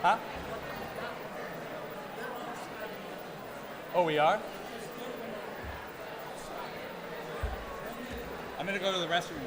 Huh? Oh, we are? I'm gonna go to the restroom.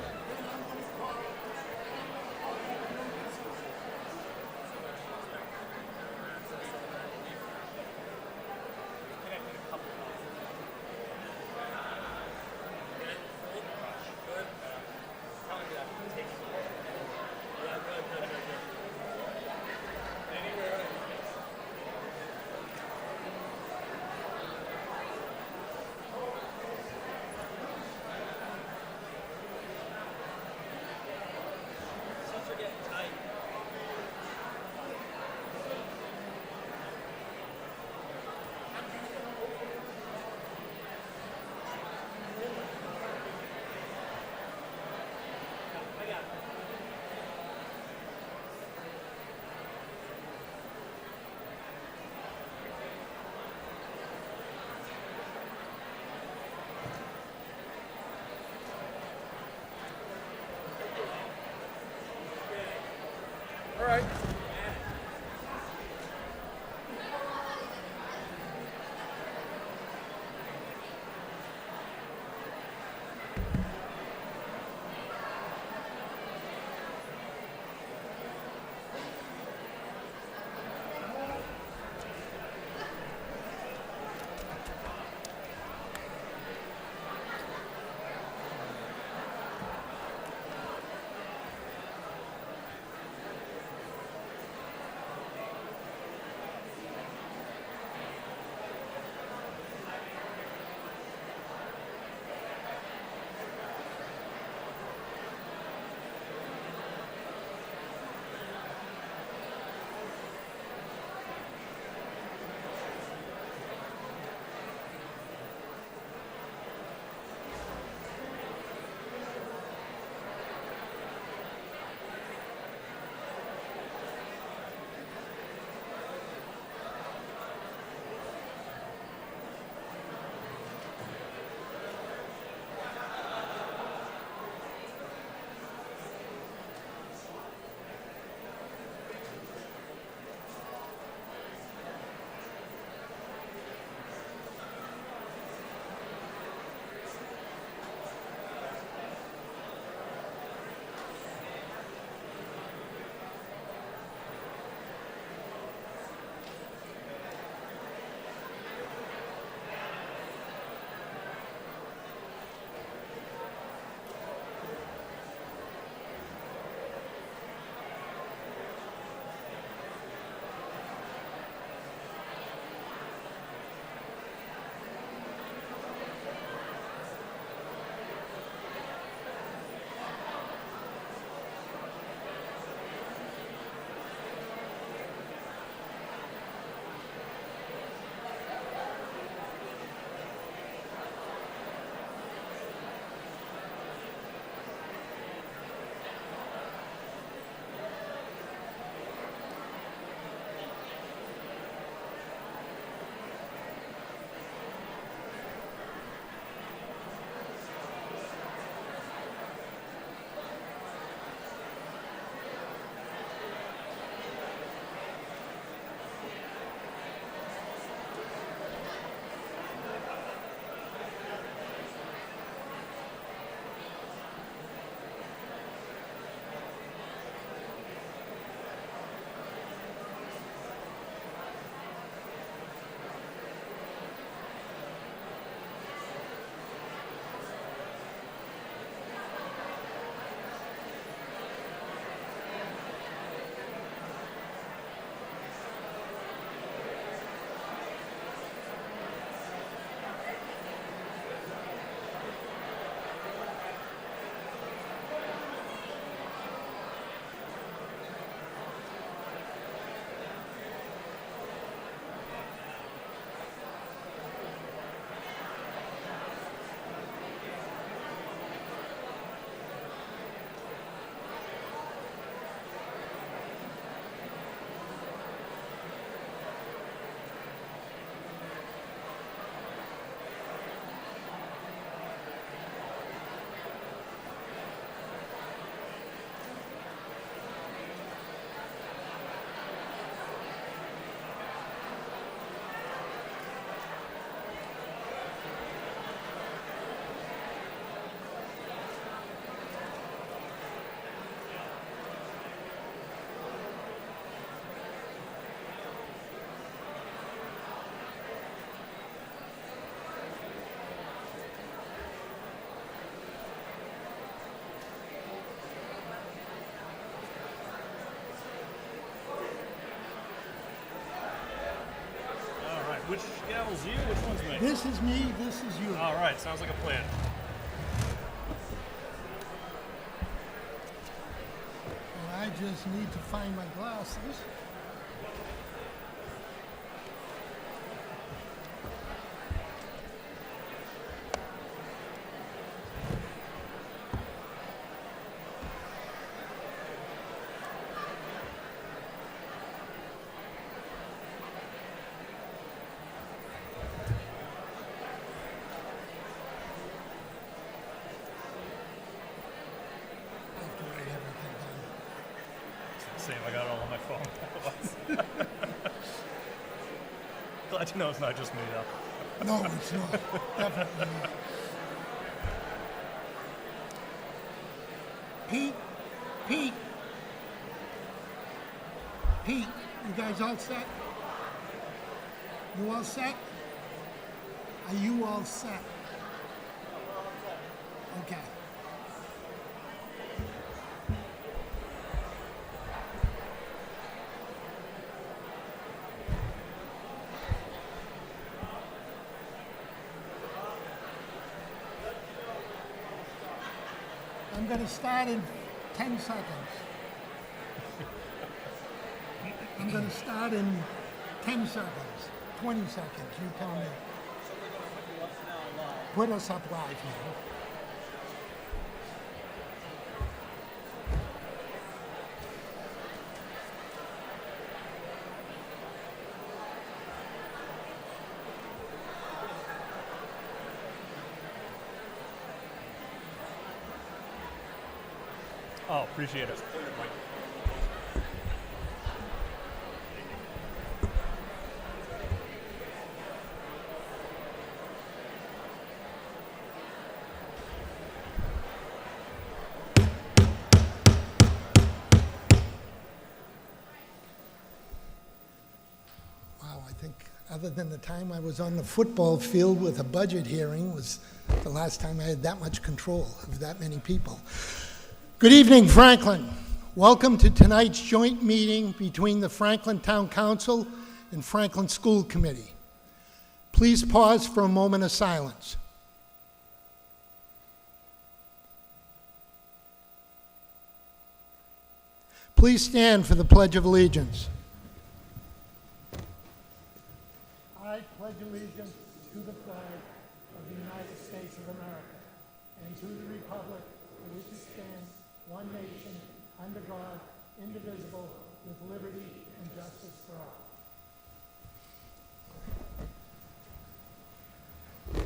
All right. Which gavel's you? Which one's me? This is me, this is you. All right, sounds like a plan. And I just need to find my glasses. I have to write everything down. Same, I got it all on my phone. Glad to know it's not just me, though. No, it's not. Definitely not. Pete, Pete, Pete, you guys all set? You all set? Are you all set? Okay. I'm going to start in 10 seconds. I'm going to start in 10 seconds, 20 seconds, you tell me. Put us up live now. Oh, appreciate it. Wow, I think other than the time I was on the football field with a budget hearing was the last time I had that much control of that many people. Good evening, Franklin. Welcome to tonight's joint meeting between the Franklin Town Council and Franklin School Committee. Please pause for a moment of silence. Please stand for the Pledge of Allegiance. I pledge allegiance to the flag of the United States of America and to the republic for which it stands, one nation, under God, indivisible, with liberty and justice for all.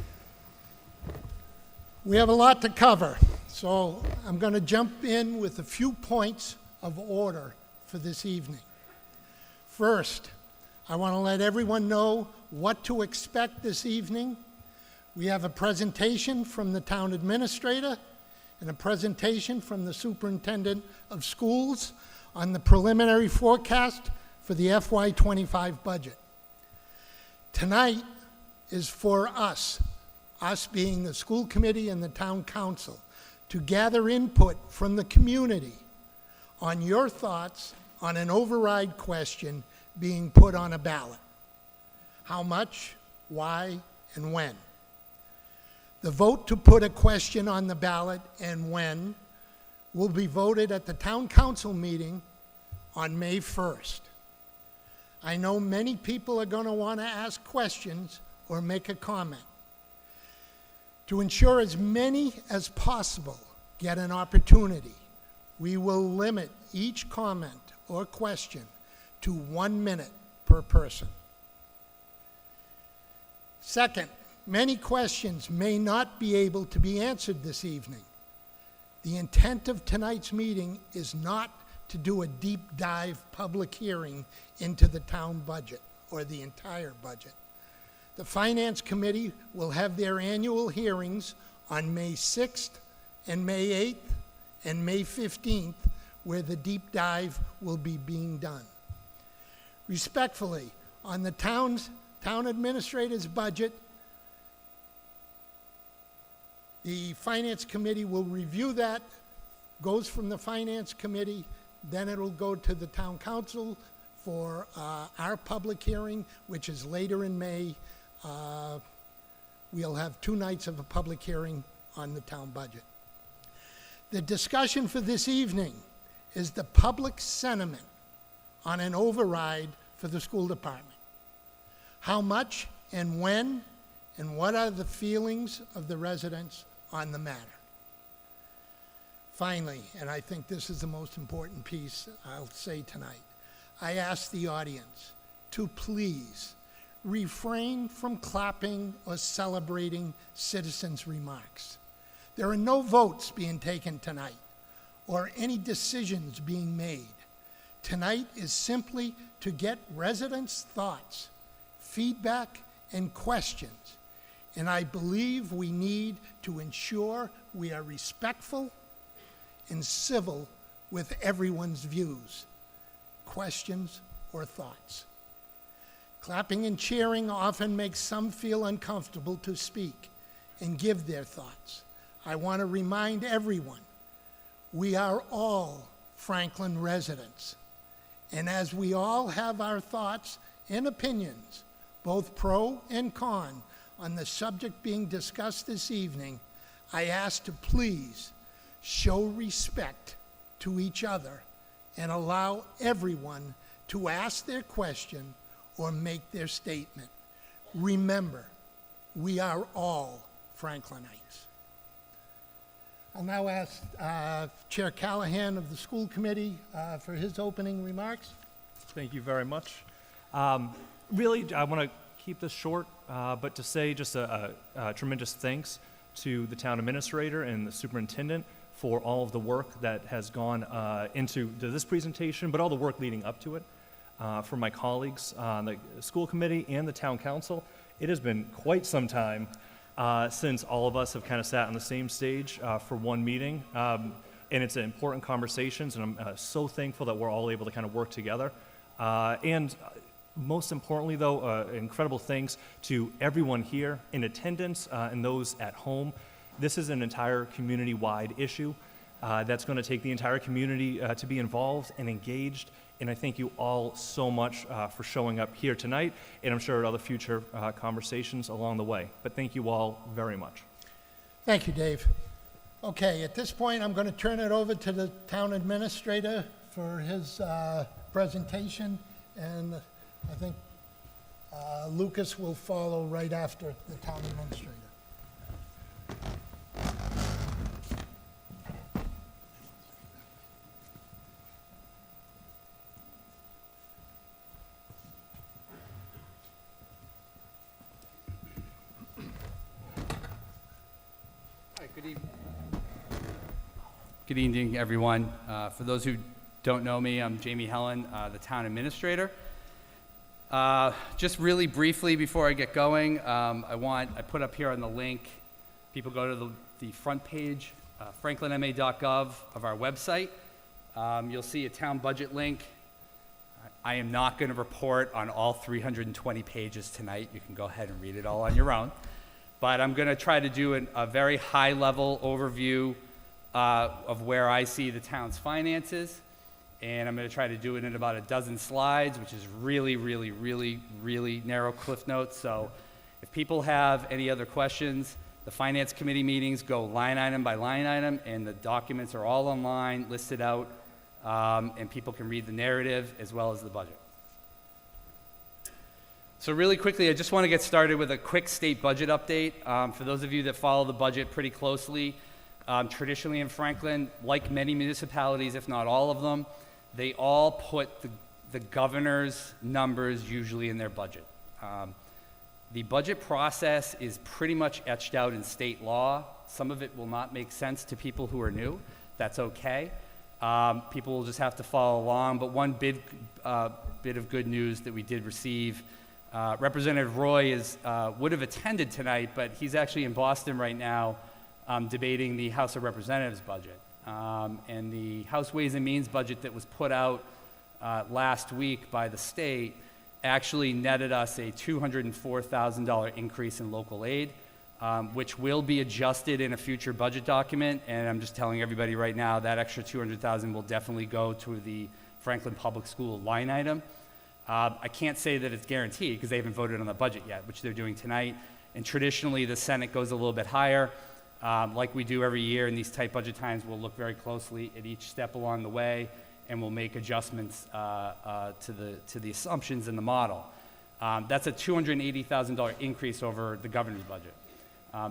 We have a lot to cover, so I'm going to jump in with a few points of order for this evening. First, I want to let everyone know what to expect this evening. We have a presentation from the town administrator and a presentation from the superintendent of schools on the preliminary forecast for the FY25 budget. Tonight is for us being the school committee and the town council, to gather input from the community on your thoughts on an override question being put on a ballot. How much, why, and when. The vote to put a question on the ballot and when will be voted at the town council meeting on May 1st. I know many people are going to want to ask questions or make a comment. To ensure as many as possible get an opportunity, we will limit each comment or question to 1 minute per person. Second, many questions may not be able to be answered this evening. The intent of tonight's meeting is not to do a deep dive public hearing into the town budget or the entire budget. The Finance Committee will have their annual hearings on May 6th and May 8th and May 15th, where the deep dive will be being done. Respectfully, on the town administrator's budget, the Finance Committee will review that, goes from the Finance Committee, then it'll go to the Town Council for our public hearing, which is later in May. We'll have 2 nights of a public hearing on the town budget. The discussion for this evening is the public sentiment on an override for the school department. How much and when, and what are the feelings of the residents on the matter? Finally, and I think this is the most important piece I'll say tonight, I ask the audience to please refrain from clapping or celebrating citizens' remarks. There are no votes being taken tonight or any decisions being made. Tonight is simply to get residents' thoughts, feedback, and questions. And I believe we need to ensure we are respectful and civil with everyone's views, questions, or thoughts. Clapping and cheering often makes some feel uncomfortable to speak and give their thoughts. I want to remind everyone, we are all Franklin residents. And as we all have our thoughts and opinions, both pro and con, on the subject being discussed this evening, I ask to please show respect to each other and allow everyone to ask their question or make their statement. Remember, we are all Franklinites. I'll now ask Chair Callahan of the school committee for his opening remarks. Thank you very much. Really, I want to keep this short, but to say just a tremendous thanks to the town administrator and the superintendent for all of the work that has gone into this presentation, but all the work leading up to it. For my colleagues on the school committee and the town council, it has been quite some time since all of us have kind of sat on the same stage for one meeting. And it's important conversations, and I'm so thankful that we're all able to kind of work together. And most importantly, though, incredible thanks to everyone here in attendance and those at home. This is an entire community-wide issue that's going to take the entire community to be involved and engaged. And I thank you all so much for showing up here tonight, and I'm sure at other future conversations along the way. But thank you all very much. Thank you, Dave. Okay, at this point, I'm going to turn it over to the town administrator for his presentation, and I think Lucas will follow right after the town administrator. Good evening, everyone. For those who don't know me, I'm Jamie Helen, the town administrator. Just really briefly before I get going, I put up here on the link, people go to the front page, franklinma.gov of our website. You'll see a town budget link. I am not going to report on all 320 pages tonight. You can go ahead and read it all on your own. But I'm going to try to do a very high-level overview of where I see the town's finances, and I'm going to try to do it in about a dozen slides, which is really, really, really, really narrow cliff notes. So if people have any other questions, the finance committee meetings go line item by line item, and the documents are all online, listed out, and people can read the narrative as well as the budget. So really quickly, I just want to get started with a quick state budget update. For those of you that follow the budget pretty closely, traditionally in Franklin, like many municipalities, if not all of them, they all put the governor's numbers usually in their budget. The budget process is pretty much etched out in state law. Some of it will not make sense to people who are new. That's okay. People will just have to follow along. But one bit of good news that we did receive, Representative Roy would have attended tonight, but he's actually in Boston right now debating the House of Representatives budget. And the House Ways and Means budget that was put out last week by the state actually netted us a $204,000 increase in local aid, which will be adjusted in a future budget document. And I'm just telling everybody right now that extra $200,000 will definitely go to the Franklin Public School line item. I can't say that it's guaranteed because they haven't voted on the budget yet, which they're doing tonight. And traditionally, the Senate goes a little bit higher. Like we do every year in these tight budget times, we'll look very closely at each step along the way, and we'll make adjustments to the assumptions in the model. That's a $280,000 increase over the governor's budget.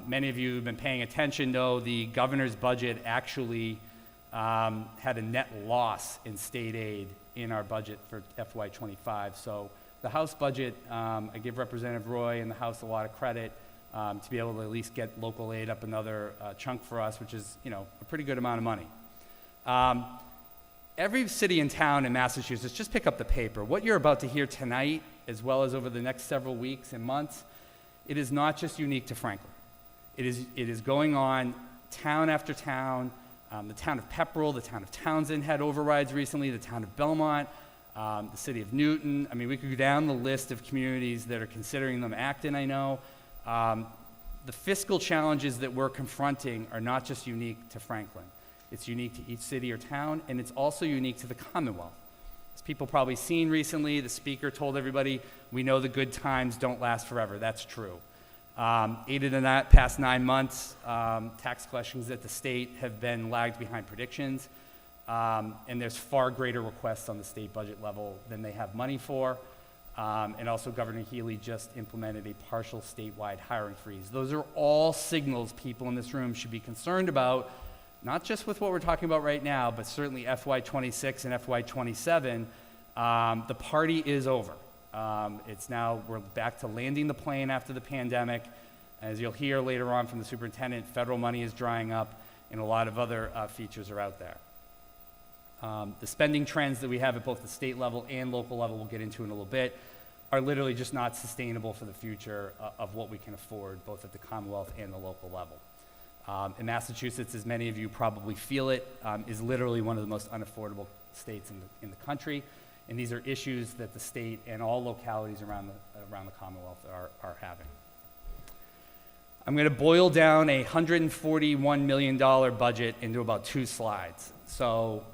Many of you who've been paying attention know the governor's budget actually had a net loss in state aid in our budget for FY25. So the House budget, I give Representative Roy and the House a lot of credit to be able to at least get local aid up another chunk for us, which is, a pretty good amount of money. Every city and town in Massachusetts, just pick up the paper. What you're about to hear tonight, as well as over the next several weeks and months, it is not just unique to Franklin. It is going on town after town. The town of Pepperell, the town of Townsend had overrides recently, the town of Belmont, the city of Newton. I mean, we could go down the list of communities that are considering them. Acton, I know. The fiscal challenges that we're confronting are not just unique to Franklin. It's unique to each city or town, and it's also unique to the Commonwealth. As people probably seen recently, the speaker told everybody, we know the good times don't last forever. That's true. 8 of the past 9 months, tax collections at the state have been lagged behind predictions, and there's far greater requests on the state budget level than they have money for. And also Governor Healy just implemented a partial statewide hiring freeze. Those are all signals people in this room should be concerned about, not just with what we're talking about right now, but certainly FY26 and FY27. The party is over. We're back to landing the plane after the pandemic. As you'll hear later on from the superintendent, federal money is drying up, and a lot of other features are out there. The spending trends that we have at both the state level and local level, we'll get into in a little bit, are literally just not sustainable for the future of what we can afford, both at the Commonwealth and the local level. In Massachusetts, as many of you probably feel it, is literally one of the most unaffordable states in the country. And these are issues that the state and all localities around the Commonwealth are having. I'm going to boil down a $141 million budget into about 2 slides. So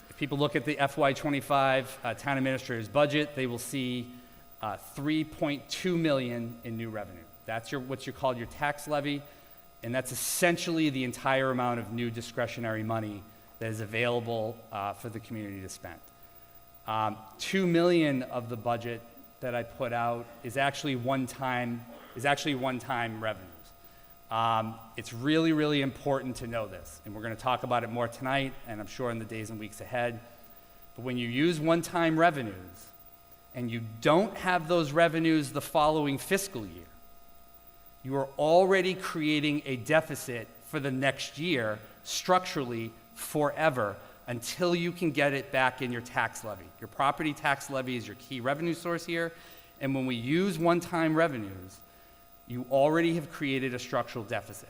if people look at the FY25 town administrator's budget, they will see $3.2 million in new revenue. That's what's called your tax levy, and that's essentially the entire amount of new discretionary money that is available for the community to spend. $2 million of the budget that I put out is actually one-time revenues. It's really, really important to know this, and we're going to talk about it more tonight, and I'm sure in the days and weeks ahead. But when you use one-time revenues, and you don't have those revenues the following fiscal year, you are already creating a deficit for the next year, structurally, forever, until you can get it back in your tax levy. Your property tax levy is your key revenue source here, and when we use one-time revenues, you already have created a structural deficit.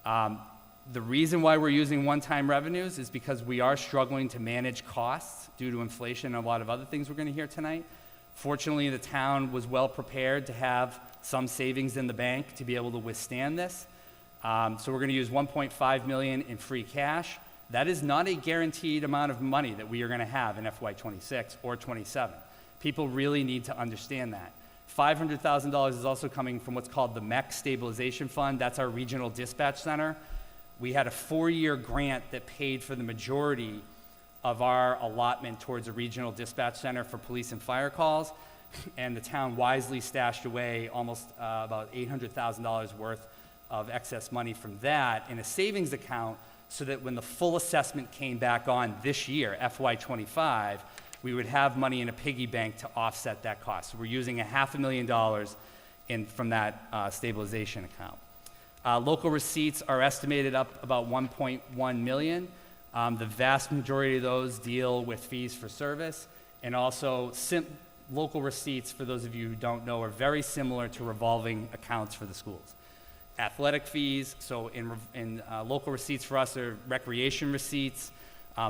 The reason why we're using one-time revenues is because we are struggling to manage costs due to inflation and a lot of other things we're going to hear tonight. Fortunately, the town was well prepared to have some savings in the bank to be able to withstand this. So we're going to use $1.5 million in free cash. That is not a guaranteed amount of money that we are going to have in FY26 or 27. People really need to understand that. $500,000 is also coming from what's called the MEC Stabilization Fund. That's our regional dispatch center. We had a 4-year grant that paid for the majority of our allotment towards a regional dispatch center for police and fire calls, and the town wisely stashed away almost about $800,000 worth of excess money from that in a savings account so that when the full assessment came back on this year, FY25, we would have money in a piggy bank to offset that cost. So we're using $500,000 from that stabilization account. Local receipts are estimated up about $1.1 million. The vast majority of those deal with fees for service, and also local receipts, for those of you who don't know, are very similar to revolving accounts for the schools. Athletic fees, so in local receipts for us are recreation receipts,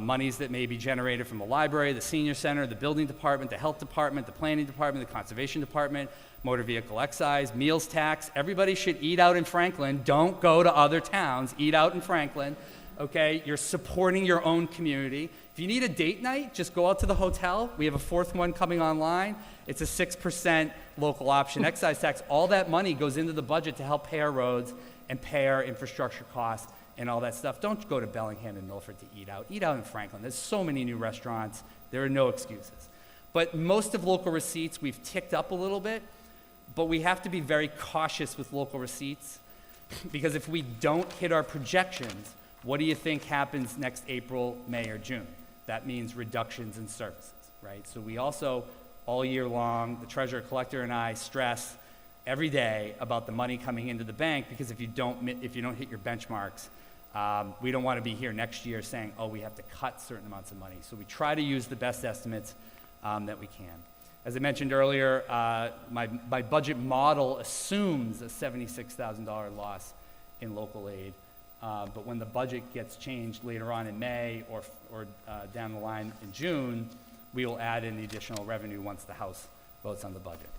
monies that may be generated from the library, the senior center, the building department, the health department, the planning department, the conservation department, motor vehicle excise, meals tax. Everybody should eat out in Franklin. Don't go to other towns. Eat out in Franklin. okay? You're supporting your own community. If you need a date night, just go out to the hotel. We have a fourth one coming online. It's a 6% local option excise tax. All that money goes into the budget to help pay our roads and pay our infrastructure costs and all that stuff. Don't go to Bellingham and Milford to eat out. Eat out in Franklin. There's so many new restaurants. There are no excuses. But most of local receipts, we've ticked up a little bit, but we have to be very cautious with local receipts because if we don't hit our projections, what do you think happens next April, May, or June? That means reductions in services, right? So we also, all year long, the treasurer collector and I stress every day about the money coming into the bank because if you don't hit your benchmarks, we don't want to be here next year saying, oh, we have to cut certain amounts of money. So we try to use the best estimates that we can. As I mentioned earlier, my budget model assumes a $76,000 loss in local aid. But when the budget gets changed later on in May or down the line in June, we will add in the additional revenue once the House votes on the budget.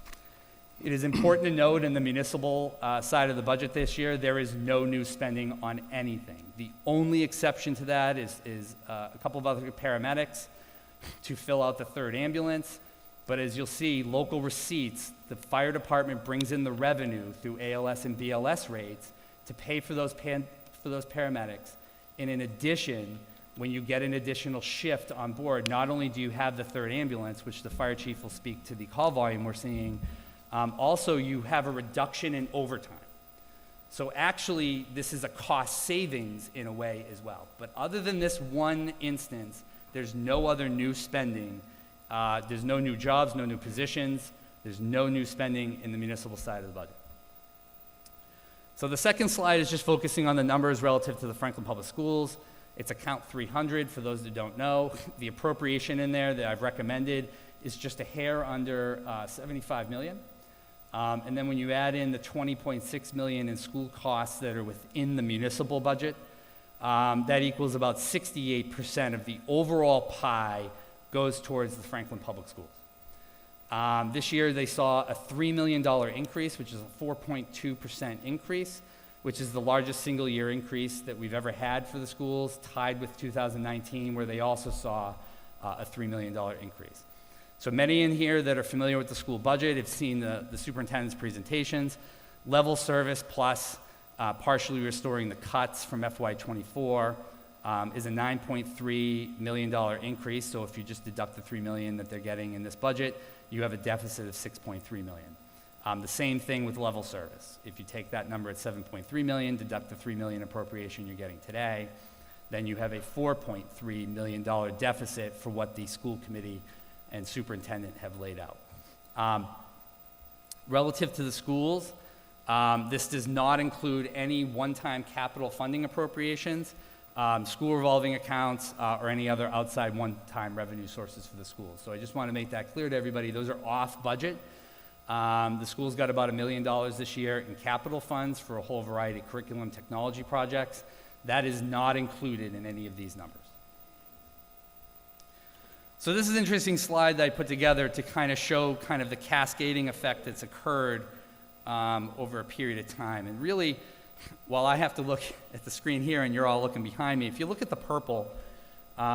It is important to note in the municipal side of the budget this year, there is no new spending on anything. The only exception to that is a couple of other paramedics to fill out the third ambulance. But as you'll see, local receipts, the fire department brings in the revenue through ALS and BLS rates to pay for those paramedics. And in addition, when you get an additional shift on board, not only do you have the third ambulance, which the fire chief will speak to the call volume we're seeing, also you have a reduction in overtime. So actually, this is a cost savings in a way as well. But other than this one instance, there's no other new spending. There's no new jobs, no new positions. There's no new spending in the municipal side of the budget. So the second slide is just focusing on the numbers relative to the Franklin Public Schools. It's account 300 for those that don't know. The appropriation in there that I've recommended is just a hair under 75 million. And then when you add in the 20.6 million in school costs that are within the municipal budget, that equals about 68% of the overall pie goes towards the Franklin Public Schools. This year they saw a $3 million increase, which is a 4.2% increase, which is the largest single year increase that we've ever had for the schools, tied with 2019, where they also saw a $3 million increase. So many in here that are familiar with the school budget have seen the superintendent's presentations. Level service plus partially restoring the cuts from FY24 is a $9.3 million increase. So if you just deduct the $3 million that they're getting in this budget, you have a deficit of $6.3 million. The same thing with level service. If you take that number at $7.3 million, deduct the $3 million appropriation you're getting today, then you have a $4.3 million deficit for what the school committee and superintendent have laid out. Relative to the schools, this does not include any one-time capital funding appropriations, school revolving accounts, or any other outside one-time revenue sources for the schools. So I just want to make that clear to everybody. Those are off budget. The school's got about $1 million this year in capital funds for a whole variety of curriculum technology projects. That is not included in any of these numbers. So this is an interesting slide that I put together to kind of show kind of the cascading effect that's occurred over a period of time. And really, while I have to look at the screen here and you're all looking behind me, if you look at the purple,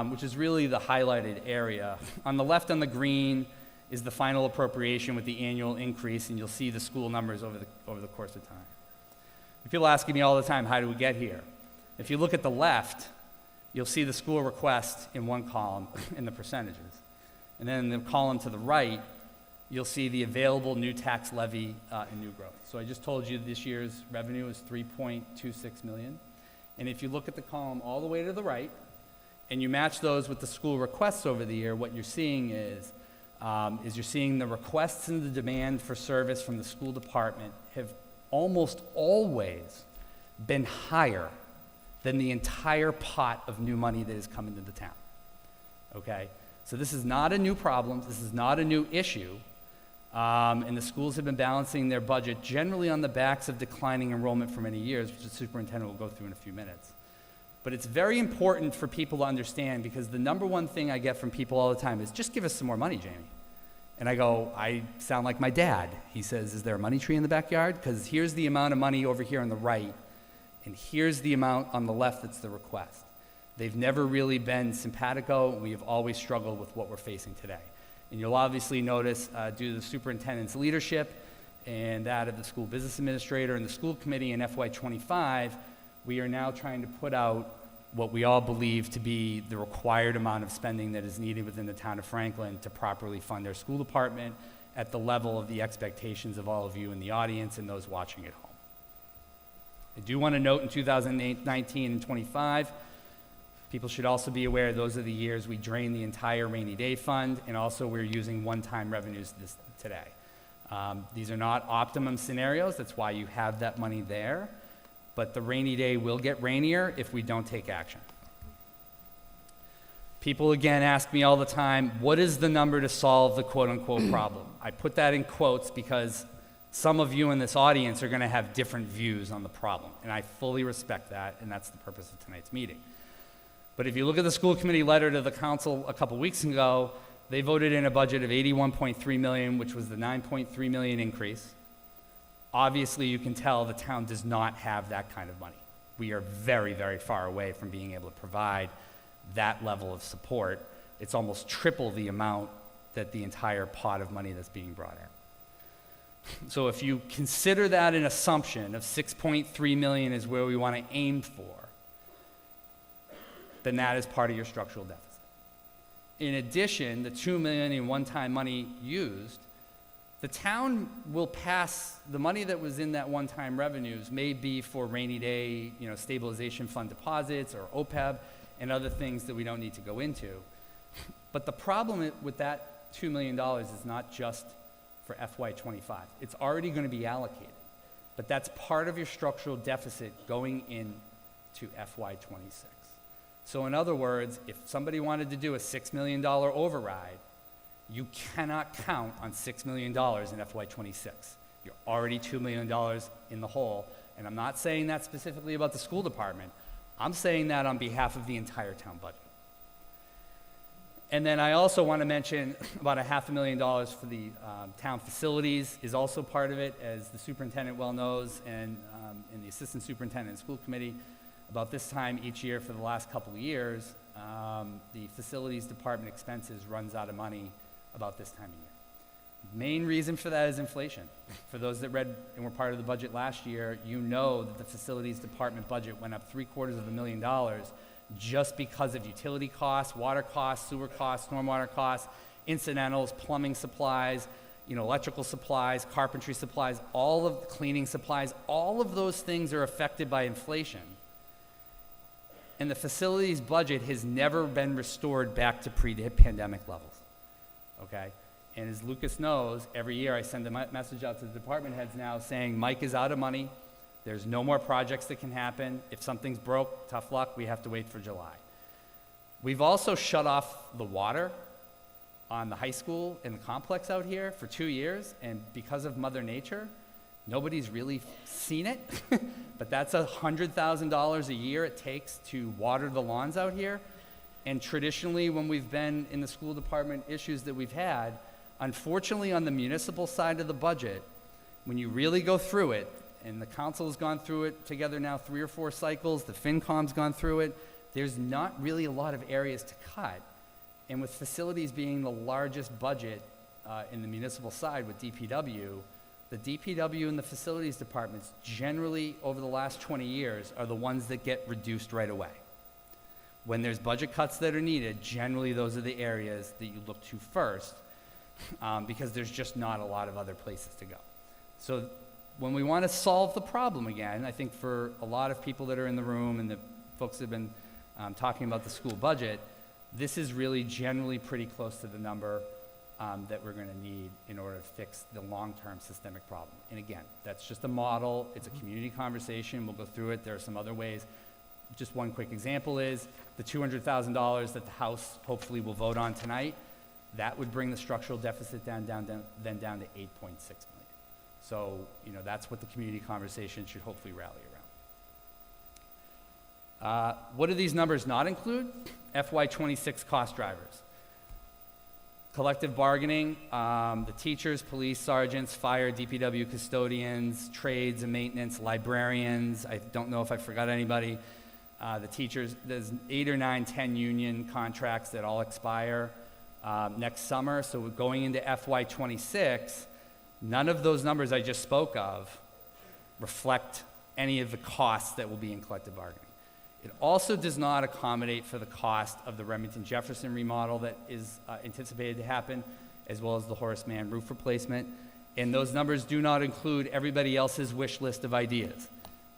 which is really the highlighted area, on the left on the green is the final appropriation with the annual increase, and you'll see the school numbers over the course of time. People asking me all the time, how do we get here? If you look at the left, you'll see the school request in one column in the percentages. And then in the column to the right, you'll see the available new tax levy and new growth. So I just told you this year's revenue is $3.26 million. And if you look at the column all the way to the right, and you match those with the school requests over the year, what you're seeing is you're seeing the requests and the demand for service from the school department have almost always been higher than the entire pot of new money that has come into the town. Okay? So this is not a new problem. This is not a new issue. And the schools have been balancing their budget generally on the backs of declining enrollment for many years, which the superintendent will go through in a few minutes. But it's very important for people to understand, because the number one thing I get from people all the time is, just give us some more money, Jamie. And I go, I sound like my dad. He says, is there a money tree in the backyard? Because here's the amount of money over here on the right, and here's the amount on the left that's the request. They've never really been simpatico. We have always struggled with what we're facing today. And you'll obviously notice, due to the superintendent's leadership and that of the school business administrator and the school committee in FY25, we are now trying to put out what we all believe to be the required amount of spending that is needed within the town of Franklin to properly fund our school department at the level of the expectations of all of you in the audience and those watching at home. I do want to note in 2019 and 25, people should also be aware those are the years we drain the entire rainy day fund, and also we're using one-time revenues today. These are not optimum scenarios, that's why you have that money there, but the rainy day will get rainier if we don't take action. People again ask me all the time, what is the number to solve the quote-unquote problem? I put that in quotes because some of you in this audience are going to have different views on the problem, and I fully respect that, and that's the purpose of tonight's meeting. But if you look at the school committee letter to the council a couple weeks ago, they voted in a budget of $81.3 million, which was the $9.3 million increase. Obviously, you can tell the town does not have that kind of money. We are very, very far away from being able to provide that level of support. It's almost triple the amount that the entire pot of money that's being brought in. So if you consider that an assumption of $6.3 million is where we want to aim for, then that is part of your structural deficit. In addition, the $2 million in one-time money used, the town will pass, the money that was in that one-time revenues may be for rainy day, stabilization fund deposits or OPEB and other things that we don't need to go into. But the problem with that $2 million is not just for FY25. It's already going to be allocated, but that's part of your structural deficit going into FY26. So in other words, if somebody wanted to do a $6 million override, you cannot count on $6 million in FY26. You're already $2 million in the hole, and I'm not saying that specifically about the school department. I'm saying that on behalf of the entire town budget. And then I also want to mention about $500,000 for the town facilities is also part of it, as the superintendent well knows, and the assistant superintendent and school committee. About this time each year for the last couple of years, the facilities department expenses runs out of money about this time of year. Main reason for that is inflation. For those that read and were part of the budget last year, you know that the facilities department budget went up $750,000 just because of utility costs, water costs, sewer costs, stormwater costs, incidentals, plumbing supplies, electrical supplies, carpentry supplies, all of the cleaning supplies, all of those things are affected by inflation. And the facilities budget has never been restored back to pre-pandemic levels, okay? And as Lucas knows, every year I send a message out to the department heads now saying, Mike is out of money, there's no more projects that can happen. If something's broke, tough luck, we have to wait for July. We've also shut off the water on the high school and the complex out here for 2 years, and because of Mother Nature, nobody's really seen it, but that's $100,000 a year it takes to water the lawns out here. And traditionally, when we've been in the school department issues that we've had, unfortunately on the municipal side of the budget, when you really go through it, and the council has gone through it together now 3 or 4 cycles, the FinCom's gone through it, there's not really a lot of areas to cut. And with facilities being the largest budget in the municipal side with DPW, the DPW and the facilities departments generally over the last 20 years are the ones that get reduced right away. When there's budget cuts that are needed, generally those are the areas that you look to first because there's just not a lot of other places to go. So when we want to solve the problem again, I think for a lot of people that are in the room and the folks that have been talking about the school budget, this is really generally pretty close to the number that we're going to need in order to fix the long-term systemic problem. And again, that's just a model. It's a community conversation. We'll go through it. There are some other ways. Just one quick example is the $200,000 that the House hopefully will vote on tonight. That would bring the structural deficit down to 8.6 million. So, that's what the community conversation should hopefully rally around. What do these numbers not include? FY26 cost drivers. Collective bargaining, the teachers, police, sergeants, fire, DPW custodians, trades and maintenance, librarians. I don't know if I forgot anybody. The teachers, there's 8 or 9, 10 union contracts that all expire next summer. So going into FY26, none of those numbers I just spoke of reflect any of the costs that will be in collective bargaining. It also does not accommodate for the cost of the Remington Jefferson remodel that is anticipated to happen, as well as the Horace Mann roof replacement. And those numbers do not include everybody else's wish list of ideas.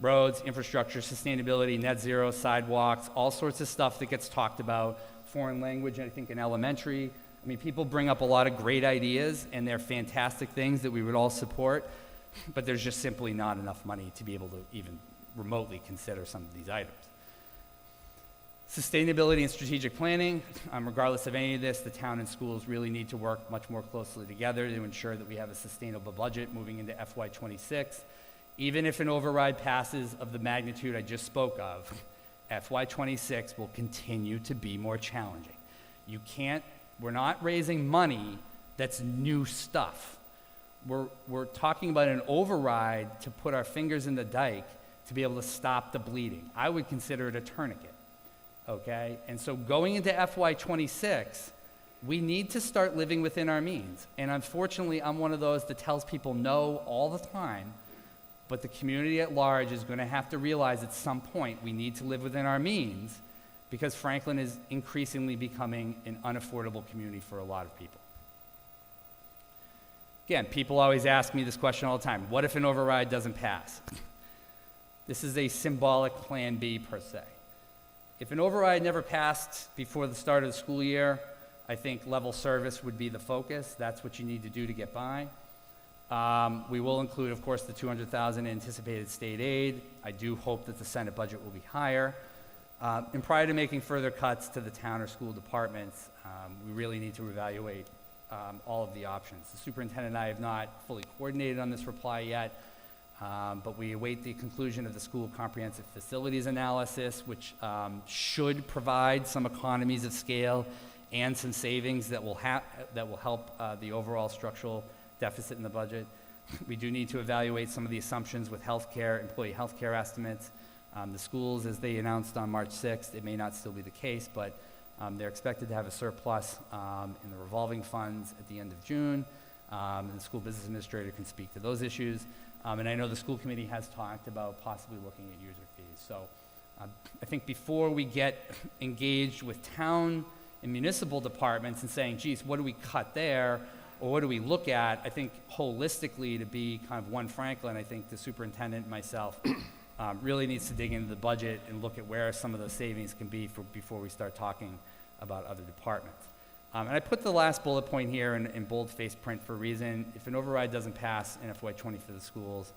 Roads, infrastructure, sustainability, net zero, sidewalks, all sorts of stuff that gets talked about. Foreign language, I think, in elementary. I mean, people bring up a lot of great ideas, and they're fantastic things that we would all support, but there's just simply not enough money to be able to even remotely consider some of these items. Sustainability and strategic planning, regardless of any of this, the town and schools really need to work much more closely together to ensure that we have a sustainable budget moving into FY26. Even if an override passes of the magnitude I just spoke of, FY26 will continue to be more challenging. We're not raising money that's new stuff. We're talking about an override to put our fingers in the dike to be able to stop the bleeding. I would consider it a tourniquet, okay? And so going into FY26, we need to start living within our means. And unfortunately, I'm one of those that tells people no all the time, but the community at large is going to have to realize at some point we need to live within our means, because Franklin is increasingly becoming an unaffordable community for a lot of people. Again, people always ask me this question all the time: what if an override doesn't pass? This is a symbolic plan B per se. If an override never passed before the start of the school year, I think level service would be the focus. That's what you need to do to get by. We will include, of course, the $200,000 anticipated state aid. I do hope that the Senate budget will be higher. And prior to making further cuts to the town or school departments, we really need to evaluate all of the options. The superintendent and I have not fully coordinated on this reply yet, but we await the conclusion of the school comprehensive facilities analysis, which should provide some economies of scale and some savings that will help the overall structural deficit in the budget. We do need to evaluate some of the assumptions with healthcare, employee healthcare estimates. The schools, as they announced on March 6th, it may not still be the case, but they're expected to have a surplus in the revolving funds at the end of June. And the school business administrator can speak to those issues. And I know the school committee has talked about possibly looking at user fees. So I think before we get engaged with town and municipal departments and saying, geez, what do we cut there? Or what do we look at? I think holistically, to be kind of one Franklin, I think the superintendent and myself really needs to dig into the budget and look at where some of those savings can be before we start talking about other departments. And I put the last bullet point here in bold-faced print for a reason. If an override doesn't pass in FY20 for the schools,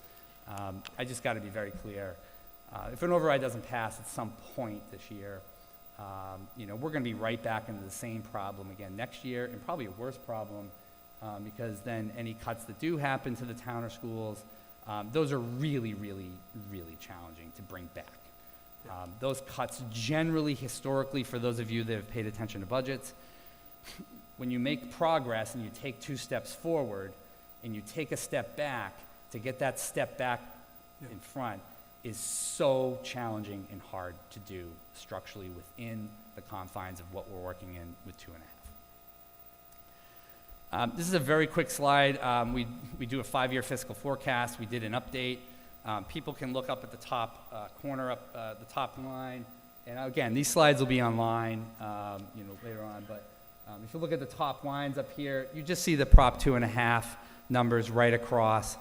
I just got to be very clear. If an override doesn't pass at some point this year, we're going to be right back into the same problem again next year, and probably a worse problem, because then any cuts that do happen to the town or schools, those are really, really, really challenging to bring back. Those cuts generally, historically, for those of you that have paid attention to budgets, when you make progress and you take 2 steps forward and you take a step back, to get that step back in front is so challenging and hard to do structurally within the confines of what we're working in with 2.5. This is a very quick slide. We do a 5-year fiscal forecast. We did an update. People can look up at the top corner, up the top line. And again, these slides will be online, later on. But if you look at the top lines up here, you just see the Prop 2.5 numbers right across.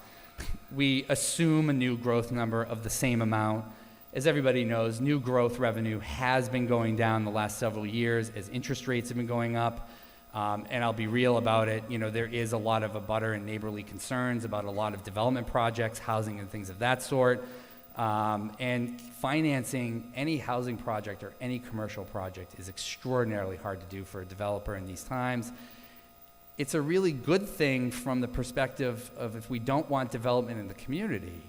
We assume a new growth number of the same amount. As everybody knows, new growth revenue has been going down the last several years as interest rates have been going up. And I'll be real about it. There is a lot of abutter and neighborly concerns about a lot of development projects, housing and things of that sort. And financing any housing project or any commercial project is extraordinarily hard to do for a developer in these times. It's a really good thing from the perspective of if we don't want development in the community,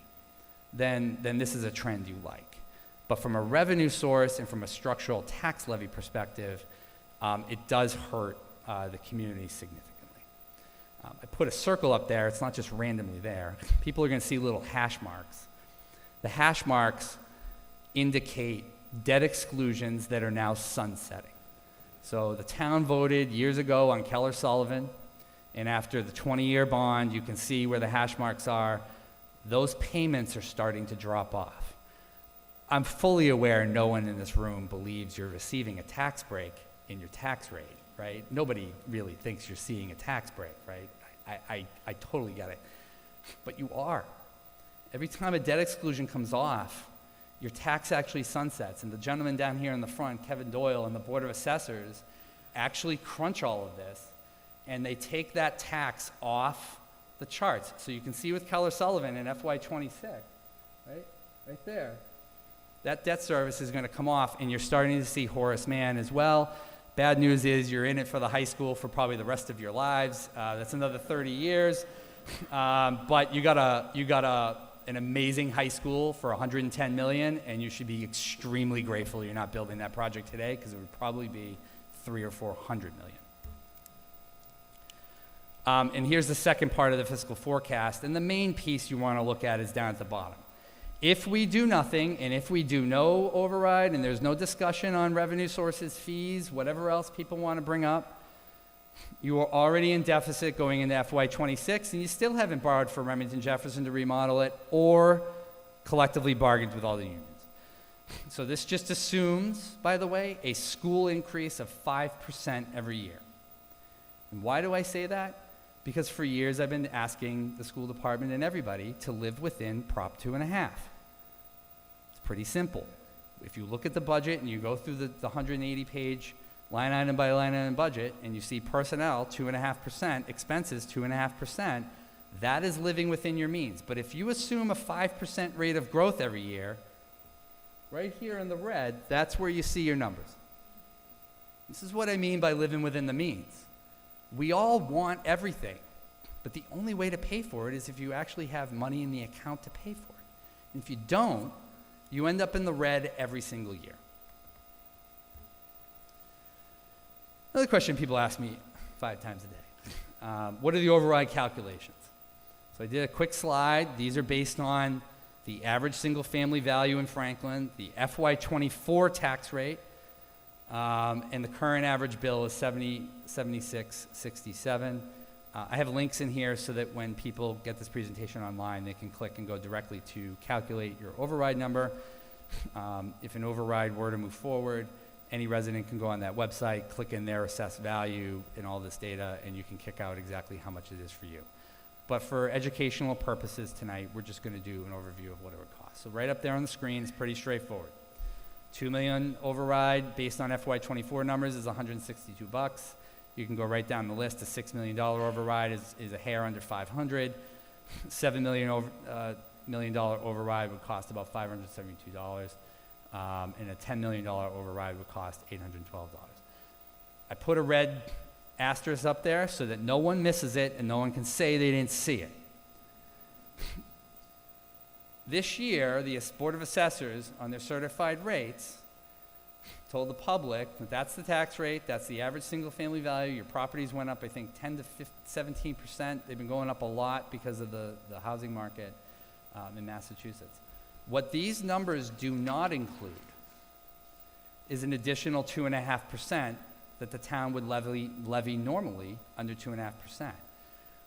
then this is a trend you like. But from a revenue source and from a structural tax levy perspective, it does hurt the community significantly. I put a circle up there. It's not just randomly there. People are going to see little hash marks. The hash marks indicate debt exclusions that are now sunsetting. So the town voted years ago on Keller Sullivan, and after the 20-year bond, you can see where the hash marks are. Those payments are starting to drop off. I'm fully aware no one in this room believes you're receiving a tax break in your tax rate, right? Nobody really thinks you're seeing a tax break, right? I totally get it. But you are. Every time a debt exclusion comes off, your tax actually sunsets. And the gentleman down here in the front, Kevin Doyle, and the Board of Assessors actually crunch all of this, and they take that tax off the charts. So you can see with Keller Sullivan in FY26, right there, that debt service is going to come off, and you're starting to see Horace Mann as well. Bad news is you're in it for the high school for probably the rest of your lives. That's another 30 years. But you got an amazing high school for $110 million, and you should be extremely grateful you're not building that project today, because it would probably be $300 or $400 million. And here's the second part of the fiscal forecast, and the main piece you want to look at is down at the bottom. If we do nothing, and if we do no override, and there's no discussion on revenue sources, fees, whatever else people want to bring up, you are already in deficit going into FY26, and you still haven't borrowed from Remington Jefferson to remodel it, or collectively bargained with all the unions. So this just assumes, by the way, a school increase of 5% every year. And why do I say that? Because for years I've been asking the school department and everybody to live within Prop 2.5. It's pretty simple. If you look at the budget and you go through the 180-page line item by line item budget, and you see personnel 2.5%, expenses 2.5%, that is living within your means. But if you assume a 5% rate of growth every year, right here in the red, that's where you see your numbers. This is what I mean by living within the means. We all want everything, but the only way to pay for it is if you actually have money in the account to pay for it. And if you don't, you end up in the red every single year. Another question people ask me 5 times a day. What are the override calculations? So I did a quick slide. These are based on the average single-family value in Franklin, the FY24 tax rate, and the current average bill is $76.67. I have links in here so that when people get this presentation online, they can click and go directly to calculate your override number. If an override were to move forward, any resident can go on that website, click in their assessed value and all this data, and you can kick out exactly how much it is for you. But for educational purposes tonight, we're just going to do an overview of what it would cost. So right up there on the screen is pretty straightforward. $2 million override based on FY24 numbers is $162. You can go right down the list. A $6 million override is a hair under $500. $7 million override would cost about $572. And a $10 million override would cost $812. I put a red asterisk up there so that no one misses it and no one can say they didn't see it. This year, the Board of Assessors, on their certified rates, told the public that that's the tax rate, that's the average single-family value. Your properties went up, I think, 10 to 17%. They've been going up a lot because of the housing market in Massachusetts. What these numbers do not include is an additional 2.5% that the town would levy normally under 2.5%.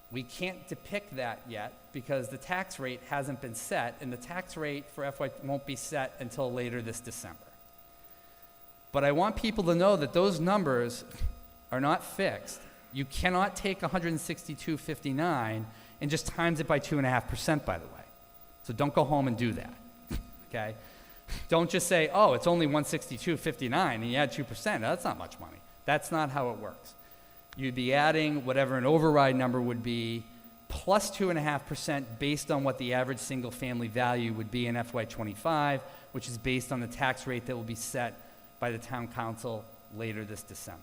We can't depict that yet because the tax rate hasn't been set, and the tax rate for FY won't be set until later this December. But I want people to know that those numbers are not fixed. You cannot take 162.59 and just times it by 2.5%, by the way. So don't go home and do that, okay? Don't just say, oh, it's only 162.59 and you add 2%. That's not much money. That's not how it works. You'd be adding whatever an override number would be plus 2.5% based on what the average single-family value would be in FY25, which is based on the tax rate that will be set by the town council later this December.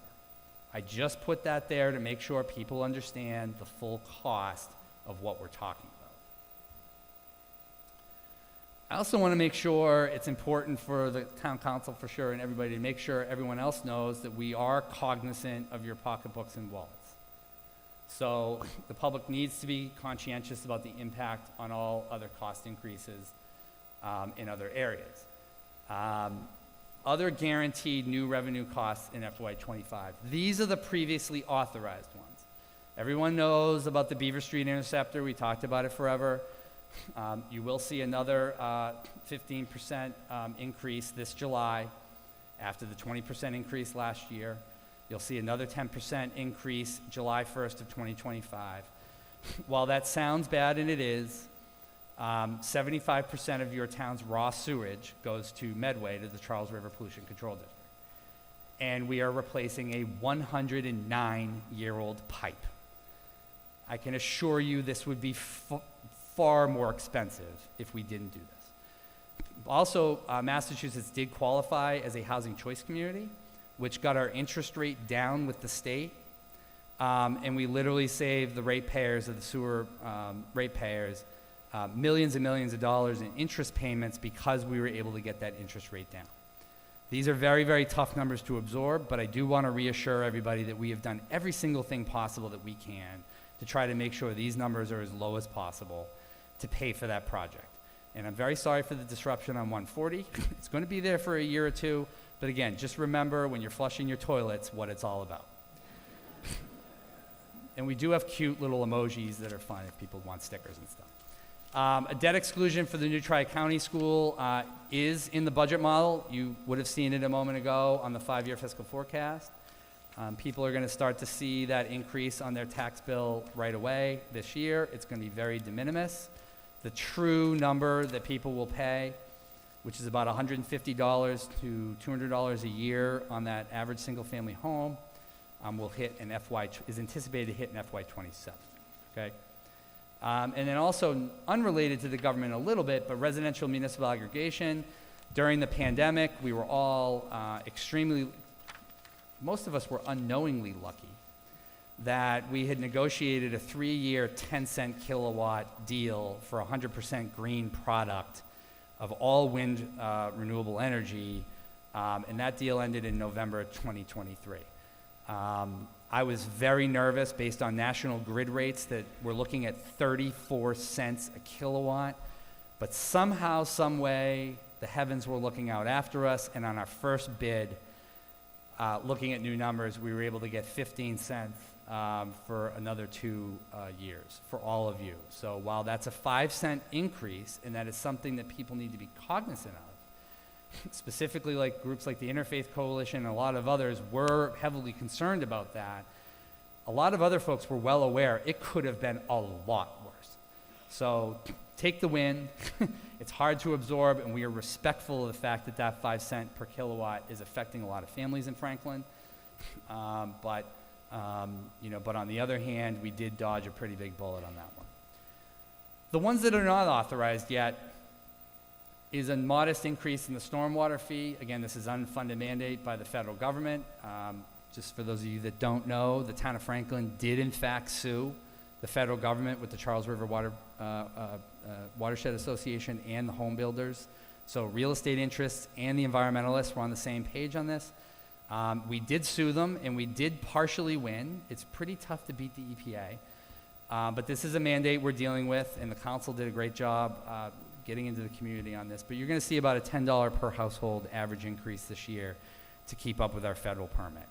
I just put that there to make sure people understand the full cost of what we're talking about. I also want to make sure it's important for the town council, for sure, and everybody to make sure everyone else knows that we are cognizant of your pocketbooks and wallets. So the public needs to be conscientious about the impact on all other cost increases in other areas. other guaranteed new revenue costs in FY25. These are the previously authorized ones. Everyone knows about the Beaver Street Interceptor. We talked about it forever. You will see another 15% increase this July after the 20% increase last year. You'll see another 10% increase July 1st of 2025. While that sounds bad, and it is, 75% of your town's raw sewage goes to Medway, to the Charles River Pollution Control District. And we are replacing a 109-year-old pipe. I can assure you this would be far more expensive if we didn't do this. Also, Massachusetts did qualify as a housing choice community, which got our interest rate down with the state. And we literally saved the ratepayers of the sewer ratepayers millions and millions of dollars in interest payments because we were able to get that interest rate down. These are very, very tough numbers to absorb, but I do want to reassure everybody that we have done every single thing possible that we can to try to make sure these numbers are as low as possible to pay for that project. And I'm very sorry for the disruption on 140. It's going to be there for a year or two, but again, just remember when you're flushing your toilets what it's all about. And we do have cute little emojis that are fun if people want stickers and stuff. A debt exclusion for the new Tri-County School is in the budget model. You would have seen it a moment ago on the 5-year fiscal forecast. People are going to start to see that increase on their tax bill right away this year. It's going to be very de minimis. The true number that people will pay, which is about $150 to $200 a year on that average single-family home, will hit in is anticipated to hit in FY27. Okay. And then also, unrelated to the government a little bit, but residential municipal aggregation. During the pandemic, we were all most of us were unknowingly lucky that we had negotiated a 3-year 10-cent kilowatt deal for 100% green product of all wind renewable energy, and that deal ended in November 2023. I was very nervous based on national grid rates that we're looking at 34 cents a kilowatt, but somehow, some way, the heavens were looking out after us, and on our first bid, looking at new numbers, we were able to get 15 cents for another 2 years for all of you. So while that's a 5-cent increase, and that is something that people need to be cognizant of, specifically like groups like the Interfaith Coalition and a lot of others were heavily concerned about that, a lot of other folks were well aware it could have been a lot worse. So take the win. It's hard to absorb, and we are respectful of the fact that that 5 cent per kilowatt is affecting a lot of families in Franklin. But on the other hand, we did dodge a pretty big bullet on that one. The ones that are not authorized yet is a modest increase in the stormwater fee. Again, this is unfunded mandate by the federal government. Just for those of you that don't know, the town of Franklin did in fact sue the federal government with the Charles River Watershed Association and the home builders. So real estate interests and the environmentalists were on the same page on this. We did sue them, and we did partially win. It's pretty tough to beat the EPA. But this is a mandate we're dealing with, and the council did a great job getting into the community on this. But you're going to see about a $10 per household average increase this year to keep up with our federal permit.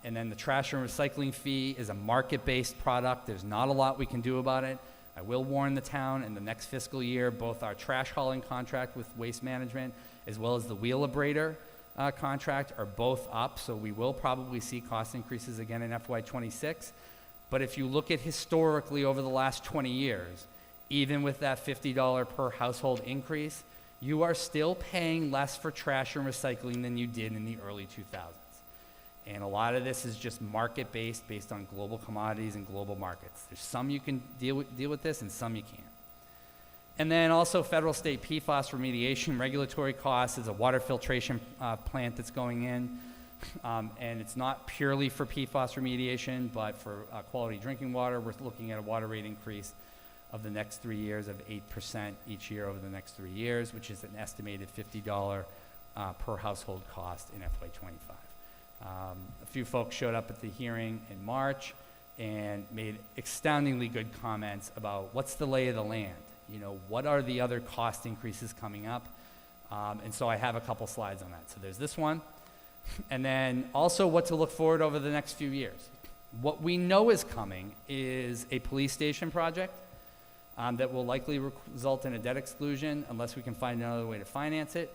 And then the trash and recycling fee is a market-based product. There's not a lot we can do about it. I will warn the town in the next fiscal year, both our trash hauling contract with Waste Management as well as the Wheelabrator contract are both up, so we will probably see cost increases again in FY26. But if you look at historically over the last 20 years, even with that $50 per household increase, you are still paying less for trash and recycling than you did in the early 2000s. And a lot of this is just market-based, based on global commodities and global markets. There's some you can deal with this, and some you can't. And then also federal state PFAS remediation regulatory costs is a water filtration plant that's going in. And it's not purely for PFAS remediation, but for quality drinking water. We're looking at a water rate increase of the next 3 years of 8% each year over the next 3 years, which is an estimated $50 per household cost in FY25. A few folks showed up at the hearing in March and made astoundingly good comments about what's the lay of the land. You know, what are the other cost increases coming up? And so I have a couple slides on that. So there's this one. And then also what to look forward over the next few years. What we know is coming is a police station project that will likely result in a debt exclusion unless we can find another way to finance it.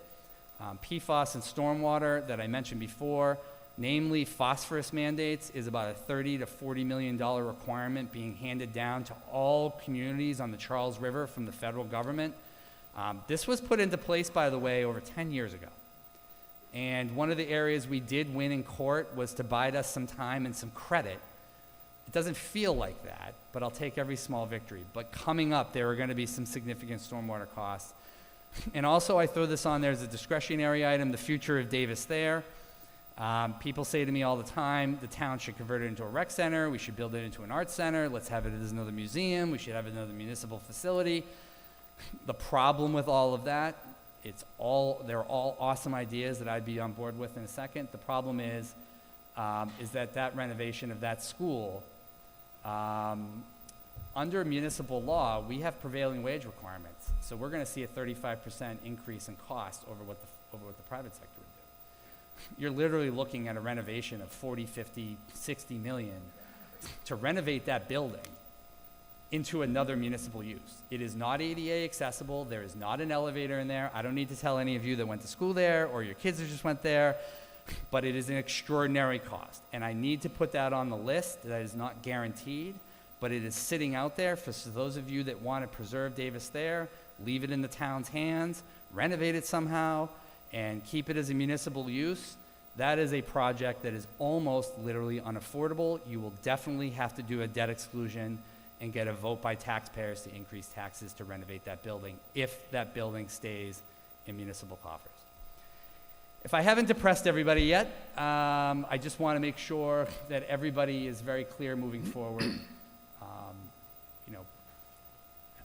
PFAS and stormwater that I mentioned before, namely phosphorus mandates, is about a $30 to $40 million requirement being handed down to all communities on the Charles River from the federal government. This was put into place, by the way, over 10 years ago. And one of the areas we did win in court was to bide us some time and some credit. It doesn't feel like that, but I'll take every small victory. But coming up, there are going to be some significant stormwater costs. And also, I throw this on there as a discretionary item, the future of Davis Thayer. People say to me all the time, the town should convert it into a rec center, we should build it into an arts center, let's have it as another museum, we should have another municipal facility. The problem with all of that, they're all awesome ideas that I'd be on board with in a second. The problem is that renovation of that school, under municipal law, we have prevailing wage requirements. So we're going to see a 35% increase in cost over what the private sector would do. You're literally looking at a renovation of 40, 50, 60 million to renovate that building into another municipal use. It is not ADA accessible. There is not an elevator in there. I don't need to tell any of you that went to school there or your kids that just went there, but it is an extraordinary cost. And I need to put that on the list. That is not guaranteed, but it is sitting out there for those of you that want to preserve Davis Thayer, leave it in the town's hands, renovate it somehow, and keep it as a municipal use. That is a project that is almost literally unaffordable. You will definitely have to do a debt exclusion and get a vote by taxpayers to increase taxes to renovate that building if that building stays in municipal coffers. If I haven't depressed everybody yet, I just want to make sure that everybody is very clear moving forward.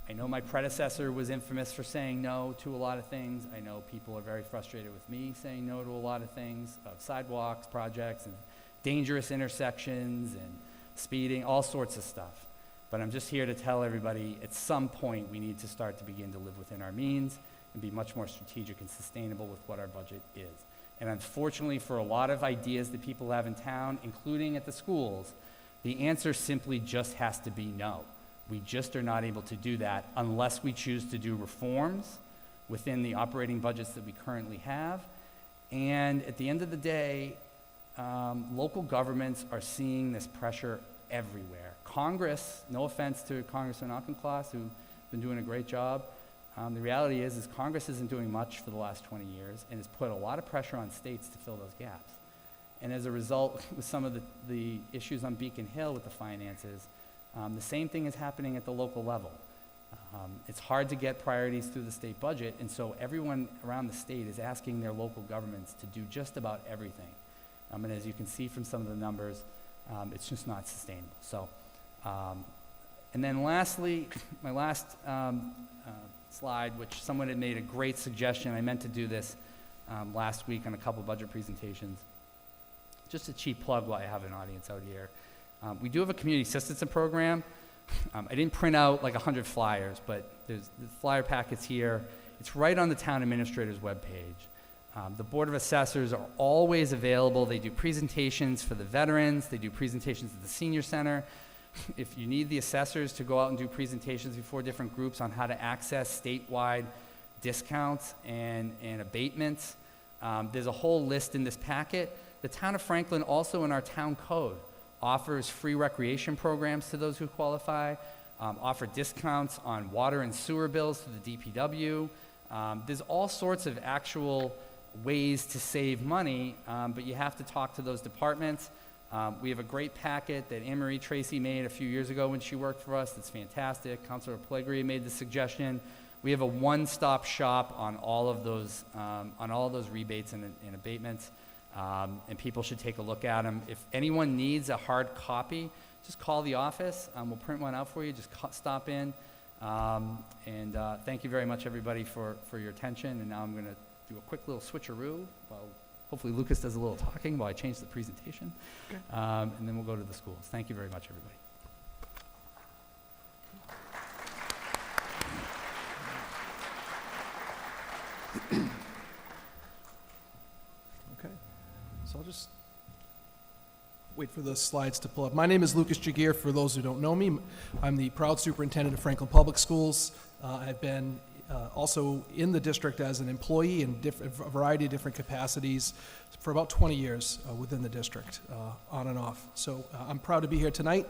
I know my predecessor was infamous for saying no to a lot of things. I know people are very frustrated with me saying no to a lot of things, of sidewalks, projects, and dangerous intersections, and speeding, all sorts of stuff. But I'm just here to tell everybody, at some point, we need to start to begin to live within our means and be much more strategic and sustainable with what our budget is. And unfortunately, for a lot of ideas that people have in town, including at the schools, the answer simply just has to be no. We just are not able to do that unless we choose to do reforms within the operating budgets that we currently have. And at the end of the day, local governments are seeing this pressure everywhere. Congress, no offense to Congressman Auchincloss, who's been doing a great job, the reality is Congress isn't doing much for the last 20 years and has put a lot of pressure on states to fill those gaps. And as a result, with some of the issues on Beacon Hill with the finances, the same thing is happening at the local level. It's hard to get priorities through the state budget, and so everyone around the state is asking their local governments to do just about everything. And as you can see from some of the numbers, it's just not sustainable. So, and then lastly, my last slide, which someone had made a great suggestion. I meant to do this last week on a couple budget presentations. Just a cheap plug while I have an audience out here. We do have a community assistance program. I didn't print out like 100 flyers, but there's the flyer packets here. It's right on the town administrator's webpage. The Board of Assessors are always available. They do presentations for the veterans. They do presentations at the senior center. If you need the assessors to go out and do presentations before different groups on how to access statewide discounts and abatements, there's a whole list in this packet. The town of Franklin also in our town code offers free recreation programs to those who qualify, offer discounts on water and sewer bills to the DPW. There's all sorts of actual ways to save money, but you have to talk to those departments. We have a great packet that Anne Marie Tracy made a few years ago when she worked for us. That's fantastic. Councilor Pellegrini made the suggestion. We have a one-stop shop on all of those rebates and abatements. And people should take a look at them. If anyone needs a hard copy, just call the office. We'll print one out for you. Just stop in. Thank you very much, everybody, for your attention. And now I'm going to do a quick little switcheroo. While hopefully Lucas does a little talking while I change the presentation. Okay. And then we'll go to the schools. Thank you very much, everybody. just wait for the slides to pull up. My name is Lucas Jagir, for those who don't know me. I'm the proud superintendent of Franklin Public Schools. I've been also in the district as an employee in a variety of different capacities for about 20 years within the district, on and off. So I'm proud to be here tonight.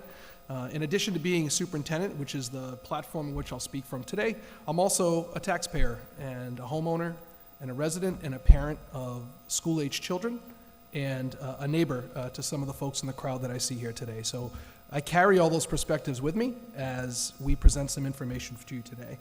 In addition to being a superintendent, which is the platform in which I'll speak from today, I'm also a taxpayer and a homeowner and a resident and a parent of school-age children and a neighbor to some of the folks in the crowd that I see here today. So I carry all those perspectives with me as we present some information to you today.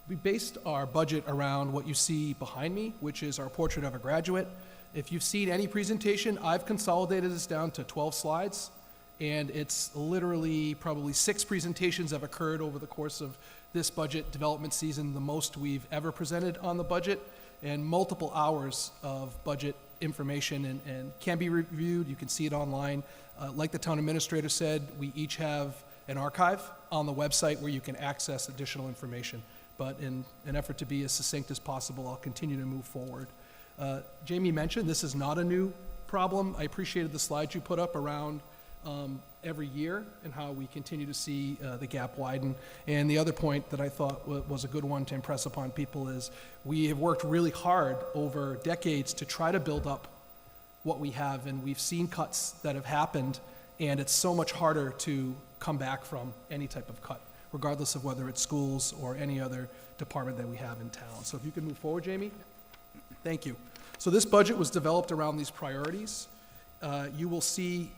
We based our budget around what you see behind me, which is our portrait of a graduate. If you've seen any presentation, I've consolidated this down to 12 slides, and it's literally probably 6 presentations have occurred over the course of this budget development season, the most we've ever presented on the budget, and multiple hours of budget information and can be reviewed. You can see it online. Like the town administrator said, we each have an archive on the website where you can access additional information. But in an effort to be as succinct as possible, I'll continue to move forward. Jamie mentioned this is not a new problem. I appreciated the slides you put up around every year and how we continue to see the gap widen. And the other point that I thought was a good one to impress upon people is we have worked really hard over decades to try to build up what we have, and we've seen cuts that have happened, and it's so much harder to come back from any type of cut, regardless of whether it's schools or any other department that we have in town. So if you could move forward, Jamie. Thank you. So this budget was developed around these priorities. You will see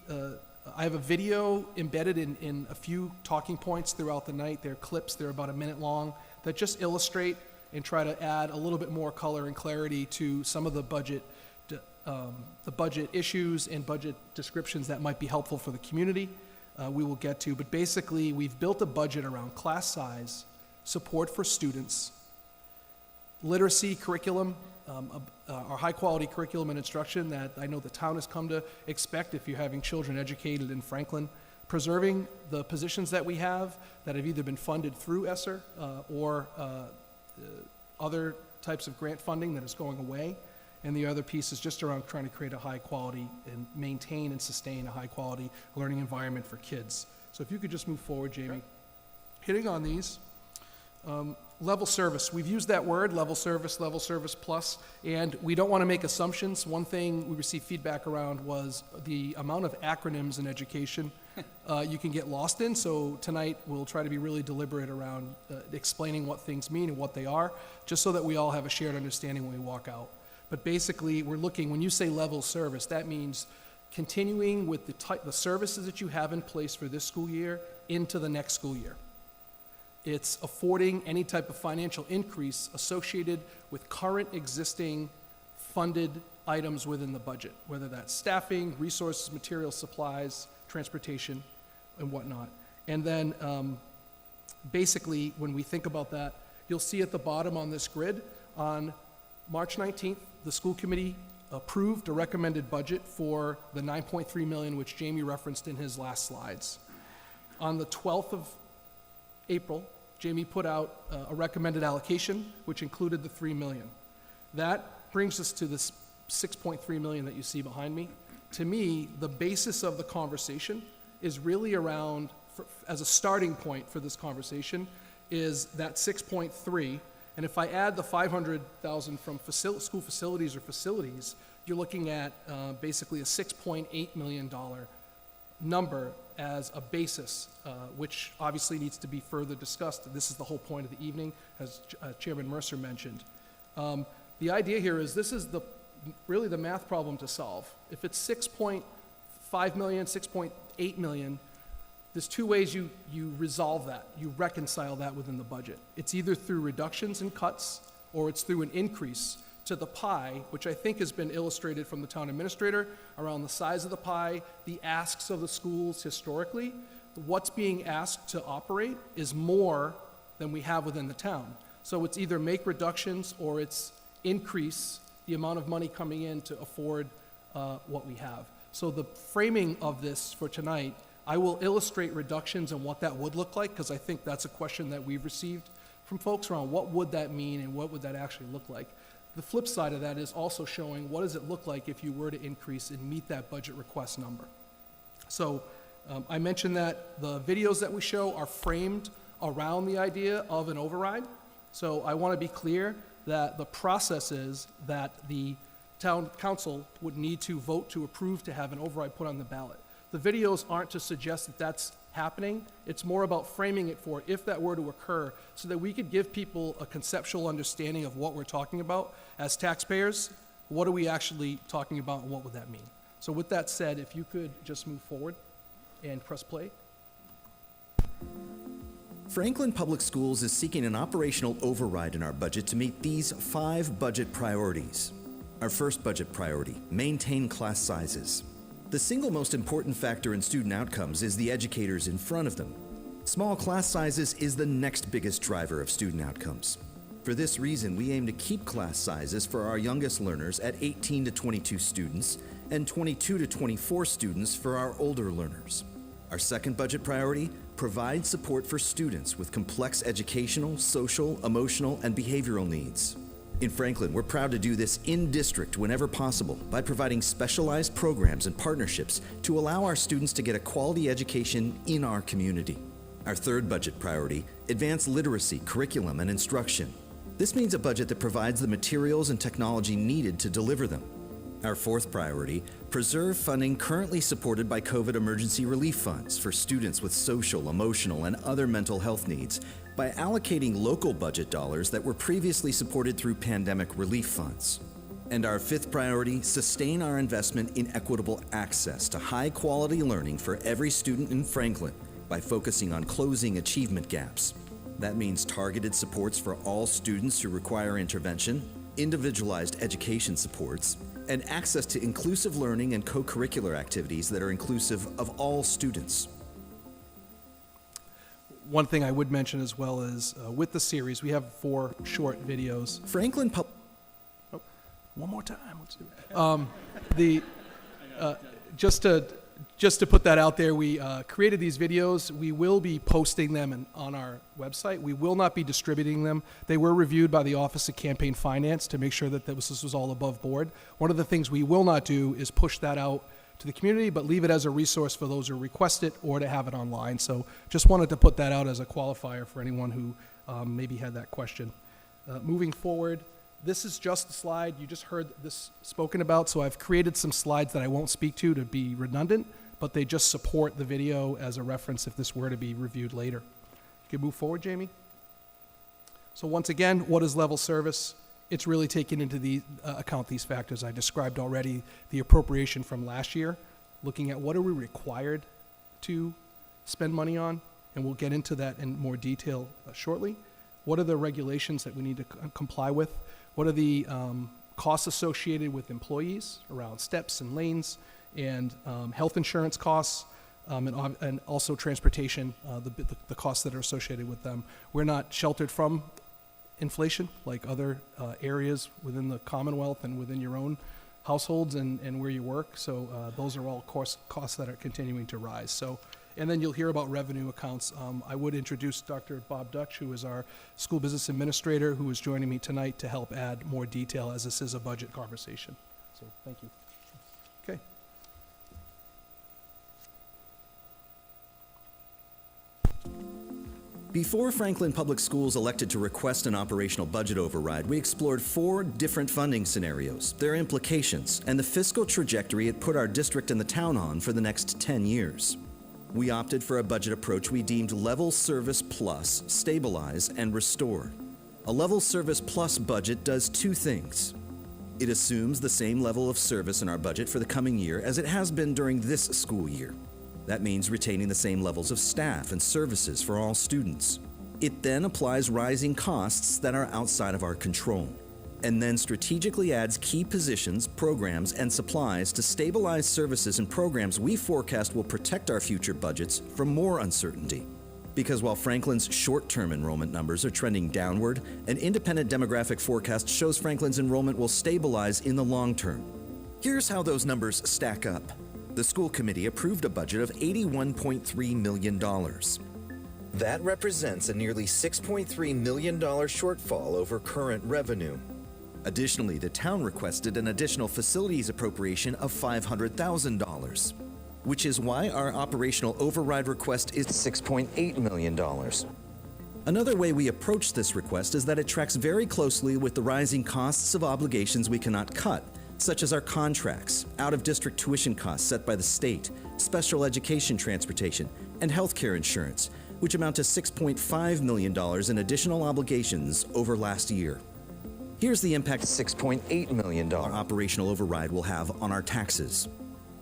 I have a video embedded in a few talking points throughout the night. They're clips, they're about a minute long, that just illustrate and try to add a little bit more color and clarity to some of the budget issues and budget descriptions that might be helpful for the community. We will get to, but basically we've built a budget around class size, support for students, literacy curriculum, our high-quality curriculum and instruction that I know the town has come to expect if you're having children educated in Franklin, preserving the positions that we have that have either been funded through ESSER or other types of grant funding that is going away, and the other piece is just around trying to create a high-quality and maintain and sustain a high-quality learning environment for kids. So if you could just move forward, Jamie. Sure. Hitting on these. Level service, we've used that word, level service plus, and we don't want to make assumptions. One thing we received feedback around was the amount of acronyms in education you can get lost in, so tonight we'll try to be really deliberate around explaining what things mean and what they are, just so that we all have a shared understanding when we walk out. But basically, we're looking, when you say level service, that means continuing with the services that you have in place for this school year into the next school year. It's affording any type of financial increase associated with current existing funded items within the budget, whether that's staffing, resources, materials, supplies, transportation, and whatnot. And then basically, when we think about that, you'll see at the bottom on this grid, on March 19th, the school committee approved a recommended budget for the $9.3 million, which Jamie referenced in his last slides. On the 12th of April, Jamie put out a recommended allocation, which included the $3 million. That brings us to this $6.3 million that you see behind me. To me, the basis of the conversation is really around, as a starting point for this conversation, is that 6.3, and if I add the 500,000 from school facilities or facilities, you're looking at basically a $6.8 million number as a basis, which obviously needs to be further discussed. This is the whole point of the evening, as Chairman Mercer mentioned. The idea here is this is really the math problem to solve. If it's 6.5 million, 6.8 million, there's two ways you resolve that, you reconcile that within the budget. It's either through reductions and cuts, or it's through an increase to the pie, which I think has been illustrated from the town administrator around the size of the pie, the asks of the schools historically. What's being asked to operate is more than we have within the town. So it's either make reductions or it's increase the amount of money coming in to afford what we have. So the framing of this for tonight, I will illustrate reductions and what that would look like, because I think that's a question that we've received from folks around what would that mean and what would that actually look like. The flip side of that is also showing what does it look like if you were to increase and meet that budget request number. So I mentioned that the videos that we show are framed around the idea of an override. So I want to be clear that the process is that the town council would need to vote to approve to have an override put on the ballot. The videos aren't to suggest that that's happening. It's more about framing it for if that were to occur so that we could give people a conceptual understanding of what we're talking about. As taxpayers, what are we actually talking about and what would that mean? So with that said, if you could just move forward and press play. Franklin Public Schools is seeking an operational override in our budget to meet these 5 budget priorities. Our first budget priority, maintain class sizes. The single most important factor in student outcomes is the educators in front of them. Small class sizes is the next biggest driver of student outcomes. For this reason, we aim to keep class sizes for our youngest learners at 18 to 22 students and 22 to 24 students for our older learners. Our second budget priority, provide support for students with complex educational, social, emotional, and behavioral needs. In Franklin, we're proud to do this in district whenever possible by providing specialized programs and partnerships to allow our students to get a quality education in our community. Our third budget priority, advance literacy, curriculum, and instruction. This means a budget that provides the materials and technology needed to deliver them. Our fourth priority, preserve funding currently supported by COVID emergency relief funds for students with social, emotional, and other mental health needs by allocating local budget dollars that were previously supported through pandemic relief funds. And our fifth priority, sustain our investment in equitable access to high-quality learning for every student in Franklin by focusing on closing achievement gaps. That means targeted supports for all students who require intervention, individualized education supports, and access to inclusive learning and co-curricular activities that are inclusive of all students. One thing I would mention as well is with the series, we have 4 short videos. Franklin One more time, let's do it. Just to put that out there, we created these videos. We will be posting them on our website. We will not be distributing them. They were reviewed by the Office of Campaign Finance to make sure that this was all above board. One of the things we will not do is push that out to the community, but leave it as a resource for those who request it or to have it online. So just wanted to put that out as a qualifier for anyone who maybe had that question. Moving forward, this is just a slide. You just heard this spoken about, so I've created some slides that I won't speak to be redundant, but they just support the video as a reference if this were to be reviewed later. You can move forward, Jamie. So once again, what is level service? It's really taken into account these factors I described already, the appropriation from last year, looking at what are we required to spend money on, and we'll get into that in more detail shortly. What are the regulations that we need to comply with? What are the costs associated with employees around steps and lanes and health insurance costs and also transportation, the costs that are associated with them. We're not sheltered from inflation like other areas within the Commonwealth and within your own households and where you work. So those are all costs that are continuing to rise. So, and then you'll hear about revenue accounts. I would introduce Dr. Bob Dutch, who is our school business administrator, who is joining me tonight to help add more detail as this is a budget conversation. So thank you. Okay. Before Franklin Public Schools elected to request an operational budget override, we explored 4 different funding scenarios, their implications, and the fiscal trajectory it put our district and the town on for the next 10 years. We opted for a budget approach we deemed Level Service Plus, Stabilize, and Restore. A Level Service Plus budget does 2 things. It assumes the same level of service in our budget for the coming year as it has been during this school year. That means retaining the same levels of staff and services for all students. It then applies rising costs that are outside of our control, and then strategically adds key positions, programs, and supplies to stabilize services and programs we forecast will protect our future budgets from more uncertainty. Because while Franklin's short-term enrollment numbers are trending downward, an independent demographic forecast shows Franklin's enrollment will stabilize in the long term. Here's how those numbers stack up. The school committee approved a budget of $81.3 million. That represents a nearly $6.3 million shortfall over current revenue. Additionally, the town requested an additional facilities appropriation of $500,000, which is why our operational override request is $6.8 million. Another way we approach this request is that it tracks very closely with the rising costs of obligations we cannot cut, such as our contracts, out-of-district tuition costs set by the state, special education transportation, and healthcare insurance, which amount to $6.5 million in additional obligations over last year. Here's the impact $6.8 million operational override will have on our taxes.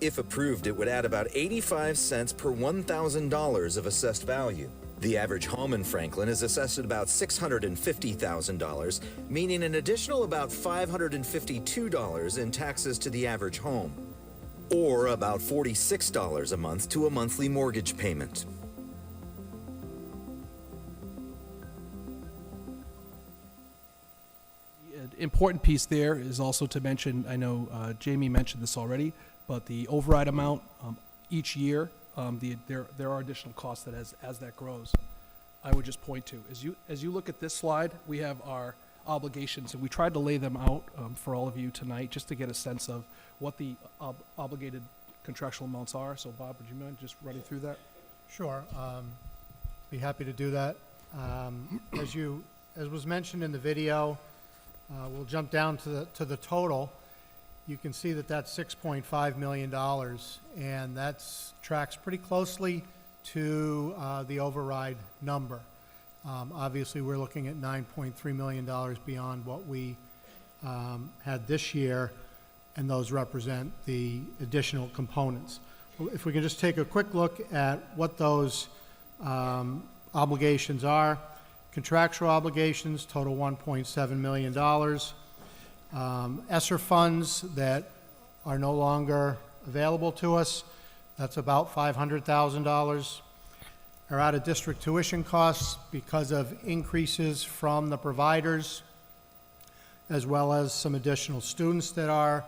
If approved, it would add about 85 cents per $1,000 of assessed value. The average home in Franklin is assessed at about $650,000, meaning an additional about $552 in taxes to the average home, or about $46 a month to a monthly mortgage payment. An important piece there is also to mention, I know Jamie mentioned this already, but the override amount each year, there are additional costs that as that grows. I would just point to, as you look at this slide, we have our obligations, and we tried to lay them out for all of you tonight just to get a sense of what the obligated contractual amounts are. So Bob, would you mind just running through that? Sure. Be happy to do that. As was mentioned in the video, we'll jump down to the total. You can see that that's $6.5 million, and that's tracks pretty closely to the override number. Obviously, we're looking at $9.3 million beyond what we had this year, and those represent the additional components. If we can just take a quick look at what those obligations are. Contractual obligations total $1.7 million. ESSER funds that are no longer available to us, that's about $500,000. Our out-of-district tuition costs, because of increases from the providers, as well as some additional students that are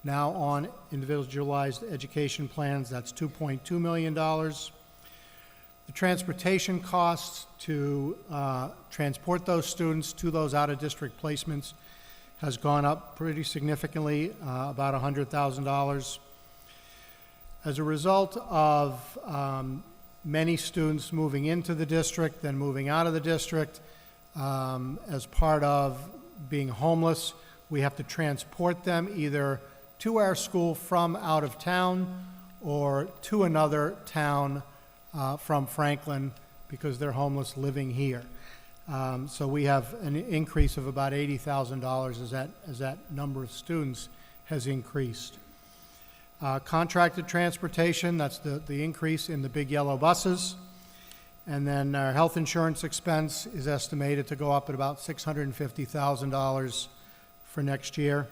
now on individualized education plans, that's $2.2 million. The transportation costs to transport those students to those out-of-district placements has gone up pretty significantly, about $100,000. As a result of many students moving into the district, then moving out of the district, as part of being homeless, we have to transport them either to our school from out of town or to another town from Franklin because they're homeless living here. So we have an increase of about $80,000 as that number of students has increased. Contracted transportation, that's the increase in the big yellow buses. And then our health insurance expense is estimated to go up at about $650,000 for next year.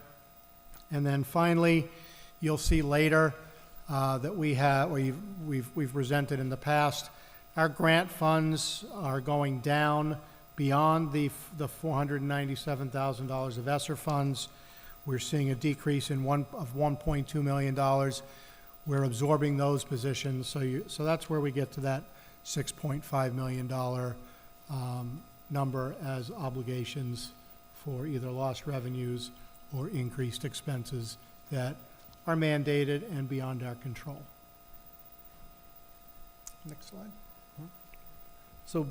And then finally, you'll see later that we have, or we've presented in the past, our grant funds are going down beyond the $497,000 of ESSER funds. We're seeing a decrease of $1.2 million. We're absorbing those positions, so that's where we get to that $6.5 million number as obligations for either lost revenues or increased expenses that are mandated and beyond our control. Next slide. So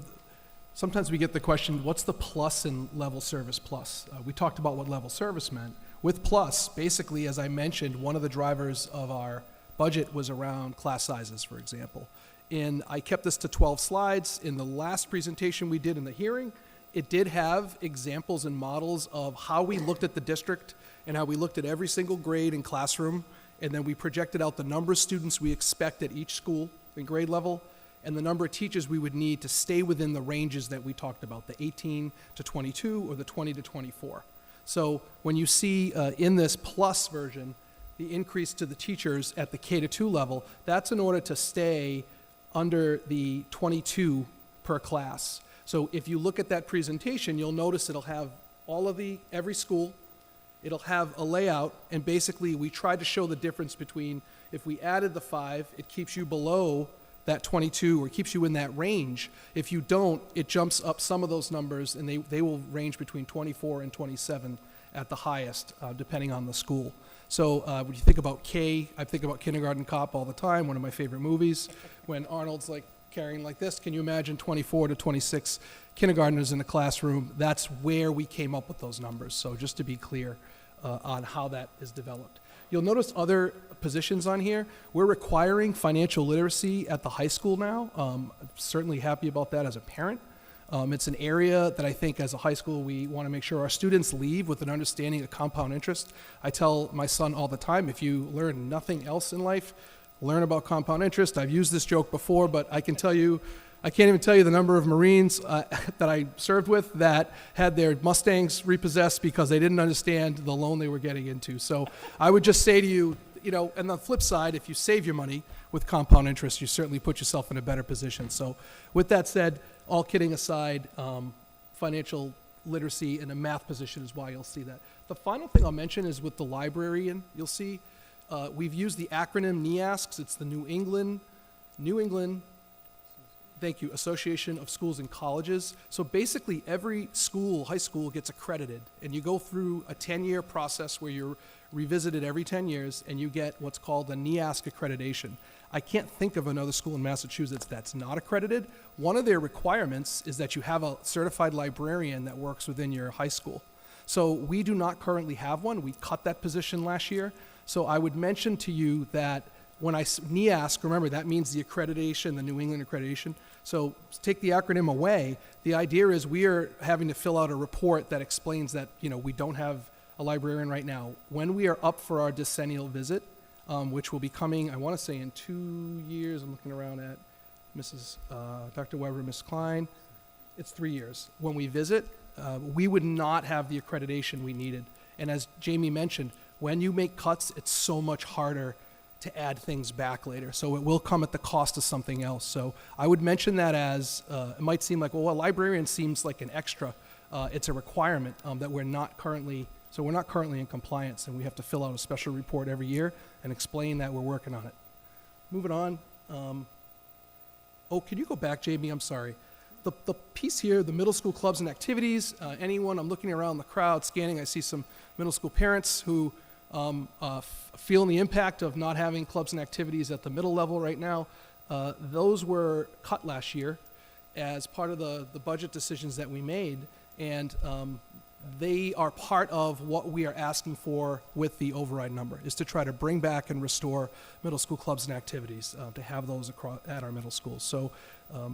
sometimes we get the question, what's the plus in level service plus? We talked about what level service meant. With plus, basically, as I mentioned, one of the drivers of our budget was around class sizes, for example. And I kept this to 12 slides. In the last presentation we did in the hearing, it did have examples and models of how we looked at the district and how we looked at every single grade and classroom, and then we projected out the number of students we expect at each school in grade level, and the number of teachers we would need to stay within the ranges that we talked about, the 18 to 22 or the 20 to 24. So when you see in this plus version, the increase to the teachers at the K-2 level, that's in order to stay under the 22 per class. So if you look at that presentation, you'll notice it'll have every school, it'll have a layout, and basically we tried to show the difference between if we added the 5, it keeps you below that 22 or keeps you in that range. If you don't, it jumps up some of those numbers, and they will range between 24 and 27 at the highest, depending on the school. So when you think about I think about Kindergarten Cop all the time, one of my favorite movies. When Arnold's like carrying like this, can you imagine 24 to 26 kindergartners in a classroom? That's where we came up with those numbers. So just to be clear on how that is developed. You'll notice other positions on here. We're requiring financial literacy at the high school now. I'm certainly happy about that as a parent. It's an area that I think as a high school we want to make sure our students leave with an understanding of compound interest. I tell my son all the time, if you learn nothing else in life, learn about compound interest. I've used this joke before, but I can't even tell you the number of Marines that I served with that had their Mustangs repossessed because they didn't understand the loan they were getting into. So I would just say to you, and the flip side, if you save your money with compound interest, you certainly put yourself in a better position. So with that said, all kidding aside, financial literacy and a math position is why you'll see that. The final thing I'll mention is with the librarian, you'll see we've used the acronym NEASC. It's the New England, thank you, Association of Schools and Colleges. So basically every school, high school, gets accredited, and you go through a 10-year process where you're revisited every 10 years, and you get what's called a NEASC accreditation. I can't think of another school in Massachusetts that's not accredited. One of their requirements is that you have a certified librarian that works within your high school. So we do not currently have one. We cut that position last year. So I would mention to you that when NEASC, remember that means the accreditation, the New England accreditation. So take the acronym away. The idea is we are having to fill out a report that explains that, we don't have a librarian right now. When we are up for our decennial visit, which will be coming, I want to say in 2 years, I'm looking around at Dr. Weber, Ms. Klein, it's 3 years. When we visit, we would not have the accreditation we needed. And as Jamie mentioned, when you make cuts, it's so much harder to add things back later. So it will come at the cost of something else. So I would mention that as, it might seem like, well, a librarian seems like an extra. It's a requirement that we're not currently in compliance, and we have to fill out a special report every year and explain that we're working on it. Moving on. Can you go back, Jamie? I'm sorry. The piece here, the middle school clubs and activities, I'm looking around the crowd, scanning, I see some middle school parents who feeling the impact of not having clubs and activities at the middle level right now. Those were cut last year as part of the budget decisions that we made, and they are part of what we are asking for with the override number, is to try to bring back and restore middle school clubs and activities, to have those at our middle schools. So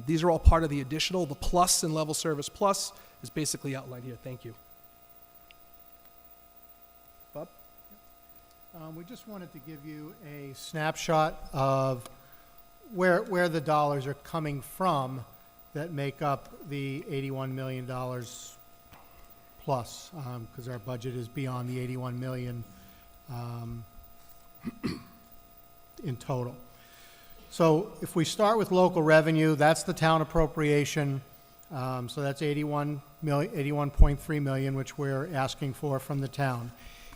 these are all part of the additional. The plus in Level Service Plus is basically outlined here. Thank you. Bob? We just wanted to give you a snapshot of where the dollars are coming from that make up the $81 million plus, because our budget is beyond the 81 million in total. So if we start with local revenue, that's the town appropriation. So that's 81.3 million, which we're asking for from the town.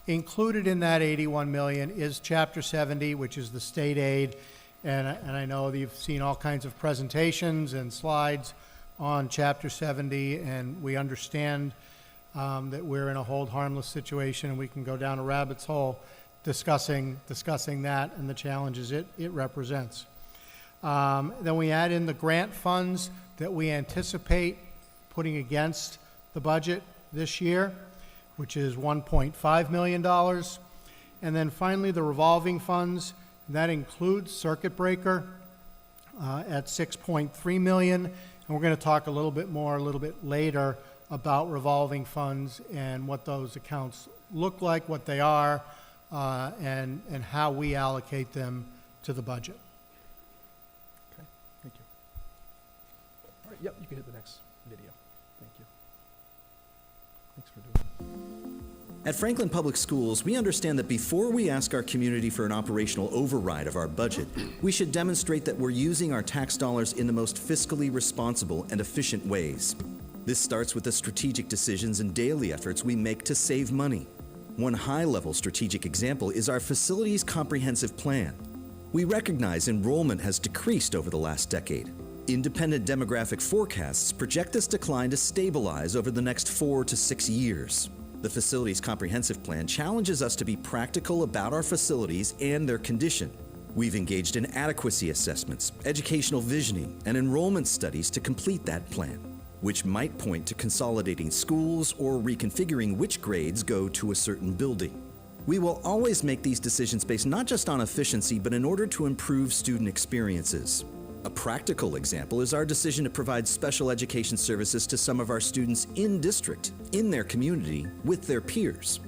Included in that 81 million is Chapter 70, which is the state aid. And I know that you've seen all kinds of presentations and slides on Chapter 70, and we understand that we're in a hold harmless situation, and we can go down a rabbit's hole discussing that and the challenges it represents. Then we add in the grant funds that we anticipate putting against the budget this year, which is $1.5 million. And then finally, the revolving funds, that includes circuit breaker at $6.3 million. And we're going to talk a little bit later about revolving funds and what those accounts look like, what they are, and how we allocate them to the budget. Okay, thank you. All right, yep, you can hit the next video. Thank you. Thanks for doing that. At Franklin Public Schools, we understand that before we ask our community for an operational override of our budget, we should demonstrate that we're using our tax dollars in the most fiscally responsible and efficient ways. This starts with the strategic decisions and daily efforts we make to save money. One high-level strategic example is our facilities comprehensive plan. We recognize enrollment has decreased over the last decade. Independent demographic forecasts project this decline to stabilize over the next 4 to 6 years. The Facilities Comprehensive Plan challenges us to be practical about our facilities and their condition. We've engaged in adequacy assessments, educational visioning, and enrollment studies to complete that plan, which might point to consolidating schools or reconfiguring which grades go to a certain building. We will always make these decisions based not just on efficiency, but in order to improve student experiences. A practical example is our decision to provide special education services to some of our students in district, in their community, with their peers.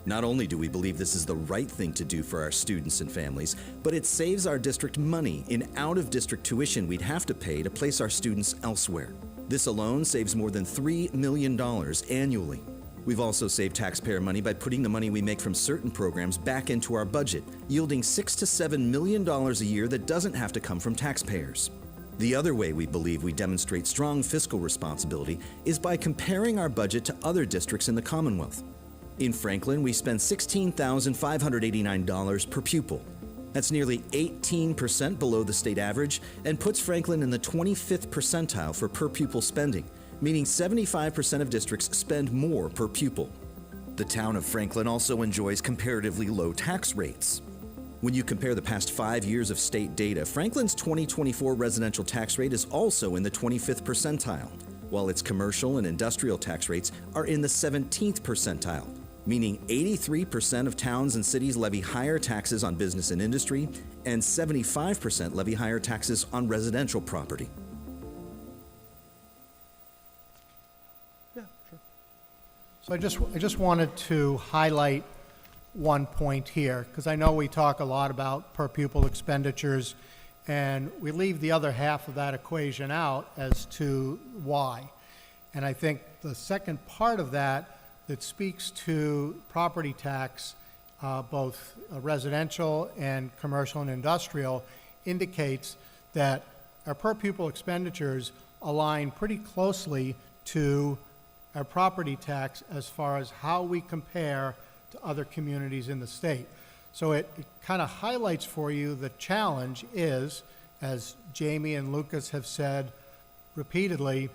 Not only do we believe this is the right thing to do for our students and families, but it saves our district money in out-of-district tuition we'd have to pay to place our students elsewhere. This alone saves more than $3 million annually. We've also saved taxpayer money by putting the money we make from certain programs back into our budget, yielding $6 to $7 million a year that doesn't have to come from taxpayers. The other way we believe we demonstrate strong fiscal responsibility is by comparing our budget to other districts in the Commonwealth. In Franklin, we spend $16,589 per pupil. That's nearly 18% below the state average and puts Franklin in the 25th percentile for per pupil spending, meaning 75% of districts spend more per pupil. The town of Franklin also enjoys comparatively low tax rates. When you compare the past 5 years of state data, Franklin's 2024 residential tax rate is also in the 25th percentile, while its commercial and industrial tax rates are in the 17th percentile, meaning 83% of towns and cities levy higher taxes on business and industry, and 75% levy higher taxes on residential property. So I just wanted to highlight one point here, because I know we talk a lot about per pupil expenditures, and we leave the other half of that equation out as to why. And I think the second part of that speaks to property tax, both residential and commercial and industrial, indicates that our per pupil expenditures align pretty closely to our property tax as far as how we compare to other communities in the state. So it kind of highlights for you the challenge is, as Jamie and Lucas have said repeatedly,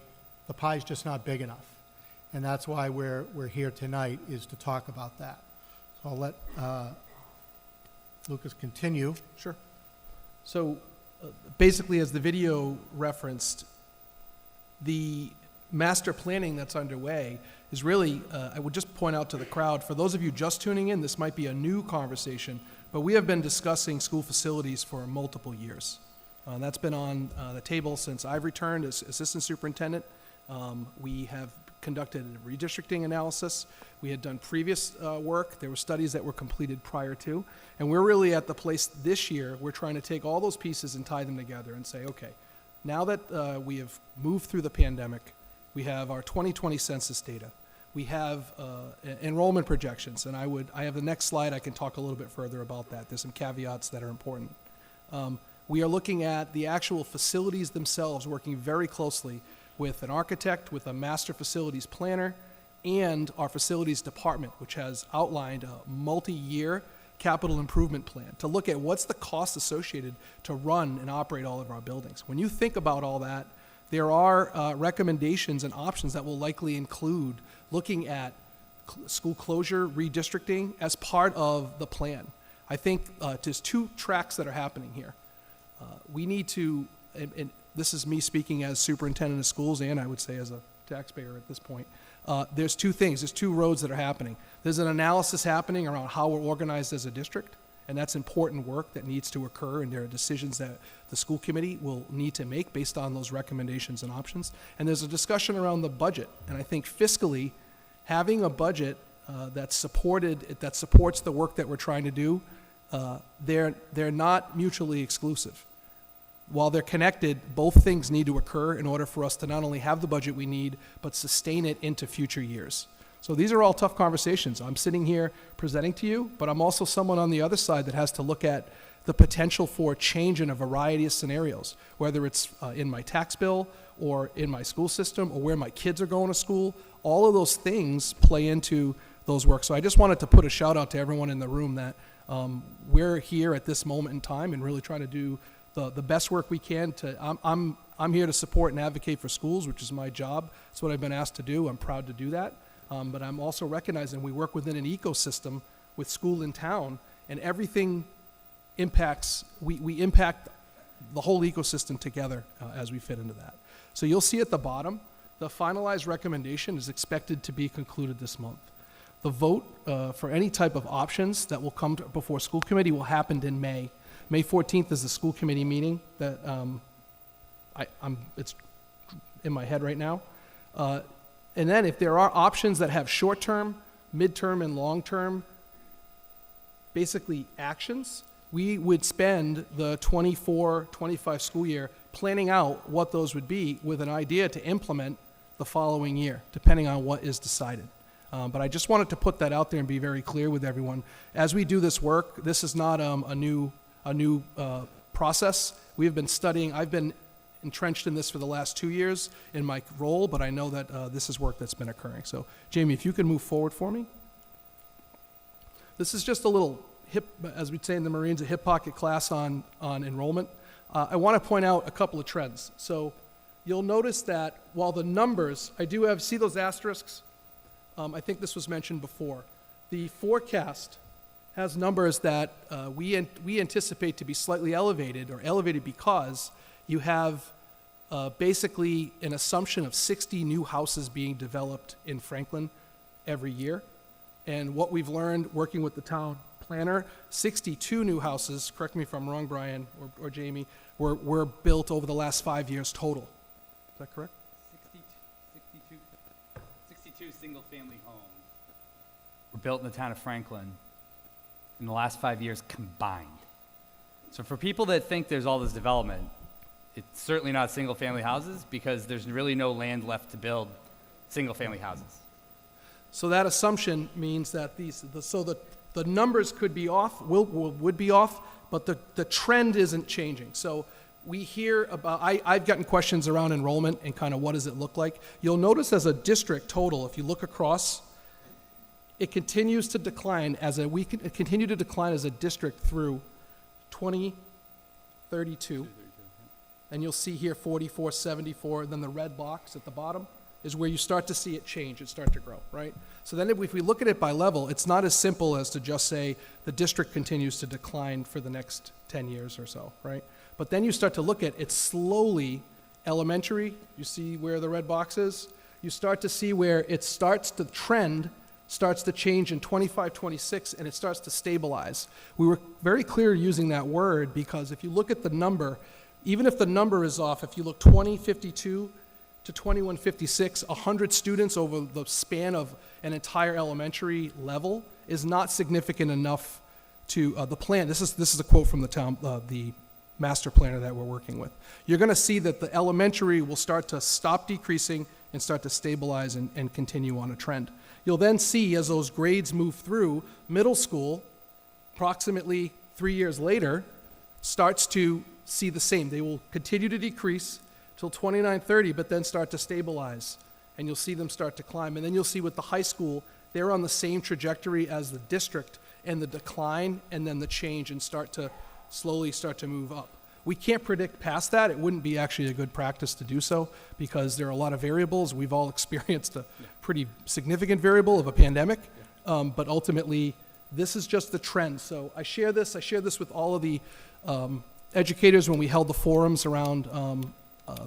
the pie's just not big enough. And that's why we're here tonight, is to talk about that. So I'll let Lucas continue. Sure. So basically, as the video referenced, the master planning that's underway is really, I would just point out to the crowd, for those of you just tuning in, this might be a new conversation, but we have been discussing school facilities for multiple years. That's been on the table since I've returned as assistant superintendent. We have conducted a redistricting analysis. We had done previous work. There were studies that were completed prior to. And we're really at the place this year, we're trying to take all those pieces and tie them together and say, okay, now that we have moved through the pandemic, we have our 2020 census data. We have enrollment projections, and I have the next slide. I can talk a little bit further about that. There's some caveats that are important. We are looking at the actual facilities themselves, working very closely with an architect, with a master facilities planner, and our facilities department, which has outlined a multi-year capital improvement plan to look at what's the cost associated to run and operate all of our buildings. When you think about all that, there are recommendations and options that will likely include looking at school closure, redistricting as part of the plan. I think there's two tracks that are happening here. We need to, and this is me speaking as superintendent of schools and I would say as a taxpayer at this point, there's two things, there's two roads that are happening. There's an analysis happening around how we're organized as a district, and that's important work that needs to occur, and there are decisions that the school committee will need to make based on those recommendations and options. And there's a discussion around the budget, and I think fiscally, having a budget that supports the work that we're trying to do, they're not mutually exclusive. While they're connected, both things need to occur in order for us to not only have the budget we need, but sustain it into future years. So these are all tough conversations. I'm sitting here presenting to you, but I'm also someone on the other side that has to look at the potential for change in a variety of scenarios, whether it's in my tax bill or in my school system or where my kids are going to school. All of those things play into those work. So I just wanted to put a shout out to everyone in the room that we're here at this moment in time and really trying to do the best work we can. I'm here to support and advocate for schools, which is my job. It's what I've been asked to do. I'm proud to do that. But I'm also recognizing we work within an ecosystem with school in town, and everything impacts, we impact the whole ecosystem together as we fit into that. So you'll see at the bottom, the finalized recommendation is expected to be concluded this month. The vote for any type of options that will come before school committee will happen in May. May 14th is the school committee meeting that it's in my head right now. And then if there are options that have short-term, mid-term, and long-term, basically actions, we would spend the 24-25 school year planning out what those would be with an idea to implement the following year, depending on what is decided. But I just wanted to put that out there and be very clear with everyone. As we do this work, this is not a new process. We have been studying, I've been entrenched in this for the last 2 years in my role, but I know that this is work that's been occurring. So, Jamie, if you can move forward for me. This is just a little hip, as we'd say in the Marines, a hip pocket class on enrollment. I want to point out a couple of trends. So you'll notice that while the numbers, I do have, see those asterisks? I think this was mentioned before. The forecast has numbers that we anticipate to be slightly elevated, or elevated because you have basically an assumption of 60 new houses being developed in Franklin every year. And what we've learned working with the town planner, 62 new houses, correct me if I'm wrong, Brian or Jamie, were built over the last 5 years total. Is that correct? 62 single-family homes were built in the town of Franklin in the last 5 years combined. So for people that think there's all this development, it's certainly not single-family houses because there's really no land left to build single-family houses. So that assumption means that the numbers could be off, would be off, but the trend isn't changing. So we hear about, I've gotten questions around enrollment and kind of what does it look like. You'll notice as a district total, if you look across, it continues to decline we continue to decline as a district through 2032. And you'll see here 44, 74, and then the red box at the bottom is where you start to see it change and start to grow, right? So then if we look at it by level, it's not as simple as to just say the district continues to decline for the next 10 years or so, right? But then you start to look at it slowly, elementary, you see where the red box is? You start to see where it starts to trend, starts to change in 25, 26, and it starts to stabilize. We were very clear using that word because if you look at the number, even if the number is off, if you look 2052 to 2156, 100 students over the span of an entire elementary level is not significant enough to the plan. This is a quote from the town, the master planner that we're working with. You're going to see that the elementary will start to stop decreasing and start to stabilize and continue on a trend. You'll then see as those grades move through, middle school, approximately 3 years later, starts to see the same. They will continue to decrease till 29-30, but then start to stabilize. And you'll see them start to climb. And then you'll see with the high school, they're on the same trajectory as the district, and the decline and then the change and slowly start to move up. We can't predict past that. It wouldn't be actually a good practice to do so because there are a lot of variables. We've all experienced a pretty significant variable of a pandemic, but ultimately this is just the trend. So I share this with all of the educators when we held the forums around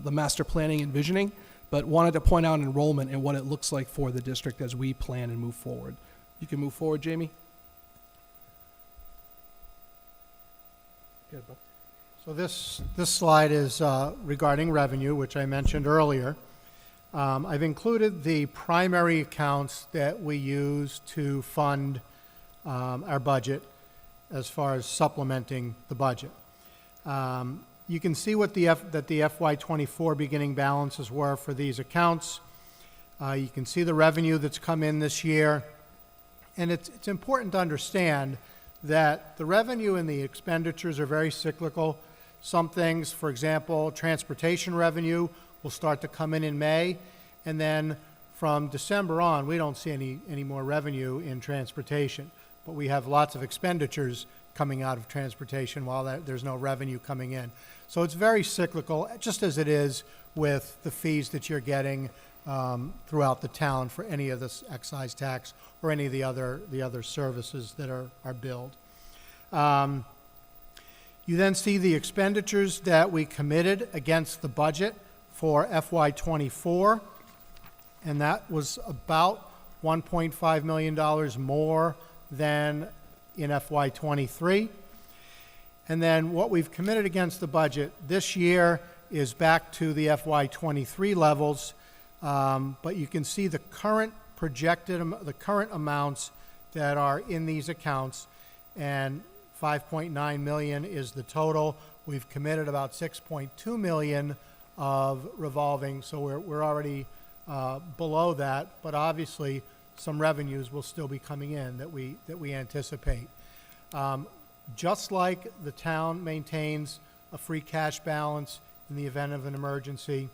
the master planning and visioning, but wanted to point out enrollment and what it looks like for the district as we plan and move forward. You can move forward, Jamie. Good, Bob. So this slide is regarding revenue, which I mentioned earlier. I've included the primary accounts that we use to fund our budget as far as supplementing the budget. You can see what the FY24 beginning balances were for these accounts. You can see the revenue that's come in this year. And it's important to understand that the revenue and the expenditures are very cyclical. Some things, for example, transportation revenue will start to come in May, and then from December on, we don't see any more revenue in transportation. But we have lots of expenditures coming out of transportation while there's no revenue coming in. So it's very cyclical, just as it is with the fees that you're getting throughout the town for any of this excise tax or any of the other services that are billed. You then see the expenditures that we committed against the budget for FY24, and that was about $1.5 million more than in FY23. And then what we've committed against the budget this year is back to the FY23 levels, but you can see the current the current amounts that are in these accounts, and 5.9 million is the total. We've committed about 6.2 million of revolving, so we're already below that, but obviously some revenues will still be coming in that we anticipate. Just like the town maintains a free cash balance in the event of an emergency,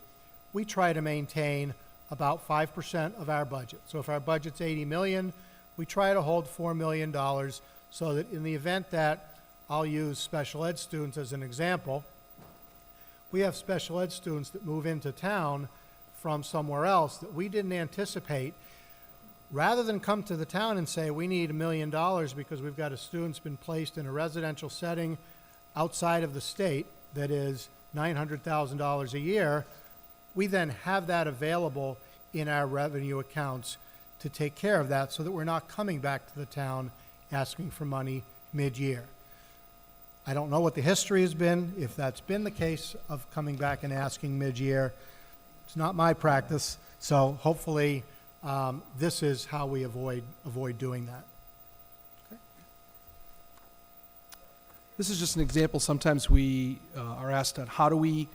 we try to maintain about 5% of our budget. So if our budget's 80 million, we try to hold $4 million so that in the event that, I'll use special ed students as an example, we have special ed students that move into town from somewhere else that we didn't anticipate. Rather than come to the town and say, we need $1 million because we've got a student's been placed in a residential setting outside of the state that is $900,000 a year, we then have that available in our revenue accounts to take care of that so that we're not coming back to the town asking for money mid-year. I don't know what the history has been, if that's been the case of coming back and asking mid-year. It's not my practice, so hopefully this is how we avoid doing that. Okay. This is just an example. Sometimes we are asked on how do we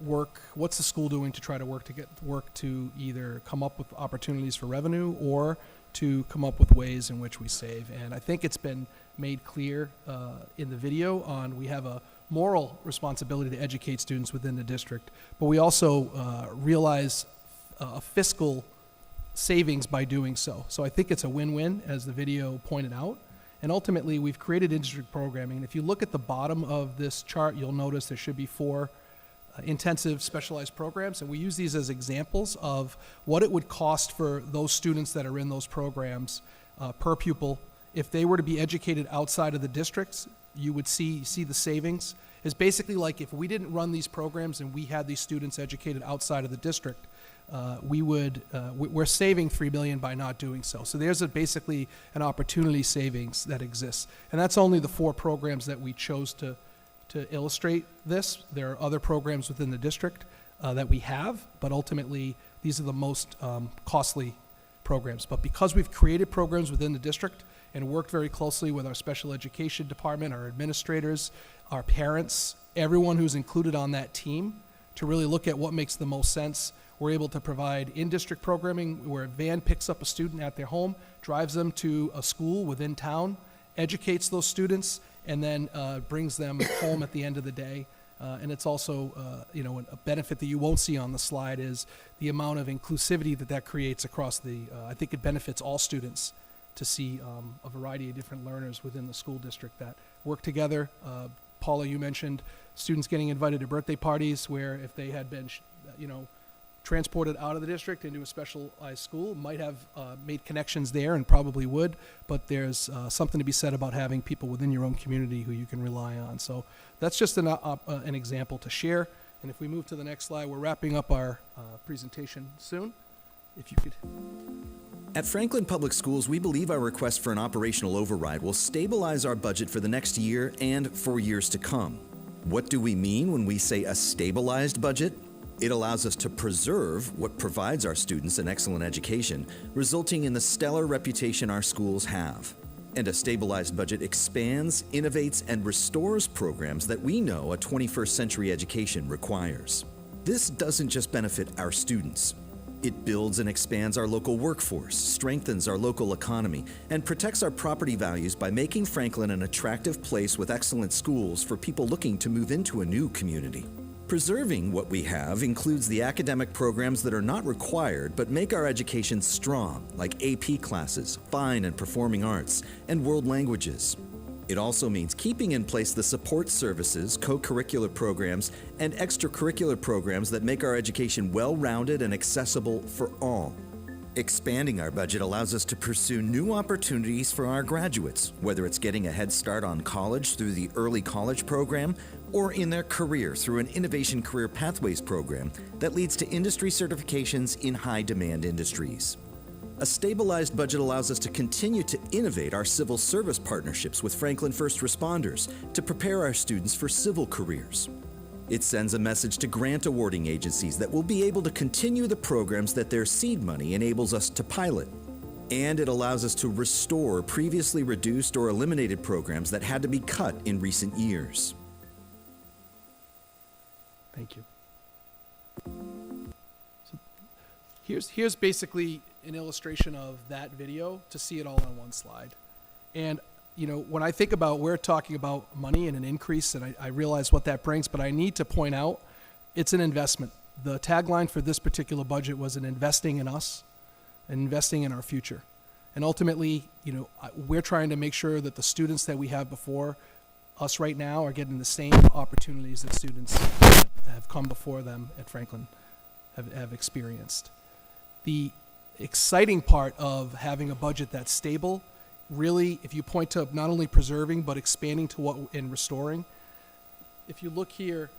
work, what's the school doing to try to work to either come up with opportunities for revenue or to come up with ways in which we save. And I think it's been made clear in the video on we have a moral responsibility to educate students within the district, but we also realize a fiscal savings by doing so. So I think it's a win-win, as the video pointed out. And ultimately, we've created in-district programming. And if you look at the bottom of this chart, you'll notice there should be 4 intensive specialized programs. And we use these as examples of what it would cost for those students that are in those programs per pupil. If they were to be educated outside of the districts, you would see the savings. It's basically like if we didn't run these programs and we had these students educated outside of the district, we're saving $3 million by not doing so. So there's basically an opportunity savings that exists. And that's only the 4 programs that we chose to illustrate this. There are other programs within the district that we have, but ultimately these are the most costly programs. But because we've created programs within the district and worked very closely with our special education department, our administrators, our parents, everyone who's included on that team to really look at what makes the most sense, we're able to provide in-district programming where a van picks up a student at their home, drives them to a school within town, educates those students, and then brings them home at the end of the day. And it's also, a benefit that you won't see on the slide is the amount of inclusivity that creates across I think it benefits all students to see a variety of different learners within the school district that work together. Paula, you mentioned students getting invited to birthday parties where if they had been, transported out of the district into a specialized school, might have made connections there and probably would, but there's something to be said about having people within your own community who you can rely on. So that's just an example to share. And if we move to the next slide, we're wrapping up our presentation soon. If you could. At Franklin Public Schools, we believe our request for an operational override will stabilize our budget for the next year and for years to come. What do we mean when we say a stabilized budget? It allows us to preserve what provides our students an excellent education, resulting in the stellar reputation our schools have. And a stabilized budget expands, innovates, and restores programs that we know a 21st century education requires. This doesn't just benefit our students. It builds and expands our local workforce, strengthens our local economy, and protects our property values by making Franklin an attractive place with excellent schools for people looking to move into a new community. Preserving what we have includes the academic programs that are not required but make our education strong, like AP classes, fine and performing arts, and world languages. It also means keeping in place the support services, co-curricular programs, and extracurricular programs that make our education well-rounded and accessible for all. Expanding our budget allows us to pursue new opportunities for our graduates, whether it's getting a head start on college through the Early College program or in their career through an Innovation Career Pathways program that leads to industry certifications in high-demand industries. A stabilized budget allows us to continue to innovate our civil service partnerships with Franklin First Responders to prepare our students for civil careers. It sends a message to grant awarding agencies that will be able to continue the programs that their seed money enables us to pilot. And it allows us to restore previously reduced or eliminated programs that had to be cut in recent years. Thank you. So here's basically an illustration of that video to see it all on one slide. And you know, when I think about, we're talking about money and an increase, and I realize what that brings, but I need to point out it's an investment. The tagline for this particular budget was an investing in us and investing in our future. And ultimately, you know, we're trying to make sure that the students that we have before us right now are getting the same opportunities that students that have come before them at Franklin have experienced. The exciting part of having a budget that's stable, really, if you point to not only preserving but expanding to what and restoring, if you look here,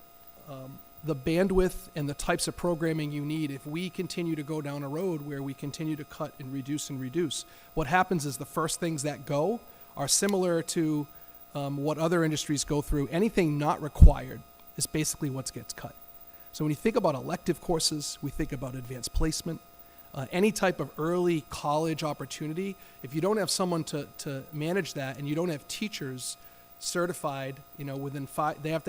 the bandwidth and the types of programming you need, if we continue to go down a road where we continue to cut and reduce, what happens is the first things that go are similar to what other industries go through. Anything not required is basically what gets cut. So when you think about elective courses, we think about advanced placement, any type of early college opportunity. If you don't have someone to manage that, and you don't have teachers certified, you know, within they have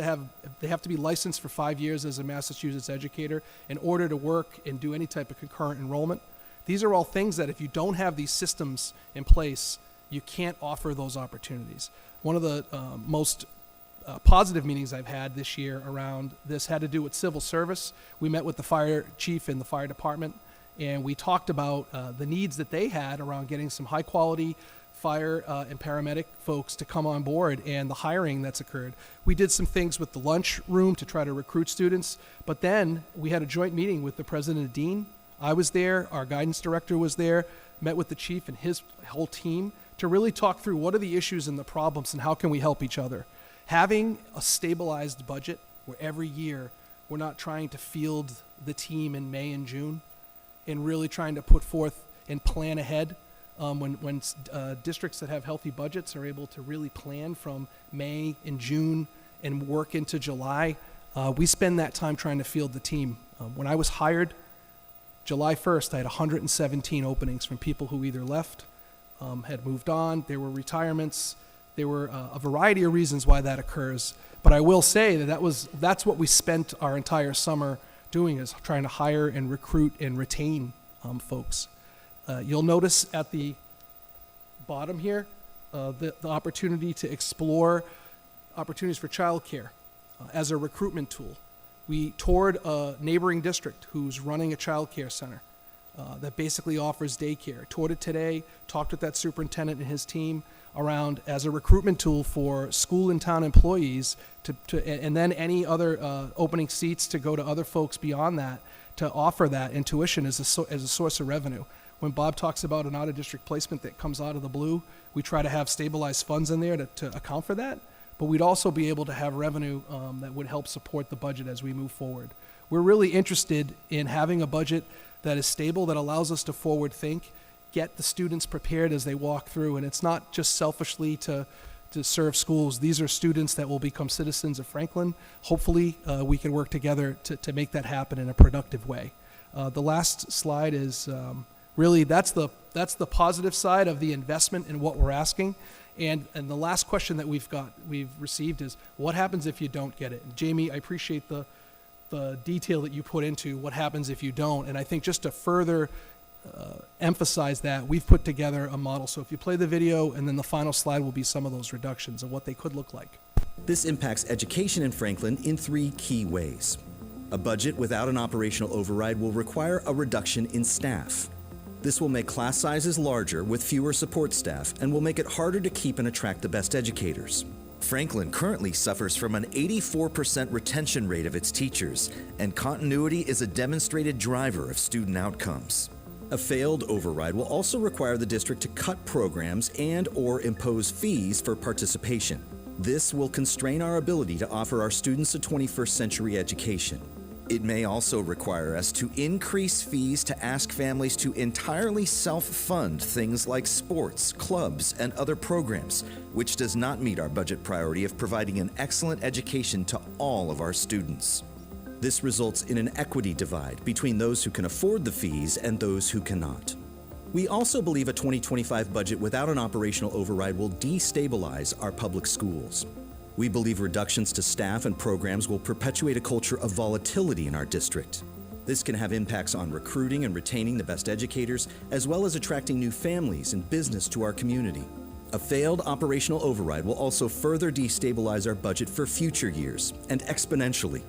to be licensed for 5 years as a Massachusetts educator in order to work and do any type of concurrent enrollment. These are all things that if you don't have these systems in place, you can't offer those opportunities. One of the most positive meetings I've had this year around this had to do with civil service. We met with the fire chief in the fire department, and we talked about the needs that they had around getting some high quality fire and paramedic folks to come on board, and the hiring that's occurred. We did some things with the lunch room to try to recruit students, but then we had a joint meeting with the president and dean. I was there, our guidance director was there, met with the chief and his whole team to really talk through what are the issues and the problems and how can we help each other. Having a stabilized budget where every year we're not trying to field the team in May and June, and really trying to put forth and plan ahead. When districts that have healthy budgets are able to really plan from May and June and work into July, we spend that time trying to field the team. When I was hired, July 1st, I had 117 openings from people who either left, had moved on, there were retirements, there were a variety of reasons why that occurs. But I will say that's what we spent our entire summer doing, is trying to hire and recruit and retain folks. You'll notice at the bottom here the opportunity to explore opportunities for childcare as a recruitment tool. We toured a neighboring district who's running a childcare center that basically offers daycare. Toured it today, talked with that superintendent and his team around as a recruitment tool for school and town employees and then any other opening seats to go to other folks beyond that to offer that in tuition as a source of revenue. When Bob talks about an out-of-district placement that comes out of the blue, we try to have stabilized funds in there to account for that, but we'd also be able to have revenue that would help support the budget as we move forward. We're really interested in having a budget that is stable, that allows us to forward think, get the students prepared as they walk through, and it's not just selfishly to serve schools. These are students that will become citizens of Franklin. Hopefully, we can work together to make that happen in a productive way. The last slide is really that's the positive side of the investment in what we're asking. And the last question that we've received is, what happens if you don't get it? And Jamie, I appreciate the detail that you put into what happens if you don't. And I think just to further emphasize that, we've put together a model. So if you play the video, and then the final slide will be some of those reductions of what they could look like. This impacts education in Franklin in 3 key ways. A budget without an operational override will require a reduction in staff. This will make class sizes larger with fewer support staff and will make it harder to keep and attract the best educators. Franklin currently suffers from an 84% retention rate of its teachers, and continuity is a demonstrated driver of student outcomes. A failed override will also require the district to cut programs and/or impose fees for participation. This will constrain our ability to offer our students a 21st century education. It may also require us to increase fees to ask families to entirely self-fund things like sports, clubs, and other programs, which does not meet our budget priority of providing an excellent education to all of our students. This results in an equity divide between those who can afford the fees and those who cannot. We also believe a 2025 budget without an operational override will destabilize our public schools. We believe reductions to staff and programs will perpetuate a culture of volatility in our district. This can have impacts on recruiting and retaining the best educators, as well as attracting new families and business to our community. A failed operational override will also further destabilize our budget for future years, and exponentially.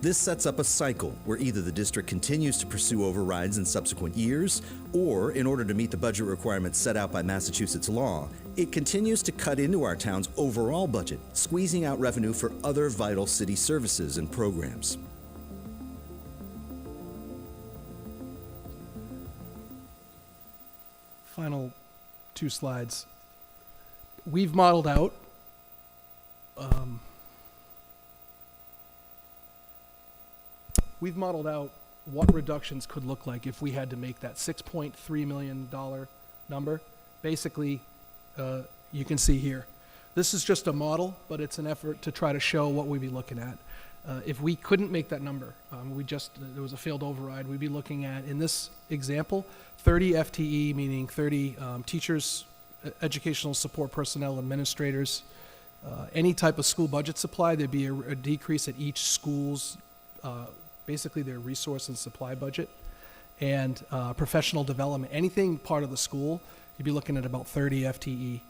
This sets up a cycle where either the district continues to pursue overrides in subsequent years, or in order to meet the budget requirements set out by Massachusetts law, it continues to cut into our town's overall budget, squeezing out revenue for other vital city services and programs. Final 2 slides. We've modeled out what reductions could look like if we had to make that $6.3 million number. Basically, you can see here. This is just a model, but it's an effort to try to show what we'd be looking at. If we couldn't make that number, there was a failed override, we'd be looking at, in this example, 30 FTE, meaning 30 teachers, educational support personnel, administrators, any type of school budget supply. There'd be a decrease at each school's, basically their resource and supply budget, and professional development. Anything part of the school, you'd be looking at about 30 FTE.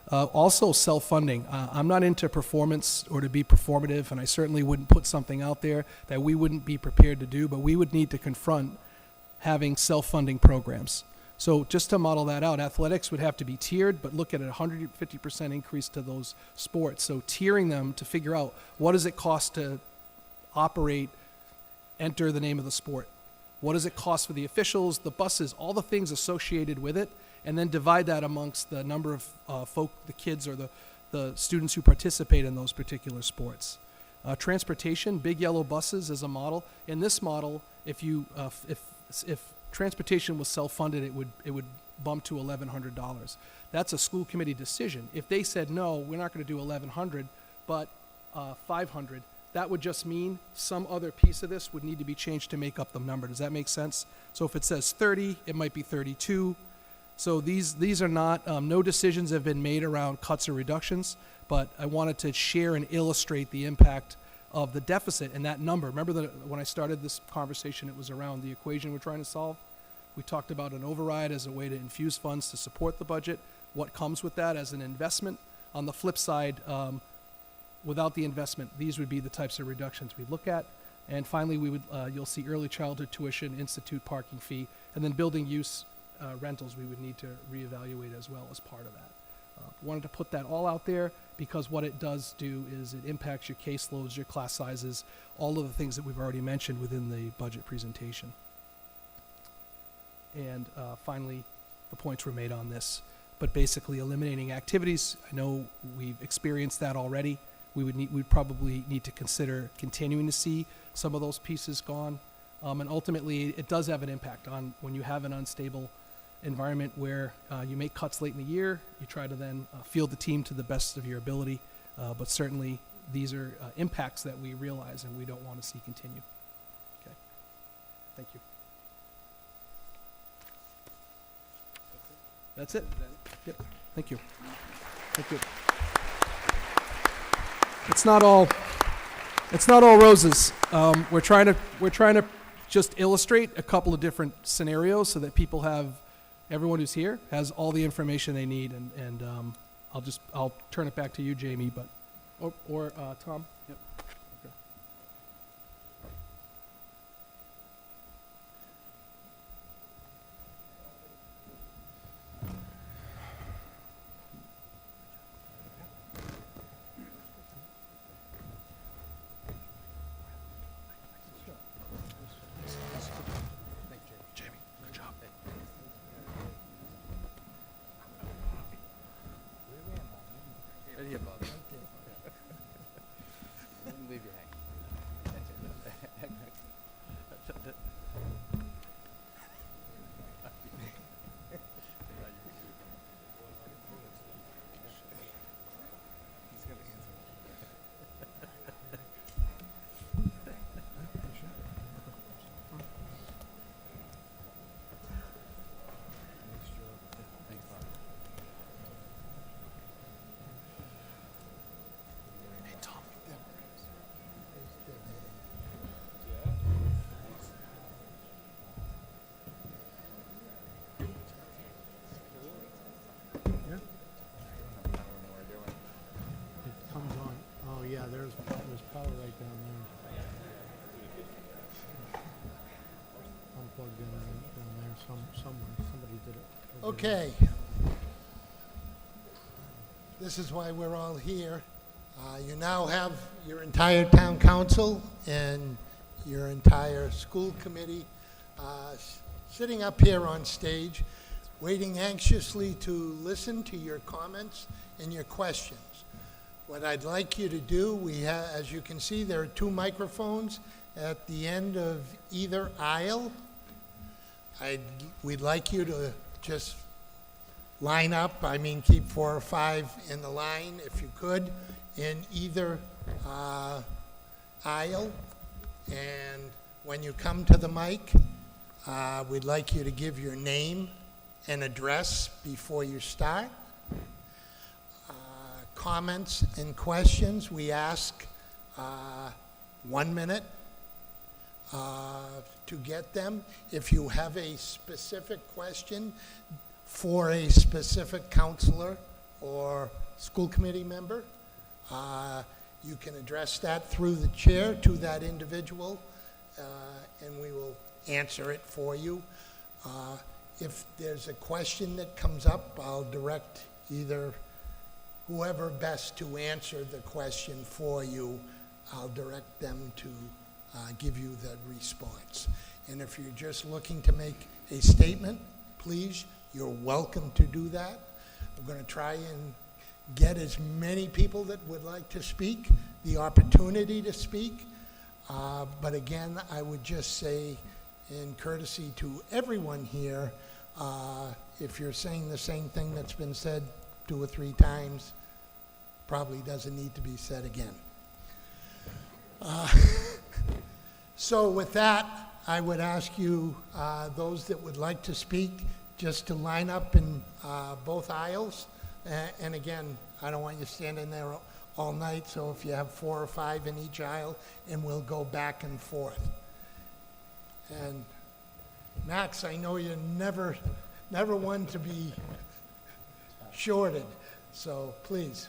Also self-funding. I'm not into performance or to be performative, and I certainly wouldn't put something out there that we wouldn't be prepared to do, but we would need to confront having self-funding programs. So just to model that out, athletics would have to be tiered, but look at a 150% increase to those sports. So tiering them to figure out what does it cost to operate, enter the name of the sport. What does it cost for the officials, the buses, all the things associated with it, and then divide that amongst the number of the kids or the students who participate in those particular sports. Transportation, big yellow buses is a model. In this model, if transportation was self-funded, it would bump to $1,100. That's a school committee decision. If they said, no, we're not going to do $1,100, but $500, that would just mean some other piece of this would need to be changed to make up the number. Does that make sense? So if it says 30, it might be 32. So these are not, no decisions have been made around cuts or reductions, but I wanted to share and illustrate the impact of the deficit and that number. Remember that when I started this conversation, it was around the equation we're trying to solve. We talked about an override as a way to infuse funds to support the budget. What comes with that as an investment? On the flip side, without the investment, these would be the types of reductions we'd look at. And finally, you'll see early childhood tuition, institute parking fee, and then building use rentals we would need to reevaluate as well as part of that. Wanted to put that all out there because what it does do is it impacts your caseloads, your class sizes, all of the things that we've already mentioned within the budget presentation. And finally, the points were made on this, but basically eliminating activities. I know we've experienced that already. We'd probably need to consider continuing to see some of those pieces gone. And ultimately, it does have an impact on when you have an unstable environment where you make cuts late in the year, you try to then field the team to the best of your ability. But certainly, these are impacts that we realize and we don't want to see continue. Okay. Thank you. That's it. Yep. Thank you. Thank you. It's not all roses. We're trying to just illustrate a couple of different scenarios so that everyone who's here has all the information they need. And I'll turn it back to you, Jamie, or Tom. Yep. Okay. Okay. This is why we're all here. You now have your entire town council and your entire school committee sitting up here on stage, waiting anxiously to listen to your comments and your questions. What I'd like you to do, as you can see, there are 2 microphones at the end of either aisle. We'd like you to just line up, keep 4 or 5 in the line, if you could, in either aisle. And when you come to the mic, we'd like you to give your name and address before you start. Comments and questions, we ask 1 minute to get them. If you have a specific question for a specific counselor or school committee member, you can address that through the chair to that individual, and we will answer it for you. If there's a question that comes up, I'll direct either whoever best to answer the question for you, I'll direct them to give you the response. And if you're just looking to make a statement, please, you're welcome to do that. I'm going to try and get as many people that would like to speak the opportunity to speak. But again, I would just say, in courtesy to everyone here, if you're saying the same thing that's been said 2 or 3 times, probably doesn't need to be said again. So with that, I would ask you, those that would like to speak, just to line up in both aisles. And again, I don't want you standing there all night, so if you have 4 or 5 in each aisle, and we'll go back and forth. And Max, I know you're never one to be shorted, so please.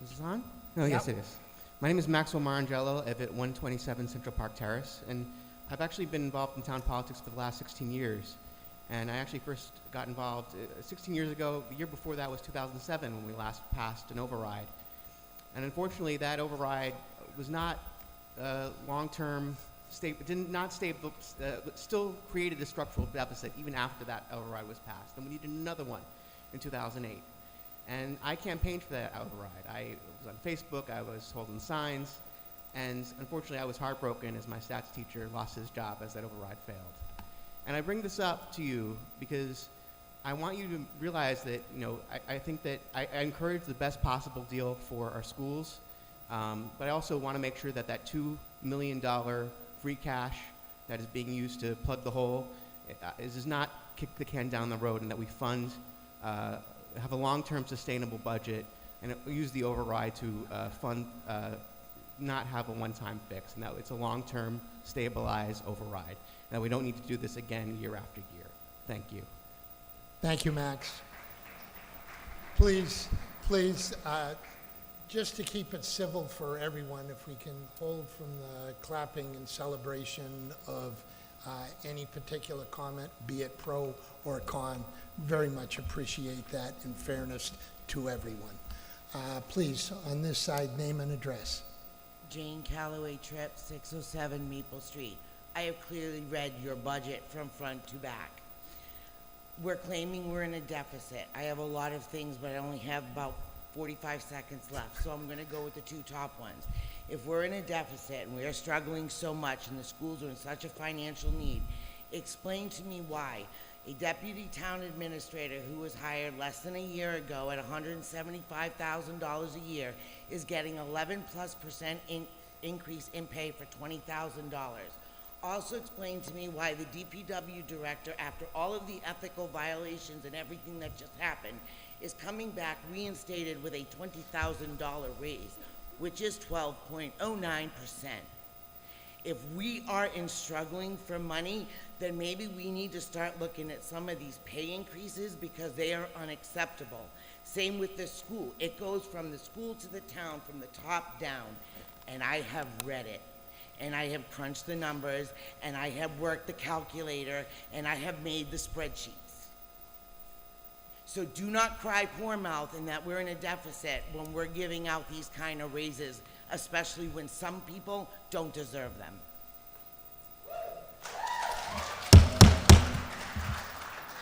Is this on? Oh, yes, it is. My name is Maxwell Marangelo. I live at 127 Central Park Terrace, and I've actually been involved in town politics for the last 16 years. And I actually first got involved 16 years ago. The year before that was 2007 when we last passed an override. And unfortunately, that override was not long-term stable, still created a structural deficit even after that override was passed. And we needed another one in 2008. And I campaigned for that override. I was on Facebook, I was holding signs, and unfortunately I was heartbroken as my stats teacher lost his job as that override failed. And I bring this up to you because I want you to realize that, I think that I encourage the best possible deal for our schools, but I also want to make sure that that $2 million free cash that is being used to plug the hole does not kick the can down the road, and that we fund, have a long-term sustainable budget, and use the override to fund, not have a one-time fix, and that it's a long-term stabilized override, and that we don't need to do this again year after year. Thank you. Thank you, Max. Please, just to keep it civil for everyone, if we can hold from the clapping and celebration of any particular comment, be it pro or con, very much appreciate that in fairness to everyone. Please, on this side, name and address. Jane Calloway Tripp, 607 Maple Street. I have clearly read your budget from front to back. We're claiming we're in a deficit. I have a lot of things, but I only have about 45 seconds left, so I'm going to go with the 2 top ones. If we're in a deficit and we are struggling so much and the schools are in such a financial need, explain to me why a deputy town administrator who was hired less than a year ago at $175,000 a year is getting 11+% increase in pay for $20,000. Also explain to me why the DPW director, after all of the ethical violations and everything that just happened, is coming back reinstated with a $20,000 raise, which is 12.09%. If we are struggling for money, then maybe we need to start looking at some of these pay increases because they are unacceptable. Same with the school. It goes from the school to the town, from the top down. And I have read it. And I have crunched the numbers, and I have worked the calculator, and I have made the spreadsheets. So do not cry poor mouth in that we're in a deficit when we're giving out these kind of raises, especially when some people don't deserve them.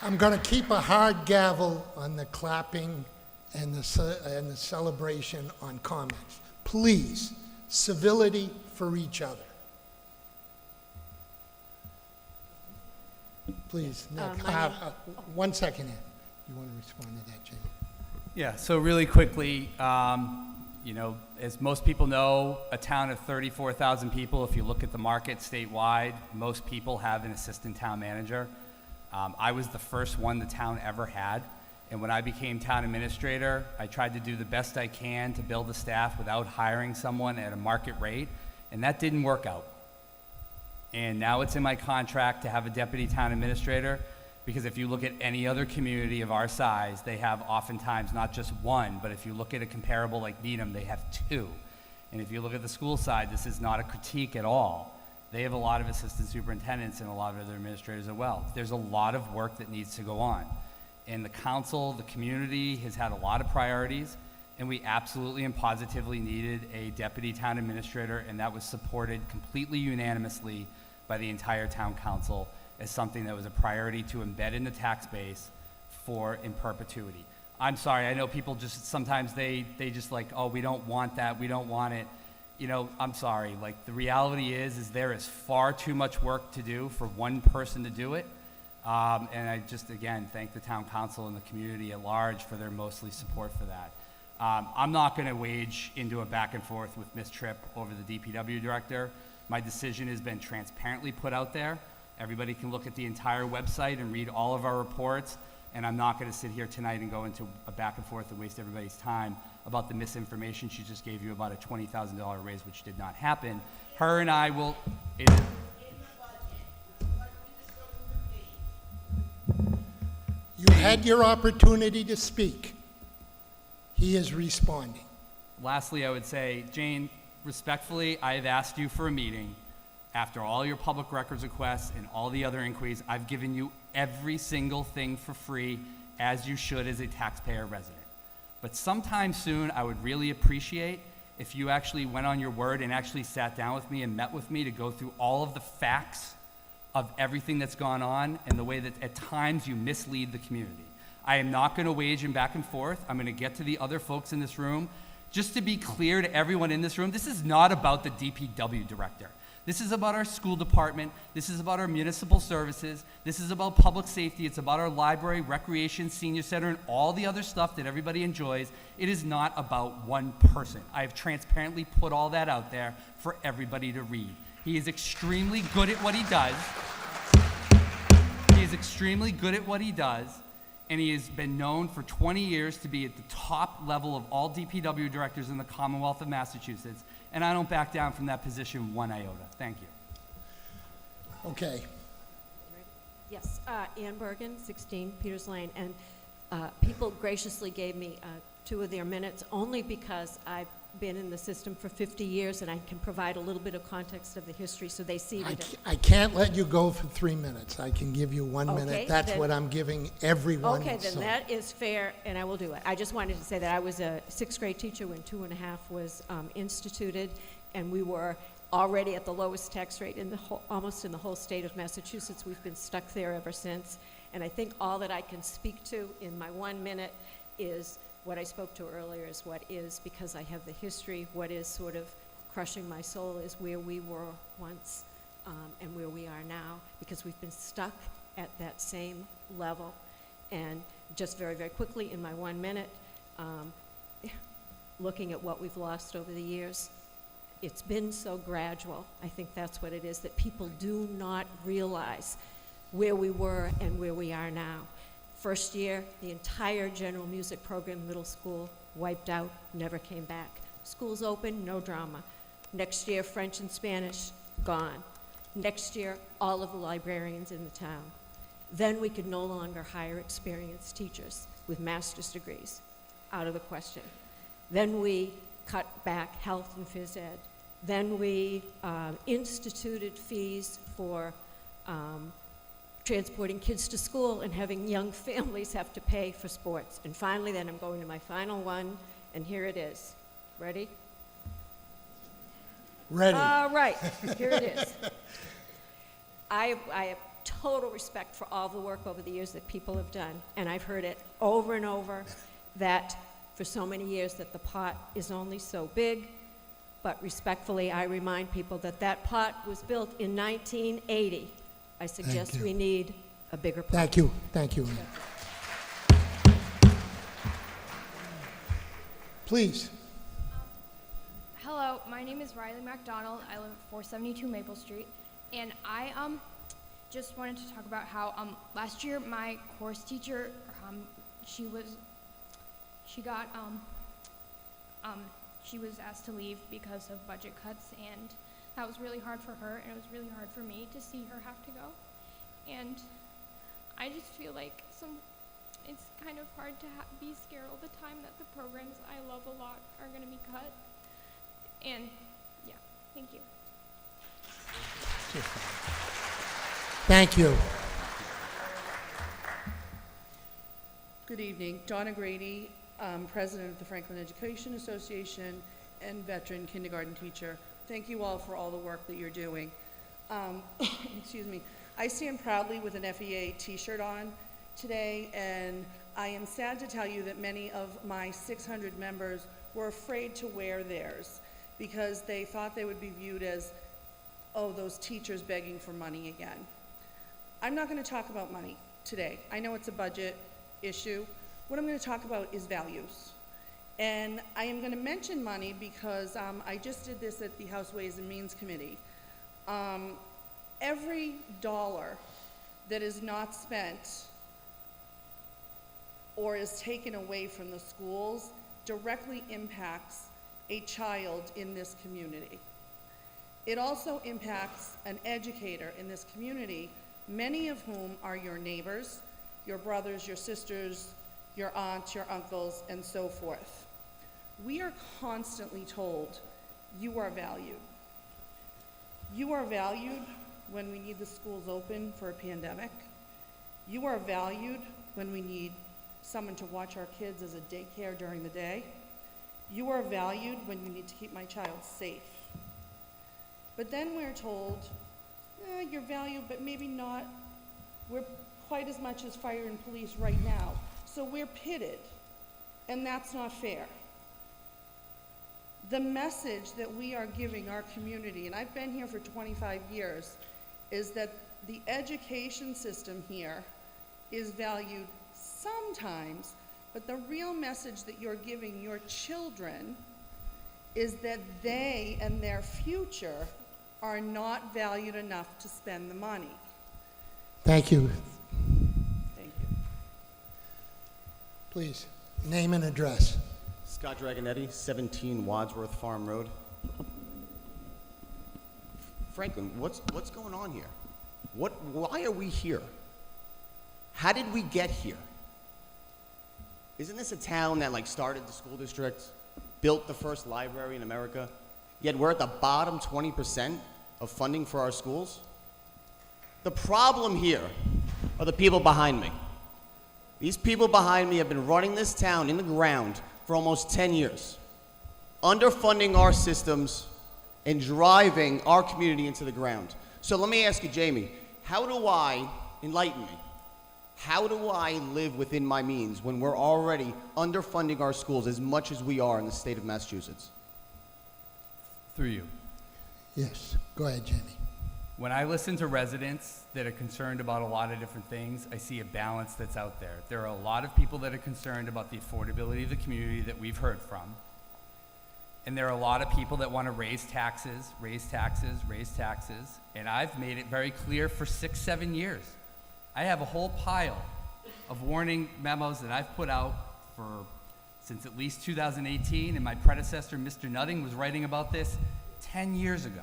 I'm going to keep a hard gavel on the clapping and the celebration on comments. Please, civility for each other. Please, Nick. My 1 second, Ed. You want to respond to that, Jamie? Yeah, so really quickly, you know, as most people know, a town of 34,000 people, if you look at the market statewide, most people have an assistant town manager. I was the first one the town ever had, and when I became town administrator, I tried to do the best I can to build a staff without hiring someone at a market rate, and that didn't work out. And now it's in my contract to have a deputy town administrator, because if you look at any other community of our size, they have oftentimes not just one, but if you look at a comparable like Needham, they have two. And if you look at the school side, this is not a critique at all. They have a lot of assistant superintendents and a lot of other administrators as well. There's a lot of work that needs to go on. And the council, the community has had a lot of priorities, and we absolutely and positively needed a deputy town administrator, and that was supported completely unanimously by the entire town council as something that was a priority to embed in the tax base for in perpetuity. I'm sorry, I know people just, sometimes they just like, oh, we don't want that, we don't want it. You know, I'm sorry, like the reality is there is far too much work to do for one person to do it. And I just, again, thank the town council and the community at large for their mostly support for that. I'm not gonna wage into a back and forth with Ms. Tripp over the DPW director. My decision has been transparently put out there. Everybody can look at the entire website and read all of our reports, and I'm not gonna sit here tonight and go into a back and forth and waste everybody's time about the misinformation she just gave you about a $20,000 raise, which did not happen. Her and I will, You had your opportunity to speak. He is responding. lastly, I would say, Jane, respectfully, I have asked you for a meeting. After all your public records requests and all the other inquiries, I've given you every single thing for free, as you should as a taxpayer resident. But sometime soon, I would really appreciate if you actually went on your word and actually sat down with me and met with me to go through all of the facts of everything that's gone on and the way that at times you mislead the community. I am not going to wage in back and forth. I'm going to get to the other folks in this room. Just to be clear to everyone in this room, this is not about the DPW director. This is about our school department. This is about our municipal services. This is about public safety. It's about our library, recreation, senior center, and all the other stuff that everybody enjoys. It is not about one person. I have transparently put all that out there for everybody to read. He is extremely good at what he does. He is extremely good at what he does, and he has been known for 20 years to be at the top level of all DPW directors in the Commonwealth of Massachusetts, and I don't back down from that position one iota. Thank you. Okay. Yes, Ann Bergen, 16 Peters Lane, and people graciously gave me 2 of their minutes only because I've been in the system for 50 years and I can provide a little bit of context of the history so they see that. I can't let you go for 3 minutes. I can give you 1 Okay, minute. That's then- what I'm giving everyone. Okay, then so- that is fair, and I will do it. I just wanted to say that I was a 6th grade teacher when 2.5 was instituted, and we were already at the lowest tax rate in the whole, almost in the whole state of Massachusetts. We've been stuck there ever since, and I think all that I can speak to in my 1 minute is what I spoke to earlier is what is, because I have the history, what is sort of crushing my soul is where we were once and where we are now, because we've been stuck at that same level. And just very, very quickly in my 1 minute, looking at what we've lost over the years, it's been so gradual. I think that's what it is, that people do not realize where we were and where we are now. First year, the entire general music program, middle school, wiped out, never came back. Schools open, no drama. Next year, French and Spanish, gone. Next year, all of the librarians in the town. Then we could no longer hire experienced teachers with master's degrees, out of the question. Then we cut back health and phys ed. Then we instituted fees for transporting kids to school and having young families have to pay for sports. And finally, then I'm going to my final one, and here it is. Ready? Ready. All right, here it is. I have total respect for all the work over the years that people have done, and I've heard it over and over that for so many years that the pot is only so big, but respectfully, I remind people that that pot was built in 1980. I suggest you. we need a bigger pot. Thank you. Thank you. Please. Hello, my name is Riley McDonald. I live at 472 Maple Street, and I just wanted to talk about how last year my course teacher she was asked to leave because of budget cuts, and that was really hard for her, and it was really hard for me to see her have to go. And I just feel like it's kind of hard to be scared all the time that the programs I love a lot are going to be cut. And yeah, thank you. Thank you. Good evening. Donna Grady, President of the Franklin Education Association and veteran kindergarten teacher. Thank you all for all the work that you're doing. Excuse me. I stand proudly with an FEA t-shirt on today, and I am sad to tell you that many of my 600 members were afraid to wear theirs because they thought they would be viewed as, oh, those teachers begging for money again. I'm not going to talk about money today. I know it's a budget issue. What I'm going to talk about is values. And I am going to mention money because I just did this at the House Ways and Means Committee. Every dollar that is not spent or is taken away from the schools directly impacts a child in this community. It also impacts an educator in this community, many of whom are your neighbors, your brothers, your sisters, your aunts, your uncles, and so forth. We are constantly told, you are valued. You are valued when we need the schools open for a pandemic. You are valued when we need someone to watch our kids as a daycare during the day. You are valued when you need to keep my child safe. But then we're told, you're valued, but maybe not, we're quite as much as fire and police right now. So we're pitted, and that's not fair. The message that we are giving our community, and I've been here for 25 years, is that the education system here is valued sometimes, but the real message that you're giving your children is that they and their future are not valued enough to spend the money. Thank you. Thank you. Please, name and address. Scott Dragonetti, 17 Wadsworth Farm Road. Franklin, what's going on here? Why are we here? How did we get here? Isn't this a town that started the school district, built the first library in America, yet we're at the bottom 20% of funding for our schools? The problem here are the people behind me. These people behind me have been running this town in the ground for almost 10 years, underfunding our systems and driving our community into the ground. So let me ask you, Jamie, enlighten me, how do I live within my means when we're already underfunding our schools as much as we are in the state of Massachusetts? Through you. Yes, go ahead, Jamie. When I listen to residents that are concerned about a lot of different things, I see a balance that's out there. There are a lot of people that are concerned about the affordability of the community that we've heard from. And there are a lot of people that want to raise taxes, and I've made it very clear for 6-7 years. I have a whole pile of warning memos that I've put out since at least 2018, and my predecessor, Mr. Nutting, was writing about this 10 years ago.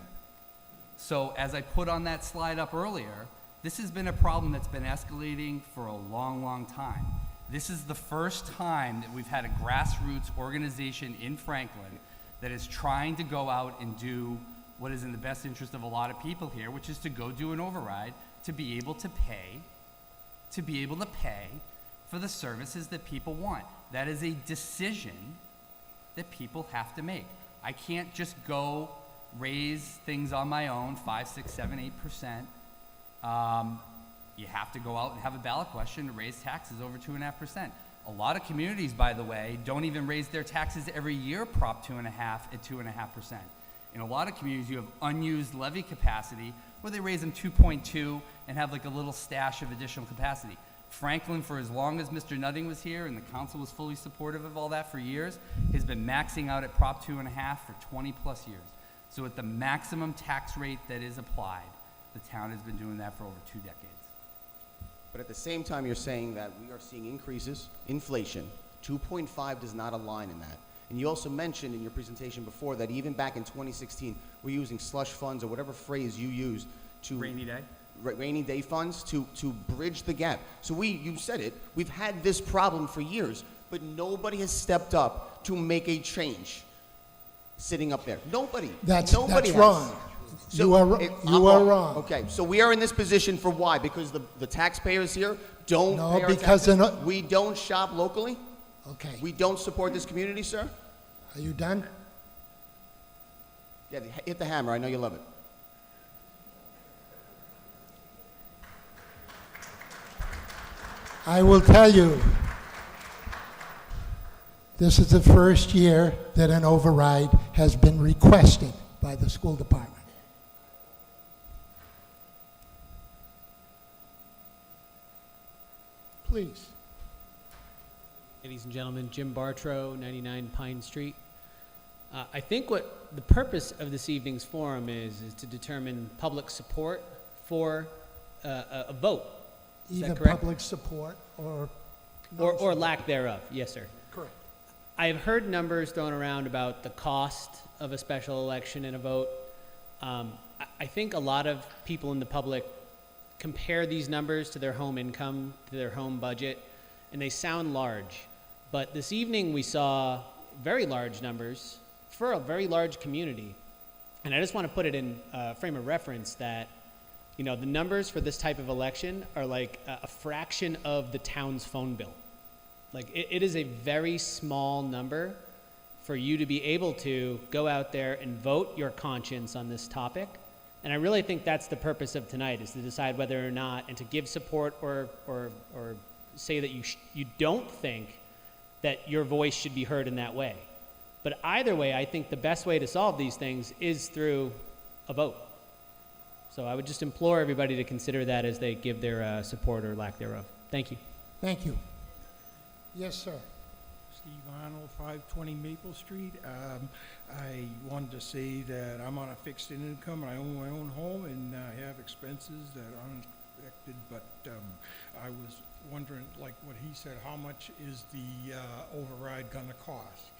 So as I put on that slide up earlier, this has been a problem that's been escalating for a long, long time. This is the first time that we've had a grassroots organization in Franklin that is trying to go out and do what is in the best interest of a lot of people here, which is to go do an override to be able to pay for the services that people want. That is a decision that people have to make. I can't just go raise things on my own, 5, 6, 7, 8%. You have to go out and have a ballot question to raise taxes over 2.5%. A lot of communities, by the way, don't even raise their taxes every year, Prop 2.5 at 2.5%. In a lot of communities, you have unused levy capacity where they raise them 2.2 and have like a little stash of additional capacity. Franklin, for as long as Mr. Nutting was here and the council was fully supportive of all that for years, has been maxing out at Prop 2.5 for 20 plus years. So at the maximum tax rate that is applied, the town has been doing that for over 2 decades. But at the same time, you're saying that we are seeing increases, inflation. 2.5 does not align in that. And you also mentioned in your presentation before that even back in 2016, we're using slush funds or whatever phrase you used to... Rainy day? Rainy day funds to bridge the gap. So you said it, we've had this problem for years, but nobody has stepped up to make a change sitting up there. Nobody. That's has. wrong. So you are wrong. Okay, so we are in this position for why? Because the taxpayers here don't pay our because taxes? We don't shop locally? Okay. We don't support this community, sir? Are you done? Yeah, hit the hammer. I know you love it. I will tell you, this is the first year that an override has been requested by the school department. Please. Ladies and gentlemen, Jim Bartrow, 99 Pine Street. I think what the purpose of this evening's forum is to determine public support for a vote. Is Either that correct? public support or Or lack thereof, yes, sir. Correct. I have heard numbers thrown around about the cost of a special election and a vote. I think a lot of people in the public compare these numbers to their home income, to their home budget, and they sound large. But this evening we saw very large numbers for a very large community. And I just want to put it in a frame of reference that, you know, the numbers for this type of election are like a fraction of the town's phone bill. Like, it is a very small number for you to be able to go out there and vote your conscience on this topic. And I really think that's the purpose of tonight, is to decide whether or not, and to give support or say that you don't think that your voice should be heard in that way. But either way, I think the best way to solve these things is through a vote. So I would just implore everybody to consider that as they give their support or lack thereof. Thank you. Thank you. Yes, sir. Steve Arnold, 520 Maple Street. I wanted to say that I'm on a fixed income. I own my own home and I have expenses that are unexpected, but I was wondering, like what he said, how much is the override going to cost?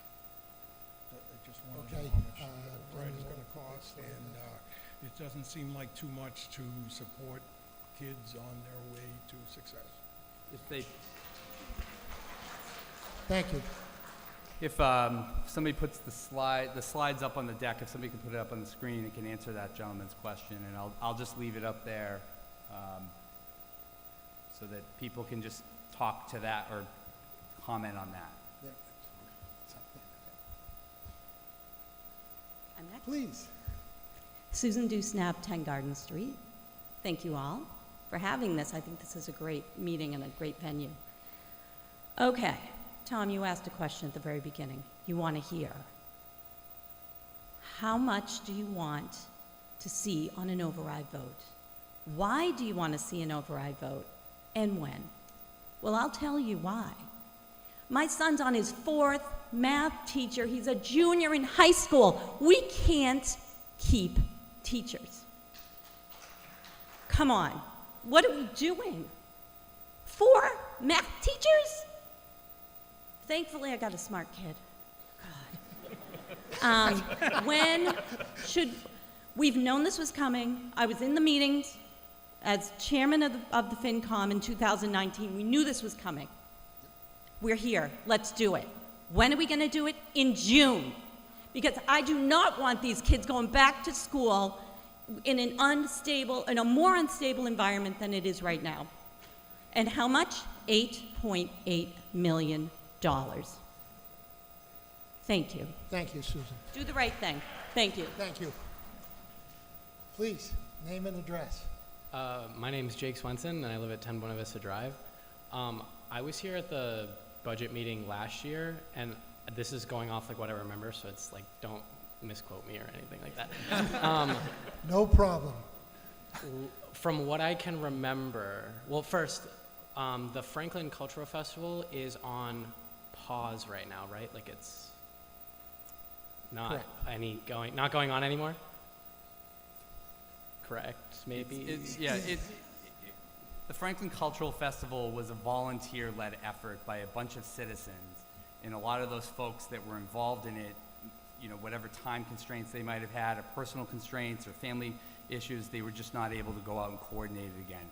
I just wanted to know how much the override is going to cost, and it doesn't seem like too much to support kids on their way to success. If they, Thank you. if somebody puts the slides up on the deck, if somebody can put it up on the screen, it can answer that gentleman's question, and I'll just leave it up there so that people can just talk to that or comment on that. I'm next. Please. Susan Dusnap, 10 Garden Street. Thank you all for having this. I think this is a great meeting and a great venue. Okay, Tom, you asked a question at the very beginning. You want to hear. How much do you want to see on an override vote? Why do you want to see an override vote? And when? Well, I'll tell you why. My son's on his 4th math teacher. He's a junior in high school. We can't keep teachers. Come on. What are we doing? 4 math teachers? Thankfully, I got a smart kid. God. We've known this was coming. I was in the meetings as chairman of the FinCom in 2019. We knew this was coming. We're here. Let's do it. When are we going to do it? In June. because I do not want these kids going back to school in a more unstable environment than it is right now. And how much? $8.8 million. Thank you. Thank you, Susan. Do the right thing. Thank you. Thank you. Please, name and address. My name's Jake Swenson, and I live at 10 Buena Vista Drive. I was here at the budget meeting last year, and this is going off like what I remember, so it's like, don't misquote me or anything like that. No problem. From what I can remember, well, first, the Franklin Cultural Festival is on pause right now, right? Like it's not Correct. not going on anymore? Correct, maybe? The Franklin Cultural Festival was a volunteer-led effort by a bunch of citizens, and a lot of those folks that were involved in it, you know, whatever time constraints they might have had, or personal constraints, or family issues, they were just not able to go out and coordinate it again.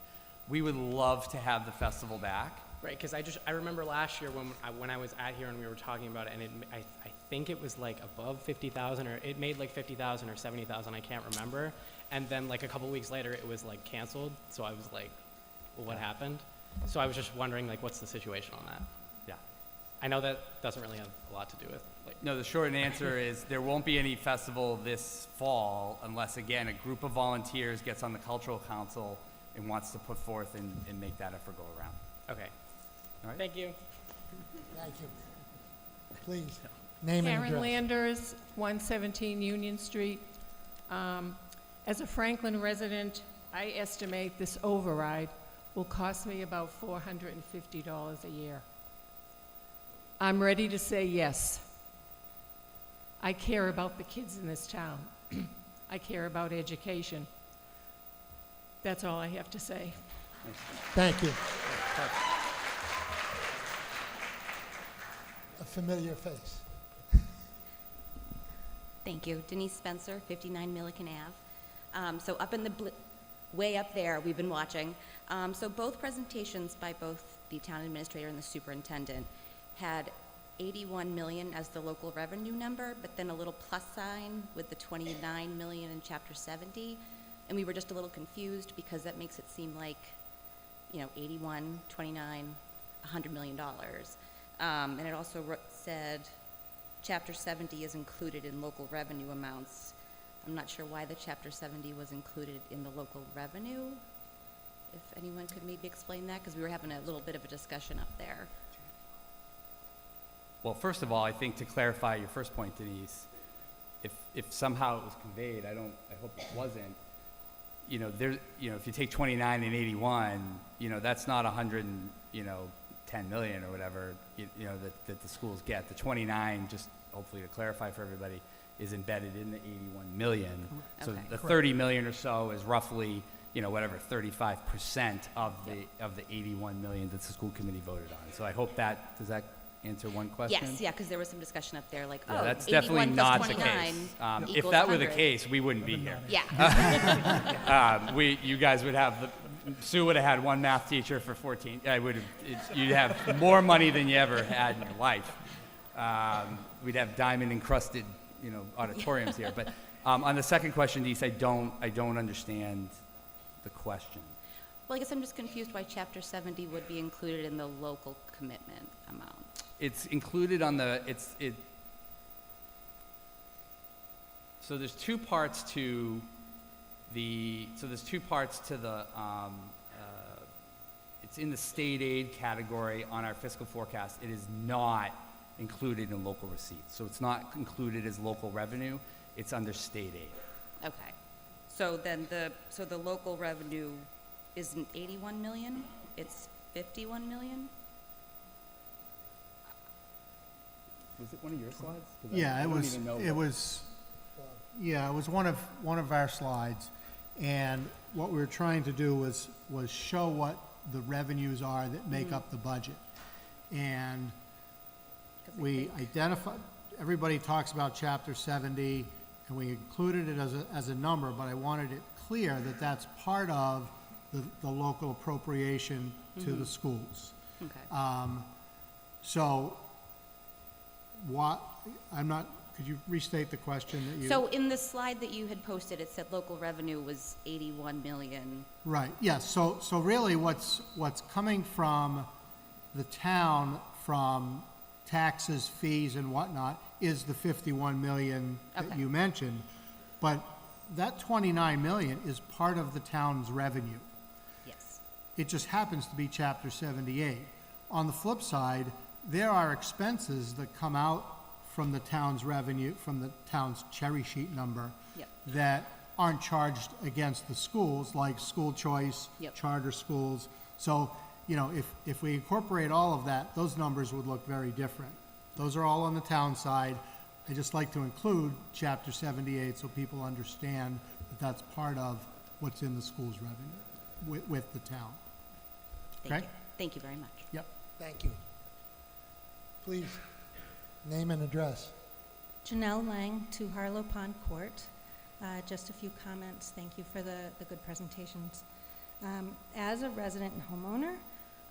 We would love to have the festival back. Right, because I remember last year when I was at here and we were talking about it, and I think it was like above 50,000, or it made like 50,000 or 70,000, I can't remember. And then like a couple weeks later, it was like canceled. So I was like, well, what happened? So I was just wondering, like, what's the situation on that? Yeah. I know that doesn't really have a lot to do with, like. No, the short answer is there won't be any festival this fall unless, again, a group of volunteers gets on the cultural council and wants to put forth and make that effort go around. Okay. All right? Thank you. Thank you. Please, name and address. Karen Landers, 117 Union Street. As a Franklin resident, I estimate this override will cost me about $450 a year. I'm ready to say yes. I care about the kids in this town. I care about education. That's all I have to say. Thank you. A familiar face. Thank you. Denise Spencer, 59 Milliken Ave. So up in the way up there, we've been watching. So both presentations by both the town administrator and the superintendent had 81 million as the local revenue number, but then a little plus sign with the 29 million in Chapter 70. And we were just a little confused because that makes it seem like, you know, 81, 29, $100 million. And it also said Chapter 70 is included in local revenue amounts. I'm not sure why the Chapter 70 was included in the local revenue. If anyone could maybe explain that, because we were having a little bit of a discussion up there. Well, first of all, I think to clarify your first point, Denise, if somehow it was conveyed, I hope it wasn't, you know, if you take 29 and 81, you know, that's not 10 million or whatever, that the schools get. The 29, just hopefully to clarify for everybody, is embedded in the 81 million. So Okay. the 30 million or so is roughly, you know, whatever, 35% of the 81 million that the school committee voted on. So I hope does that answer one question? Yes, yeah, because there was some discussion up there, like, Yeah, oh, that's 81 definitely plus not the 29 case. If equals that were the 100. case, we wouldn't be here. Yeah. You guys would have Sue would have had one math teacher for 14. You'd have more money than you ever had in your life. We'd have diamond encrusted, auditoriums here. But on the second question, Denise, I don't understand the question. Well, I guess I'm just confused why Chapter 70 would be included in the local commitment amount. It's included on so there's two parts to it's in the state aid category on our fiscal forecast. It is not included in local receipts. So it's not included as local revenue. It's under state aid. Okay. So then the local revenue isn't 81 million, it's 51 million? Was it one of your slides? 'Cause Yeah, I it don't was, even know it was, yeah, it was one of our slides. And what we were trying to do was show what the revenues are that make up the budget. And we identified, everybody talks about Chapter 70, and we included it as a number, but I wanted it clear that that's part of the local appropriation to the schools. Okay. So I'm not could you restate the question that you? So in the slide that you had posted, it said local revenue was 81 million. Right, yes, so really what's coming from the town from taxes, fees and whatnot is the 51 million that Okay. you mentioned. But that 29 million is part of the town's revenue. Yes. It just happens to be Chapter 78. On the flip side, there are expenses that come out from the town's revenue, from the town's cherry sheet number, Yep. that aren't charged against the schools, like school choice, Yep. charter schools. So, you know, if we incorporate all of that, those numbers would look very different. Those are all on the town side. I just like to include Chapter 78 so people understand that that's part of what's in the school's revenue with the town. Thank Okay? you. Thank you very much. Yep. Thank you. Please, name and address. Janelle Lang, 2 Harlow Pond Court. Just a few comments. Thank you for the good presentations. As a resident and homeowner,